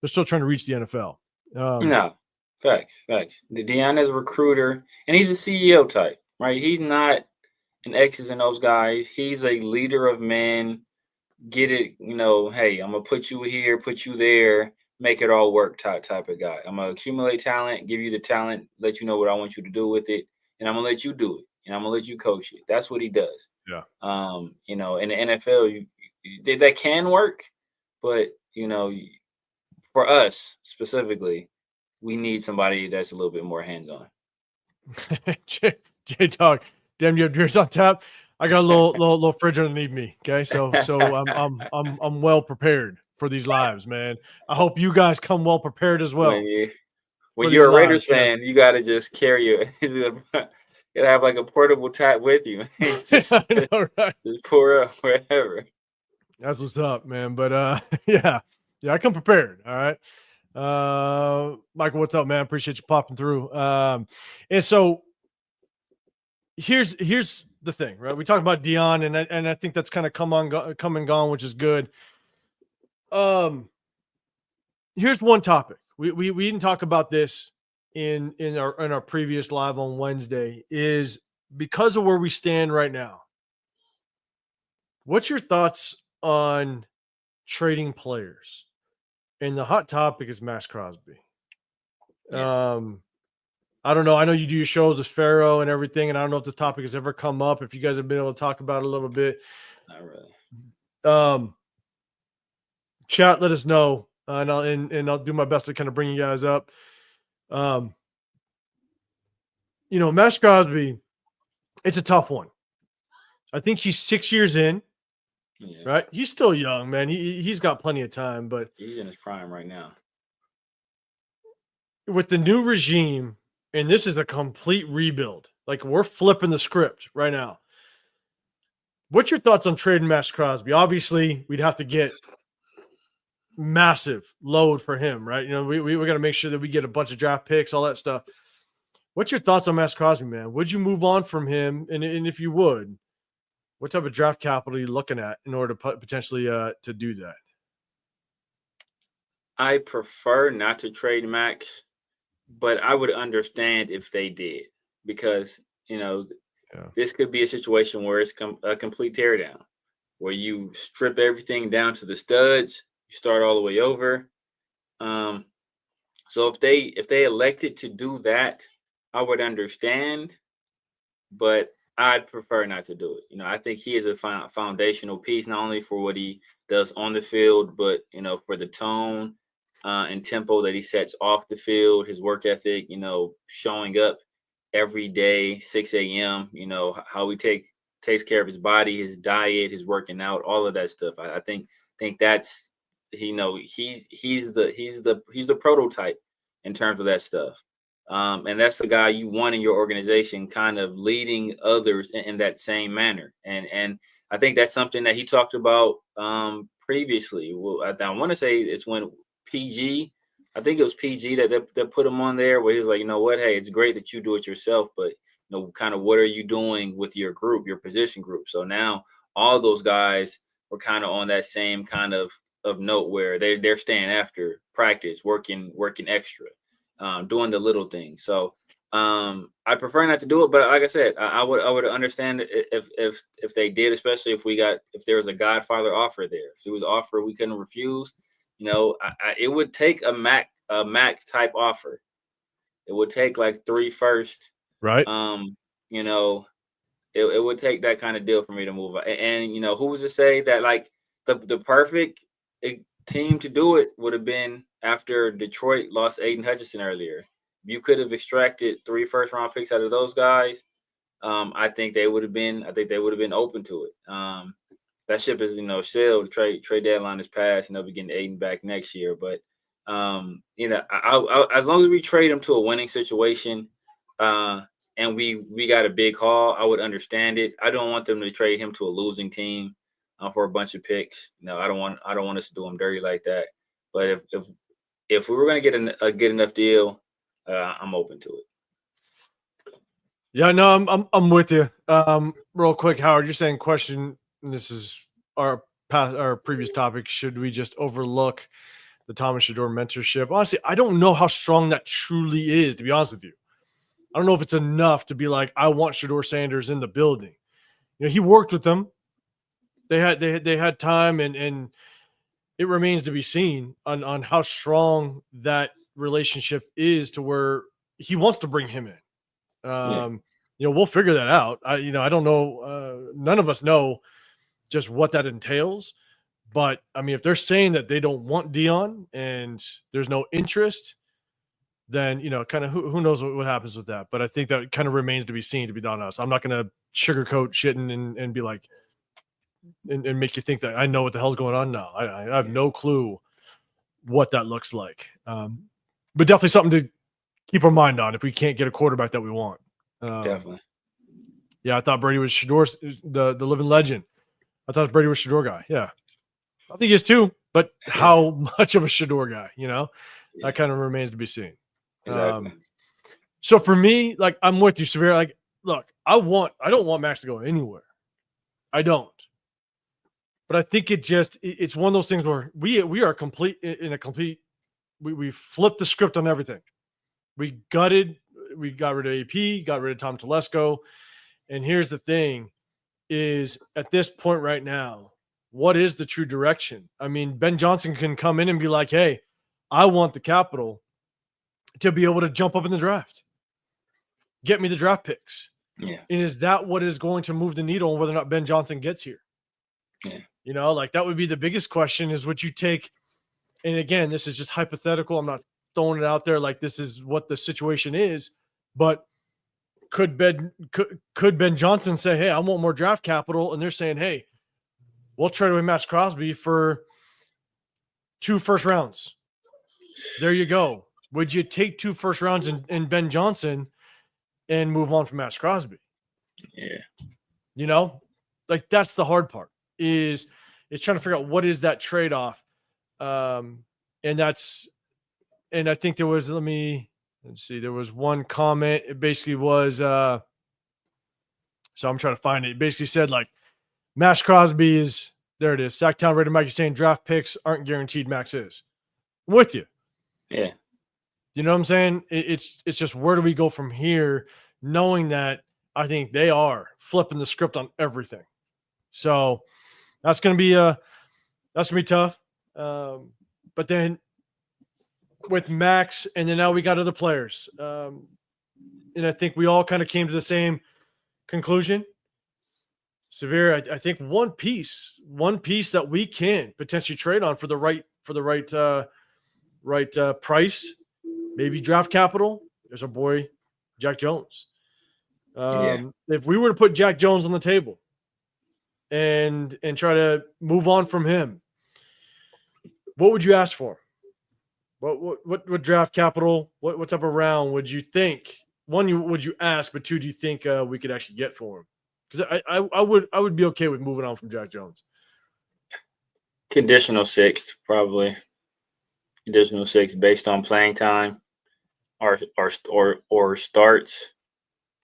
They're still trying to reach the NFL.
No, facts. Deion is a recruiter, and he's a CEO type, right? He's not an X's and O's guy. He's a leader of men. Get it, hey, I'm gonna put you here, put you there, make it all work type of guy. I'm gonna accumulate talent, give you the talent, let you know what I want you to do with it, and I'm gonna let you do it, and I'm gonna let you coach it. That's what he does.
Yeah.
In the NFL, that can work, but for us specifically, we need somebody that's a little bit more hands-on.
J Dog, damn, you have beers on tap. I got a little fridge underneath me. Okay, so I'm well prepared for these lives, man. I hope you guys come well prepared as well.
When you're a Raiders fan, you got to just carry it. You gotta have like a portable tap with you. Just pour up wherever.
That's what's up, man. But yeah, I come prepared. All right. Michael, what's up, man? Appreciate you popping through. And so here's the thing, right? We talked about Deion, and I think that's kind of come and gone, which is good. Here's one topic. We didn't talk about this in our previous live on Wednesday, is because of where we stand right now. What's your thoughts on trading players? And the hot topic is Maxx Crosby.
Yeah.
I don't know. I know you do your shows with Pharaoh and everything, and I don't know if this topic has ever come up, if you guys have been able to talk about it a little bit.
Not really.
Chat, let us know, and I'll do my best to kind of bring you guys up. Maxx Crosby, it's a tough one. I think he's 6 years in, right? He's still young, man. He's got plenty of time, but
he's in his prime right now.
With the new regime, and this is a complete rebuild. Like, we're flipping the script right now. What's your thoughts on trading Maxx Crosby? Obviously, we'd have to get massive load for him, right? We got to make sure that we get a bunch of draft picks, all that stuff. What's your thoughts on Maxx Crosby, man? Would you move on from him? And if you would, What type of draft capital are you looking at in order to potentially to do that?
I prefer not to trade Max, but I would understand if they did, because this could be a situation where it's a complete teardown, where you strip everything down to the studs, you start all the way over. So if they elected to do that, I would understand, but I'd prefer not to do it. I think he is a foundational piece, not only for what he does on the field, but for the tone and tempo that he sets off the field, his work ethic, showing up every day, 6 a.m., how he takes care of his body, his diet, his working out, all of that stuff. I think that's he's the prototype in terms of that stuff. And that's the guy you want in your organization, kind of leading others in that same manner. And I think that's something that he talked about previously. Well, I want to say it's when PG, I think it was PG that put him on there, where he was like, you know what, hey, it's great that you do it yourself, but kind of what are you doing with your group, your position group? So now all those guys were kind of on that same kind of note, where they're staying after practice, working extra, doing the little things. So I prefer not to do it, but like I said, I would understand if they did, especially if there was a Godfather offer there. If there was an offer we couldn't refuse, it would take a Mac type offer. It would take like 3 first.
Right.
It would take that kind of deal for me to move. And who was to say that like the perfect team to do it would have been after Detroit lost Aiden Hutchinson earlier. You could have extracted 3 first-round picks out of those guys. I think they would have been open to it. That ship is sailed. Trade deadline is passed, and they'll be getting Aiden back next year. But I as long as we trade him to a winning situation, and we got a big haul, I would understand it. I don't want them to trade him to a losing team for a bunch of picks. No, I don't want us to do them dirty like that. But if we were going to get a good enough deal, I'm open to it.
Yeah, no, I'm with you. Real quick, Howard, you're saying question. And this is our previous topic. Should we just overlook the Thomas Shador mentorship? Honestly, I don't know how strong that truly is, to be honest with you. I don't know if it's enough to be like, I want Shador Sanders in the building. He worked with them. They had time, and it remains to be seen on how strong that relationship is to where he wants to bring him in. We'll figure that out. I don't know. None of us know just what that entails. But I mean, if they're saying that they don't want Deion and there's no interest, then kind of who knows what happens with that. But I think that kind of remains to be seen, to be honest. I'm not going to sugarcoat shit and be like and make you think that I know what the hell's going on now. I have no clue what that looks like. But definitely something to keep our mind on if we can't get a quarterback that we want.
Definitely.
Yeah, I thought Brady was Shador, the living legend. I thought Brady was Shador guy. Yeah. I think he is too, but how much of a Shador guy, that kind of remains to be seen.
Exactly.
So for me, like, I'm with you, Severe. Like, look, I don't want Maxx to go anywhere. I don't. But I think it's one of those things where we are we flipped the script on everything. We got rid of AP, got rid of Tom Telesco. And here's the thing is, at this point right now, what is the true direction? I mean, Ben Johnson can come in and be like, hey, I want the capital to be able to jump up in the draft. Get me the draft picks.
Yeah.
And is that what is going to move the needle on whether or not Ben Johnson gets here?
Yeah.
Like that would be the biggest question is would you take, and again, this is just hypothetical. I'm not throwing it out there like this is what the situation is, but could Ben Johnson say, hey, I want more draft capital? And they're saying, hey, we'll trade away Maxx Crosby for 2 first rounds. There you go. Would you take 2 first rounds in Ben Johnson and move on from Maxx Crosby?
Yeah.
Like that's the hard part is trying to figure out what is that trade-off. And I think there was, there was one comment. It basically was, so I'm trying to find it. It basically said like, Maxx Crosby is there. It is. Sacktown Raider Mike is saying draft picks aren't guaranteed. Max is. I'm with you.
Yeah.
You know what I'm saying? It's just where do we go from here, knowing that I think they are flipping the script on everything. So that's gonna be tough. But then with Max, and then now we got other players, and I think we all kind of came to the same conclusion. Severe, I think one piece that we can potentially trade on for the right price, maybe draft capital. There's our boy Jack Jones. If we were to put Jack Jones on the table and try to move on from him, what would you ask for? What draft capital? What type of round would you think? One, would you ask, but two, do you think we could actually get for him? Because I would be okay with moving on from Jack Jones.
Conditional sixth, probably. Conditional sixth based on playing time or starts.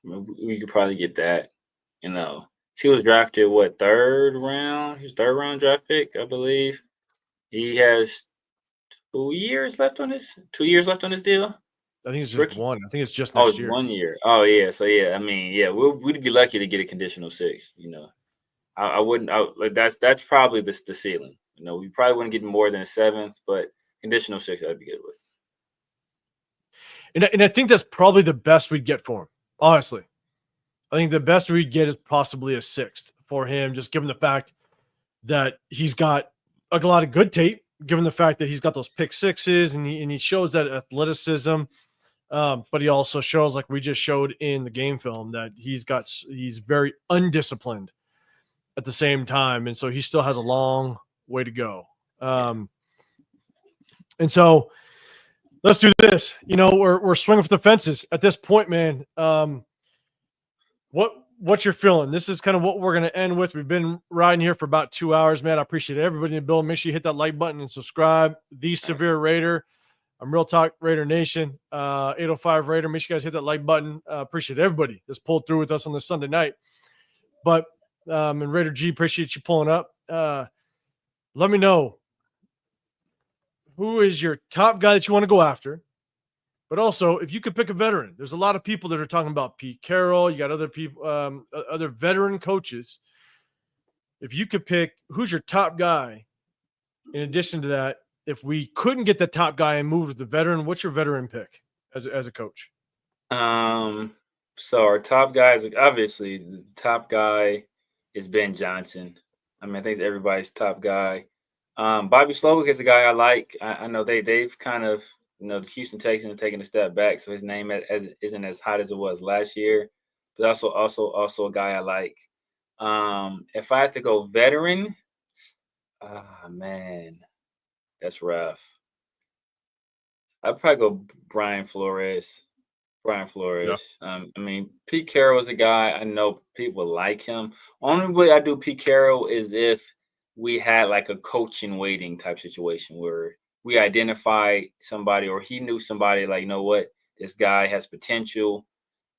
We could probably get that. You know, he was drafted third round? His third round draft pick, I believe. He has 2 years left on his deal.
I think it's just one. I think it's just next year.
1 year. Oh yeah. So yeah, I mean, yeah, we'd be lucky to get a conditional six. You know, I wouldn't. That's probably the ceiling. You know, we probably wouldn't get more than a seventh, but conditional six I'd be good with.
And I think that's probably the best we'd get for him. Honestly, I think the best we'd get is possibly a sixth for him, just given the fact that he's got a lot of good tape, given the fact that he's got those pick sixes and he shows that athleticism. But he also shows, like we just showed in the game film, that he's very undisciplined at the same time. And so he still has a long way to go. And so let's do this. You know, we're swinging for the fences at this point, man. What you're feeling? This is kind of what we're going to end with. We've been riding here for about 2 hours, man. I appreciate everybody in the building. Make sure you hit that like button and subscribe. The Severe Raider. I'm Real Talk Raider Nation, 805 Raider. Make sure you guys hit that like button. Appreciate everybody that's pulled through with us on this Sunday night. But and Raider G, appreciate you pulling up. Let me know who is your top guy that you want to go after. But also, if you could pick a veteran, there's a lot of people that are talking about Pete Carroll. You got other people, other veteran coaches. If you could pick who's your top guy, in addition to that, if we couldn't get the top guy and move to the veteran, what's your veteran pick as a coach?
So our top guy is obviously the top guy is Ben Johnson. I mean, I think it's everybody's top guy. Bobby Slowick is a guy I like. I know they've kind of, you know, the Houston Texans are taking a step back, so his name isn't as hot as it was last year. But also a guy I like. If I had to go veteran, man, that's rough. I'd probably go Brian Flores. Yeah. I mean, Pete Carroll is a guy I know people like him. Only way I do Pete Carroll is if we had like a coaching waiting type situation where we identify somebody or he knew somebody like, you know what, this guy has potential.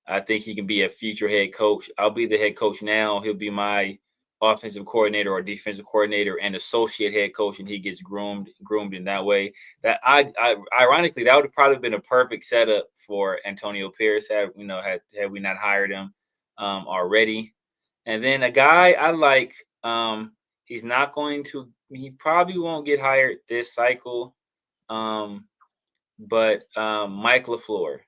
I think he can be a future head coach. I'll be the head coach now. He'll be my offensive coordinator or defensive coordinator and associate head coach, and he gets groomed in that way. That ironically, that would have probably been a perfect setup for Antonio Pierce had we not hired him already. And then a guy I like, he probably won't get hired this cycle, but Mike LaFleur.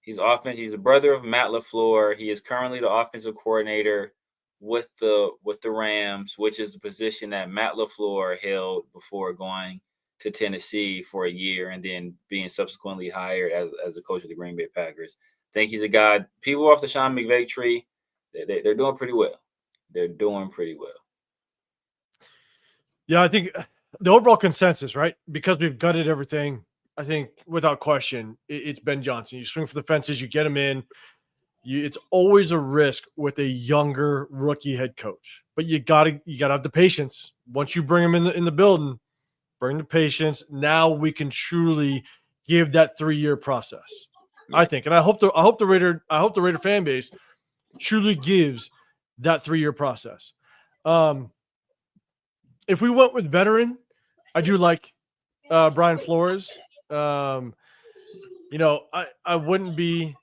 He's the brother of Matt LaFleur. He is currently the offensive coordinator with the Rams, which is the position that Matt LaFleur held before going to Tennessee for a year and then being subsequently hired as a coach of the Green Bay Packers. I think he's a guy. People off the Sean McVay tree, they're doing pretty well. They're doing pretty well.
Yeah, I think the overall consensus, right? Because we've gutted everything, I think without question, it's Ben Johnson. You swing for the fences, you get him in. It's always a risk with a younger rookie head coach, but you gotta have the patience. Once you bring him in the building, bring the patience. Now we can truly give that 3-year process. I think, and I hope the Raider fan base truly gives that 3-year process. If we went with veteran, I do like Brian Flores. I wouldn't be.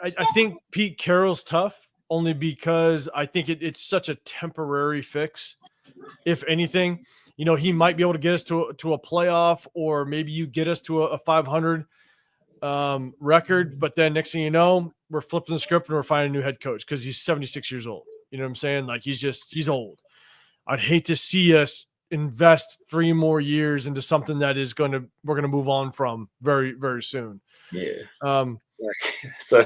I think Pete Carroll's tough only because I think it's such a temporary fix. If anything, he might be able to get us to a playoff, or maybe you get us to a 500 record. But then next thing you know, we're flipping the script and we're finding a new head coach because he's 76 years old. You know what I'm saying? Like he's old. I'd hate to see us invest 3 more years into something that we're gonna move on from very, very soon.
Yeah. So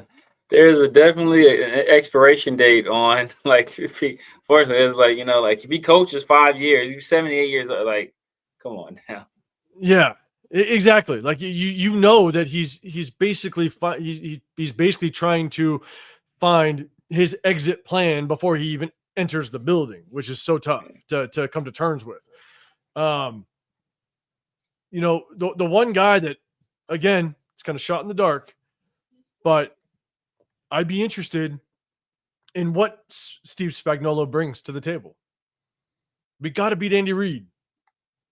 there's definitely an expiration date on if he, fortunately, it's if he coaches 5 years, he's 78 years old. Like, come on now.
Yeah, exactly. Like that he's basically he's basically trying to find his exit plan before he even enters the building, which is so tough to come to terms with. The one guy that, again, it's kind of shot in the dark, but I'd be interested in what Steve Spagnuolo brings to the table. We got to beat Andy Reid.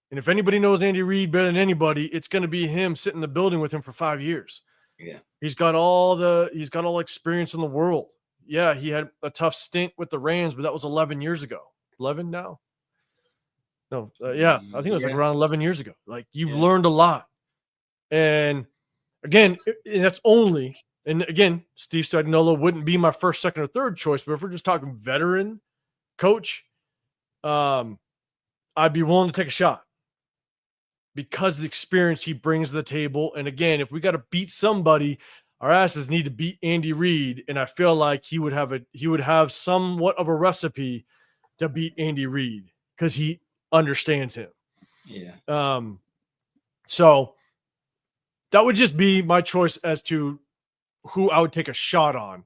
And if anybody knows Andy Reid better than anybody, it's going to be him sitting in the building with him for 5 years.
Yeah.
He's got all the experience in the world. Yeah, he had a tough stint with the Rams, but that was 11 years ago. 11 now? No, I think it was around 11 years ago. Like, you've learned a lot. And again, that's only, and again, Steve Spagnuolo wouldn't be my first, second, or third choice, but if we're just talking veteran coach, I'd be willing to take a shot because of the experience he brings to the table. And again, if we got to beat somebody, our asses need to beat Andy Reid, and I feel like he would have somewhat of a recipe to beat Andy Reid because he understands him.
Yeah.
So that would just be my choice as to who I would take a shot on.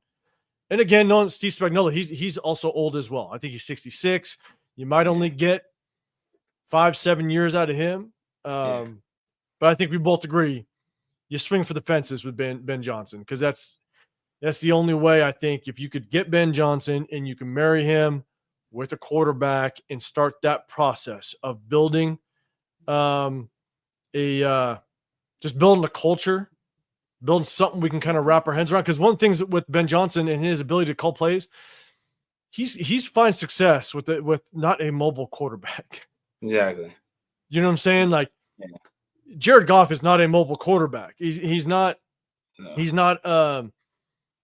And again, knowing Steve Spagnuolo, he's also old as well. I think he's 66. You might only get 5-7 years out of him. But I think we both agree you swing for the fences with Ben Johnson, because that's the only way. I think if you could get Ben Johnson and you can marry him with a quarterback and start that process of building just building a culture, building something we can kind of wrap our heads around. Because one of the things with Ben Johnson and his ability to call plays, he's find success with not a mobile quarterback.
Exactly.
You know what I'm saying? Like, Jared Goff is not a mobile quarterback. He's not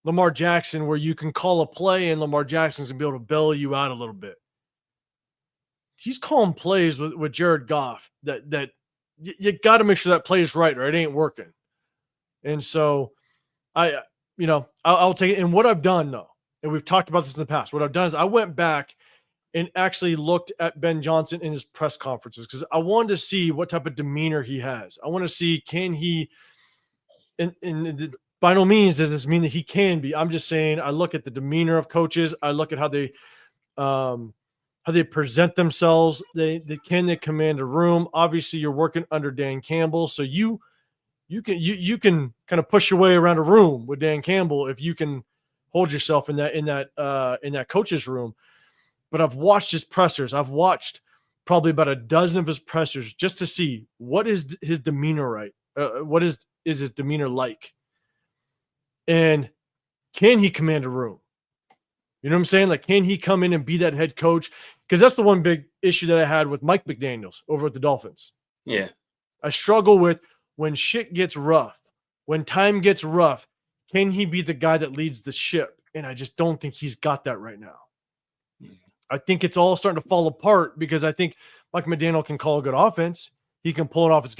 Lamar Jackson, where you can call a play and Lamar Jackson's gonna be able to bail you out a little bit. He's calling plays with Jared Goff that you got to make sure that play is right or it ain't working. And so I'll take it. And what I've done, though, and we've talked about this in the past, what I've done is I went back and actually looked at Ben Johnson in his press conferences because I wanted to see what type of demeanor he has. I want to see, can he, and by no means does this mean that he can be. I'm just saying I look at the demeanor of coaches. I look at how they present themselves. They command a room. Obviously, you're working under Dan Campbell, so you can kind of push your way around a room with Dan Campbell if you can hold yourself in that coach's room. But I've watched his pressers. I've watched probably about a dozen of his pressers just to see what is his demeanor right. What is his demeanor like? And can he command a room? You know what I'm saying? Like, can he come in and be that head coach? Because that's the one big issue that I had with Mike McDaniels over at the Dolphins.
Yeah.
I struggle with when shit gets rough, when time gets rough, can he be the guy that leads the ship? And I just don't think he's got that right now. I think it's all starting to fall apart because I think Mike McDaniel can call a good offense. He can pull an offense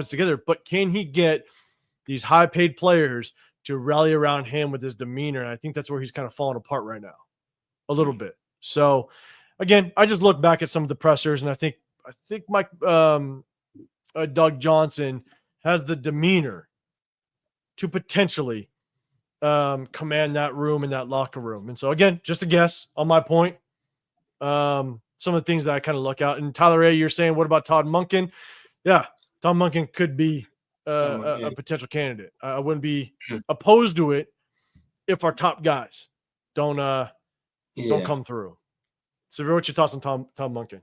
together, but can he get these high-paid players to rally around him with his demeanor? And I think that's where he's kind of falling apart right now a little bit. So again, I just look back at some of the pressers and I think Mike, Doug Johnson has the demeanor to potentially command that room in that locker room. And so again, just a guess on my point. Some of the things that I kind of look out. And Tyler A., you're saying, what about Todd Monken? Yeah, Todd Monken could be a potential candidate. I wouldn't be opposed to it if our top guys don't come through. Severe, what's your thoughts on Tom Monken?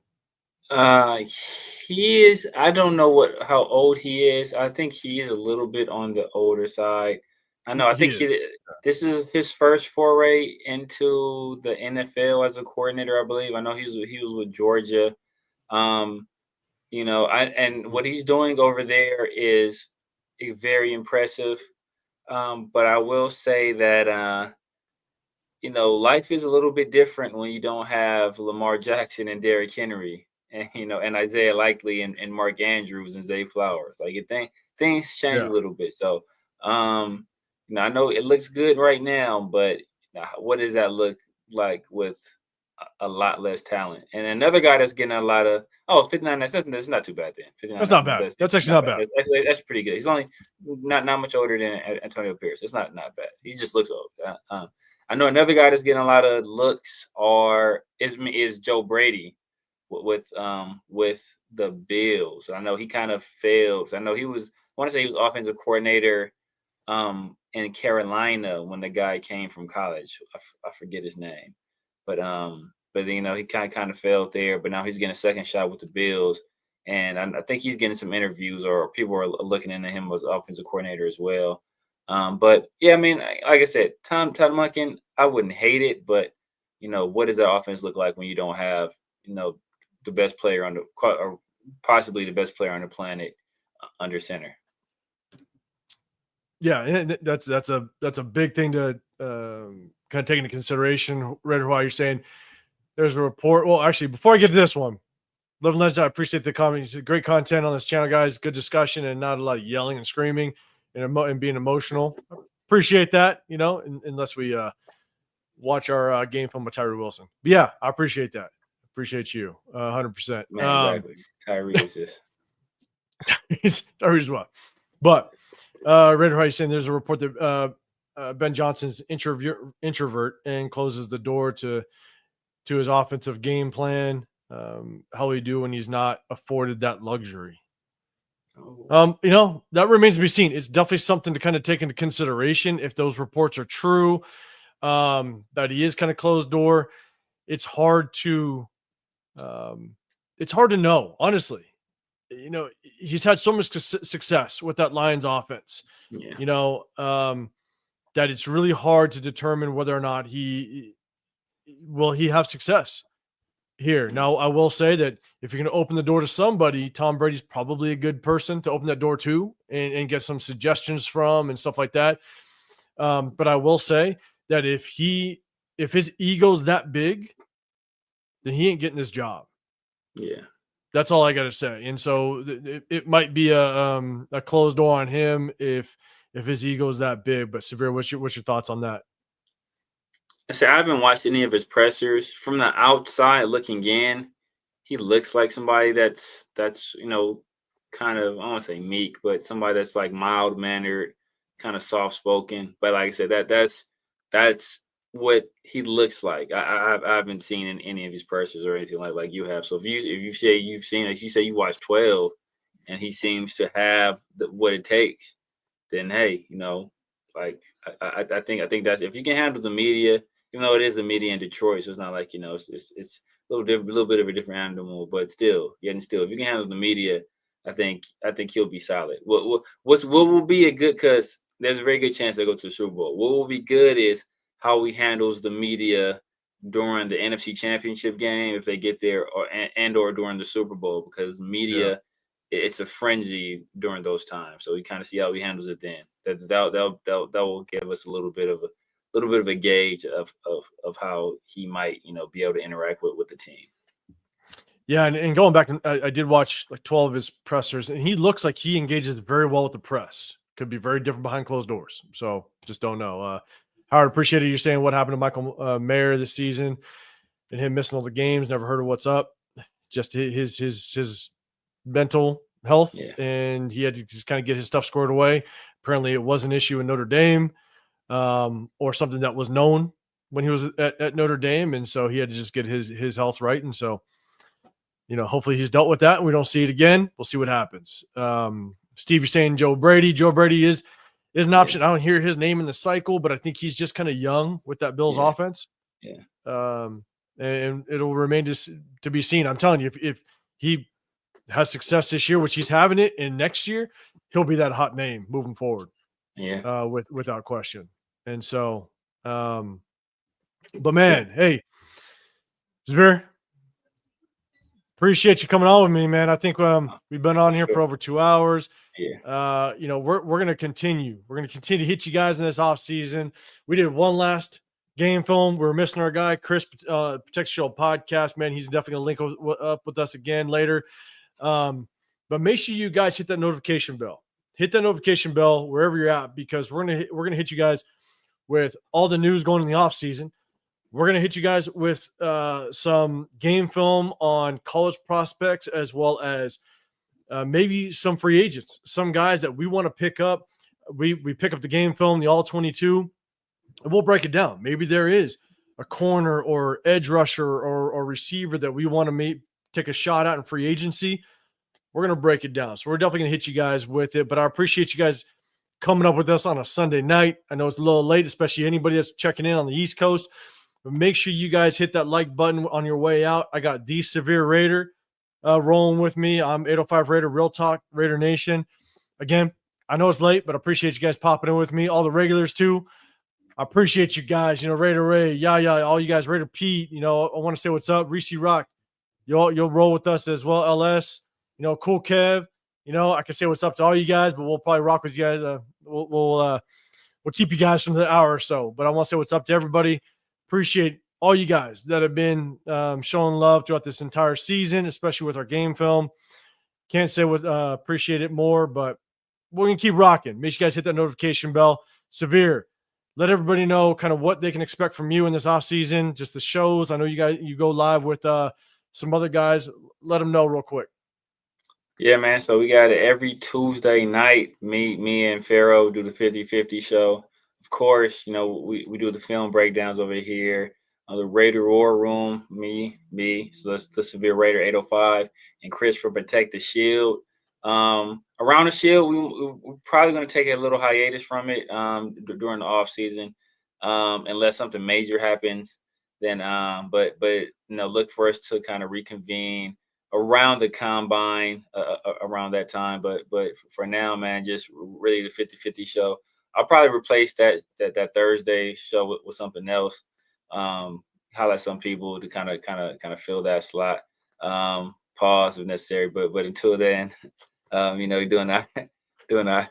He is. I don't know how old he is. I think he's a little bit on the older side. I know. I think this is his first foray into the NFL as a coordinator. I believe. I know he was with Georgia. And what he's doing over there is very impressive. But I will say that life is a little bit different when you don't have Lamar Jackson and Derrick Henry, and Isaiah Likely and Mark Andrews and Zay Flowers. Like things change a little bit. So, I know it looks good right now, but what does that look like with a lot less talent? And another guy that's getting a lot of 59. That's not too bad then. 59,
that's not bad. That's actually not bad.
That's pretty good. He's only not much older than Antonio Pierce. It's not bad. He just looks old. I know another guy that's getting a lot of looks is Joe Brady with the Bills. I know he kind of failed. I know he was offensive coordinator in Carolina when the guy came from college. I forget his name, but he kind of failed there. But now he's getting a second shot with the Bills, and I think he's getting some interviews, or people are looking into him as offensive coordinator as well. But yeah, I mean, like I said, Tom Monken, I wouldn't hate it, but what does that offense look like when you don't have the best player or possibly the best player on the planet under center?
Yeah, and that's a big thing to kind of take into consideration. Right, while you're saying there's a report. Well, actually, before I get to this one, Love and Legend, I appreciate the comments. Great content on this channel, guys. Good discussion and not a lot of yelling and screaming and being emotional. Appreciate that, unless we watch our game film with Tyree Wilson. But yeah, I appreciate that. Appreciate you 100%.
Exactly. Tyree is just
Tyree's what? But Raider High saying there's a report that Ben Johnson's introvert and closes the door to his offensive game plan. How will he do when he's not afforded that luxury? That remains to be seen. It's definitely something to kind of take into consideration if those reports are true, that he is kind of closed door. It's hard to know, honestly. He's had so much success with that Lions offense, that it's really hard to determine whether or not he have success here. Now, I will say that if you're going to open the door to somebody, Tom Brady's probably a good person to open that door to and get some suggestions from and stuff like that. But I will say that if his ego's that big, then he ain't getting this job.
Yeah.
That's all I got to say. And so it might be a closed door on him if his ego is that big. But Severe, what's your thoughts on that?
I haven't watched any of his pressers. From the outside looking in, he looks like somebody that's kind of, I don't want to say meek, but somebody that's like mild mannered, kind of soft spoken. But like I said, that's what he looks like. I haven't seen in any of his pressers or anything like you have. So if you say you've seen, as you say, you watched 12, and he seems to have what it takes, then hey, I think that's, if you can handle the media, even though it is the media in Detroit, so it's not like it's a little bit of a different animal, but still, if you can handle the media, I think he'll be solid. What will be a good, because there's a very good chance they'll go to the Super Bowl. What will be good is how he handles the media during the NFC Championship game if they get there, or during the Super Bowl, because media, it's a frenzy during those times. So we kind of see how he handles it then. That will give us a little bit of a gauge of how he might be able to interact with the team.
Yeah, and going back, I did watch like 12 of his pressers, and he looks like he engages very well with the press. Could be very different behind closed doors. So just don't know. Howard, appreciated you saying what happened to Michael Mayer this season and him missing all the games. Never heard of what's up. Just his mental health, and he had to just kind of get his stuff squared away. Apparently, it was an issue in Notre Dame, or something that was known when he was at Notre Dame, and so he had to just get his health right. And so, hopefully he's dealt with that, and we don't see it again. We'll see what happens. Steve, you're saying Joe Brady. Joe Brady is an option. I don't hear his name in the cycle, but I think he's just kind of young with that Bills offense.
Yeah.
and it'll remain to be seen. I'm telling you, if he has success this year, which he's having it, and next year he'll be that hot name moving forward.
Yeah.
Without question. And so, but man, hey, Zavir, appreciate you coming on with me, man. I think we've been on here for over 2 hours.
Yeah.
We're gonna continue. We're gonna continue to hit you guys in this off season. We did one last game film. We're missing our guy Chris, Protect Show podcast. Man, he's definitely gonna link up with us again later. But make sure you guys hit that notification bell. Hit that notification bell wherever you're at, because we're gonna hit you guys with all the news going in the off season. We're gonna hit you guys with some game film on college prospects, as well as maybe some free agents, some guys that we want to pick up. We pick up the game film, the all 22, and we'll break it down. Maybe there is a corner or edge rusher or receiver that we want to take a shot at in free agency. We're going to break it down. So we're definitely going to hit you guys with it. But I appreciate you guys coming up with us on a Sunday night. I know it's a little late, especially anybody that's checking in on the East Coast. But make sure you guys hit that like button on your way out. I got the Severe Raider rolling with me. I'm 805 Raider, Real Talk, Raider Nation. Again, I know it's late, but I appreciate you guys popping in with me. All the regulars too. I appreciate you guys. Raider Ray, all you guys, Raider Pete. I want to say what's up. Reese Rock, you'll roll with us as well. LS, Cool Kev. I can say what's up to all you guys, but we'll probably rock with you guys. We'll keep you guys from the hour or so. But I want to say what's up to everybody. Appreciate all you guys that have been showing love throughout this entire season, especially with our game film. Can't say what appreciate it more, but we're gonna keep rocking. Make sure you guys hit that notification bell. Severe, let everybody know kind of what they can expect from you in this off season. Just the shows. I know you go live with some other guys. Let them know real quick.
Yeah, man. So we got it every Tuesday night. Me and Pharaoh do the 50-50 show. Of course, we do the film breakdowns over here. The Raider War Room, me. So that's the Severe Raider 805 and Chris for Protect the Shield. Around the Shield, we're probably going to take a little hiatus from it during the off season, unless something major happens. Then, but look for us to kind of reconvene around the combine around that time. But for now, man, just really the 50-50 show. I'll probably replace that Thursday show with something else. Highlight some people to kind of fill that slot. Pause if necessary, but until then, doing our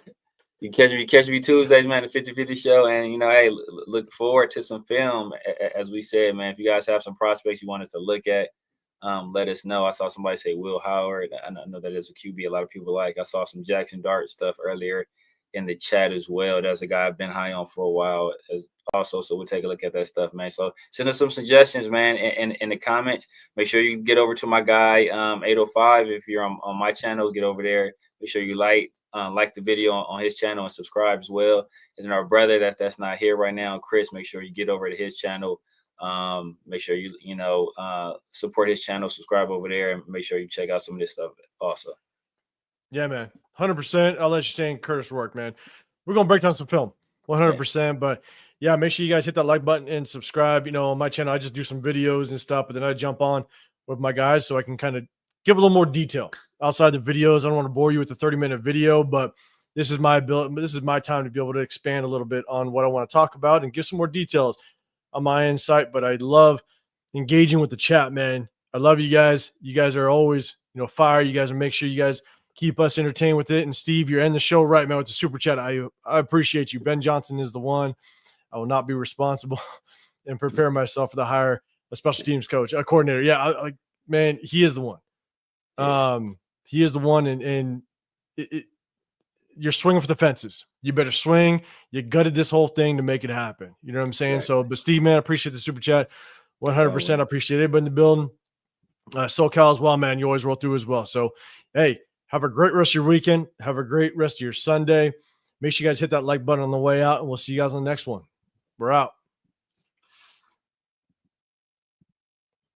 you catch me Tuesdays, man, the 50-50 show, and hey, look forward to some film. As we said, man, if you guys have some prospects you want us to look at, let us know. I saw somebody say Will Howard. I know that is a QB a lot of people like. I saw some Jackson Dart stuff earlier in the chat as well. That's a guy I've been high on for a while as also. So we'll take a look at that stuff, man. So send us some suggestions, man, in the comments. Make sure you get over to my guy, 805. If you're on my channel, get over there. Make sure you like the video on his channel and subscribe as well. And then our brother that's not here right now, Chris, make sure you get over to his channel. Make sure you support his channel, subscribe over there, and make sure you check out some of this stuff also. Yeah,
man. 100%. I'll let you say Curtis work, man. We're going to break down some film 100%. Yeah. But yeah, make sure you guys hit that like button and subscribe. On my channel, I just do some videos and stuff, but then I jump on with my guys so I can kind of give a little more detail outside the videos. I don't want to bore you with the 30-minute video, but this is my ability. This is my time to be able to expand a little bit on what I want to talk about and give some more details on my insight. But I love engaging with the chat, man. I love you guys. You guys are always, fire. You guys are make sure you guys keep us entertained with it. And Steve, you're in the show right, man, with the super chat. I appreciate you. Ben Johnson is the one. I will not be responsible and prepare myself for the hire a special teams coach, a coordinator. Yeah, man, he is the one. He is the one, and you're swinging for the fences. You better swing. You gutted this whole thing to make it happen. You know what I'm saying? Right. So, but Steve, man, I appreciate the super chat. 100%. I appreciate everybody in the building. SoCal as well, man. You always roll through as well. So, hey, have a great rest of your weekend. Have a great rest of your Sunday. Make sure you guys hit that like button on the way out, and we'll see you guys on the next one. We're out.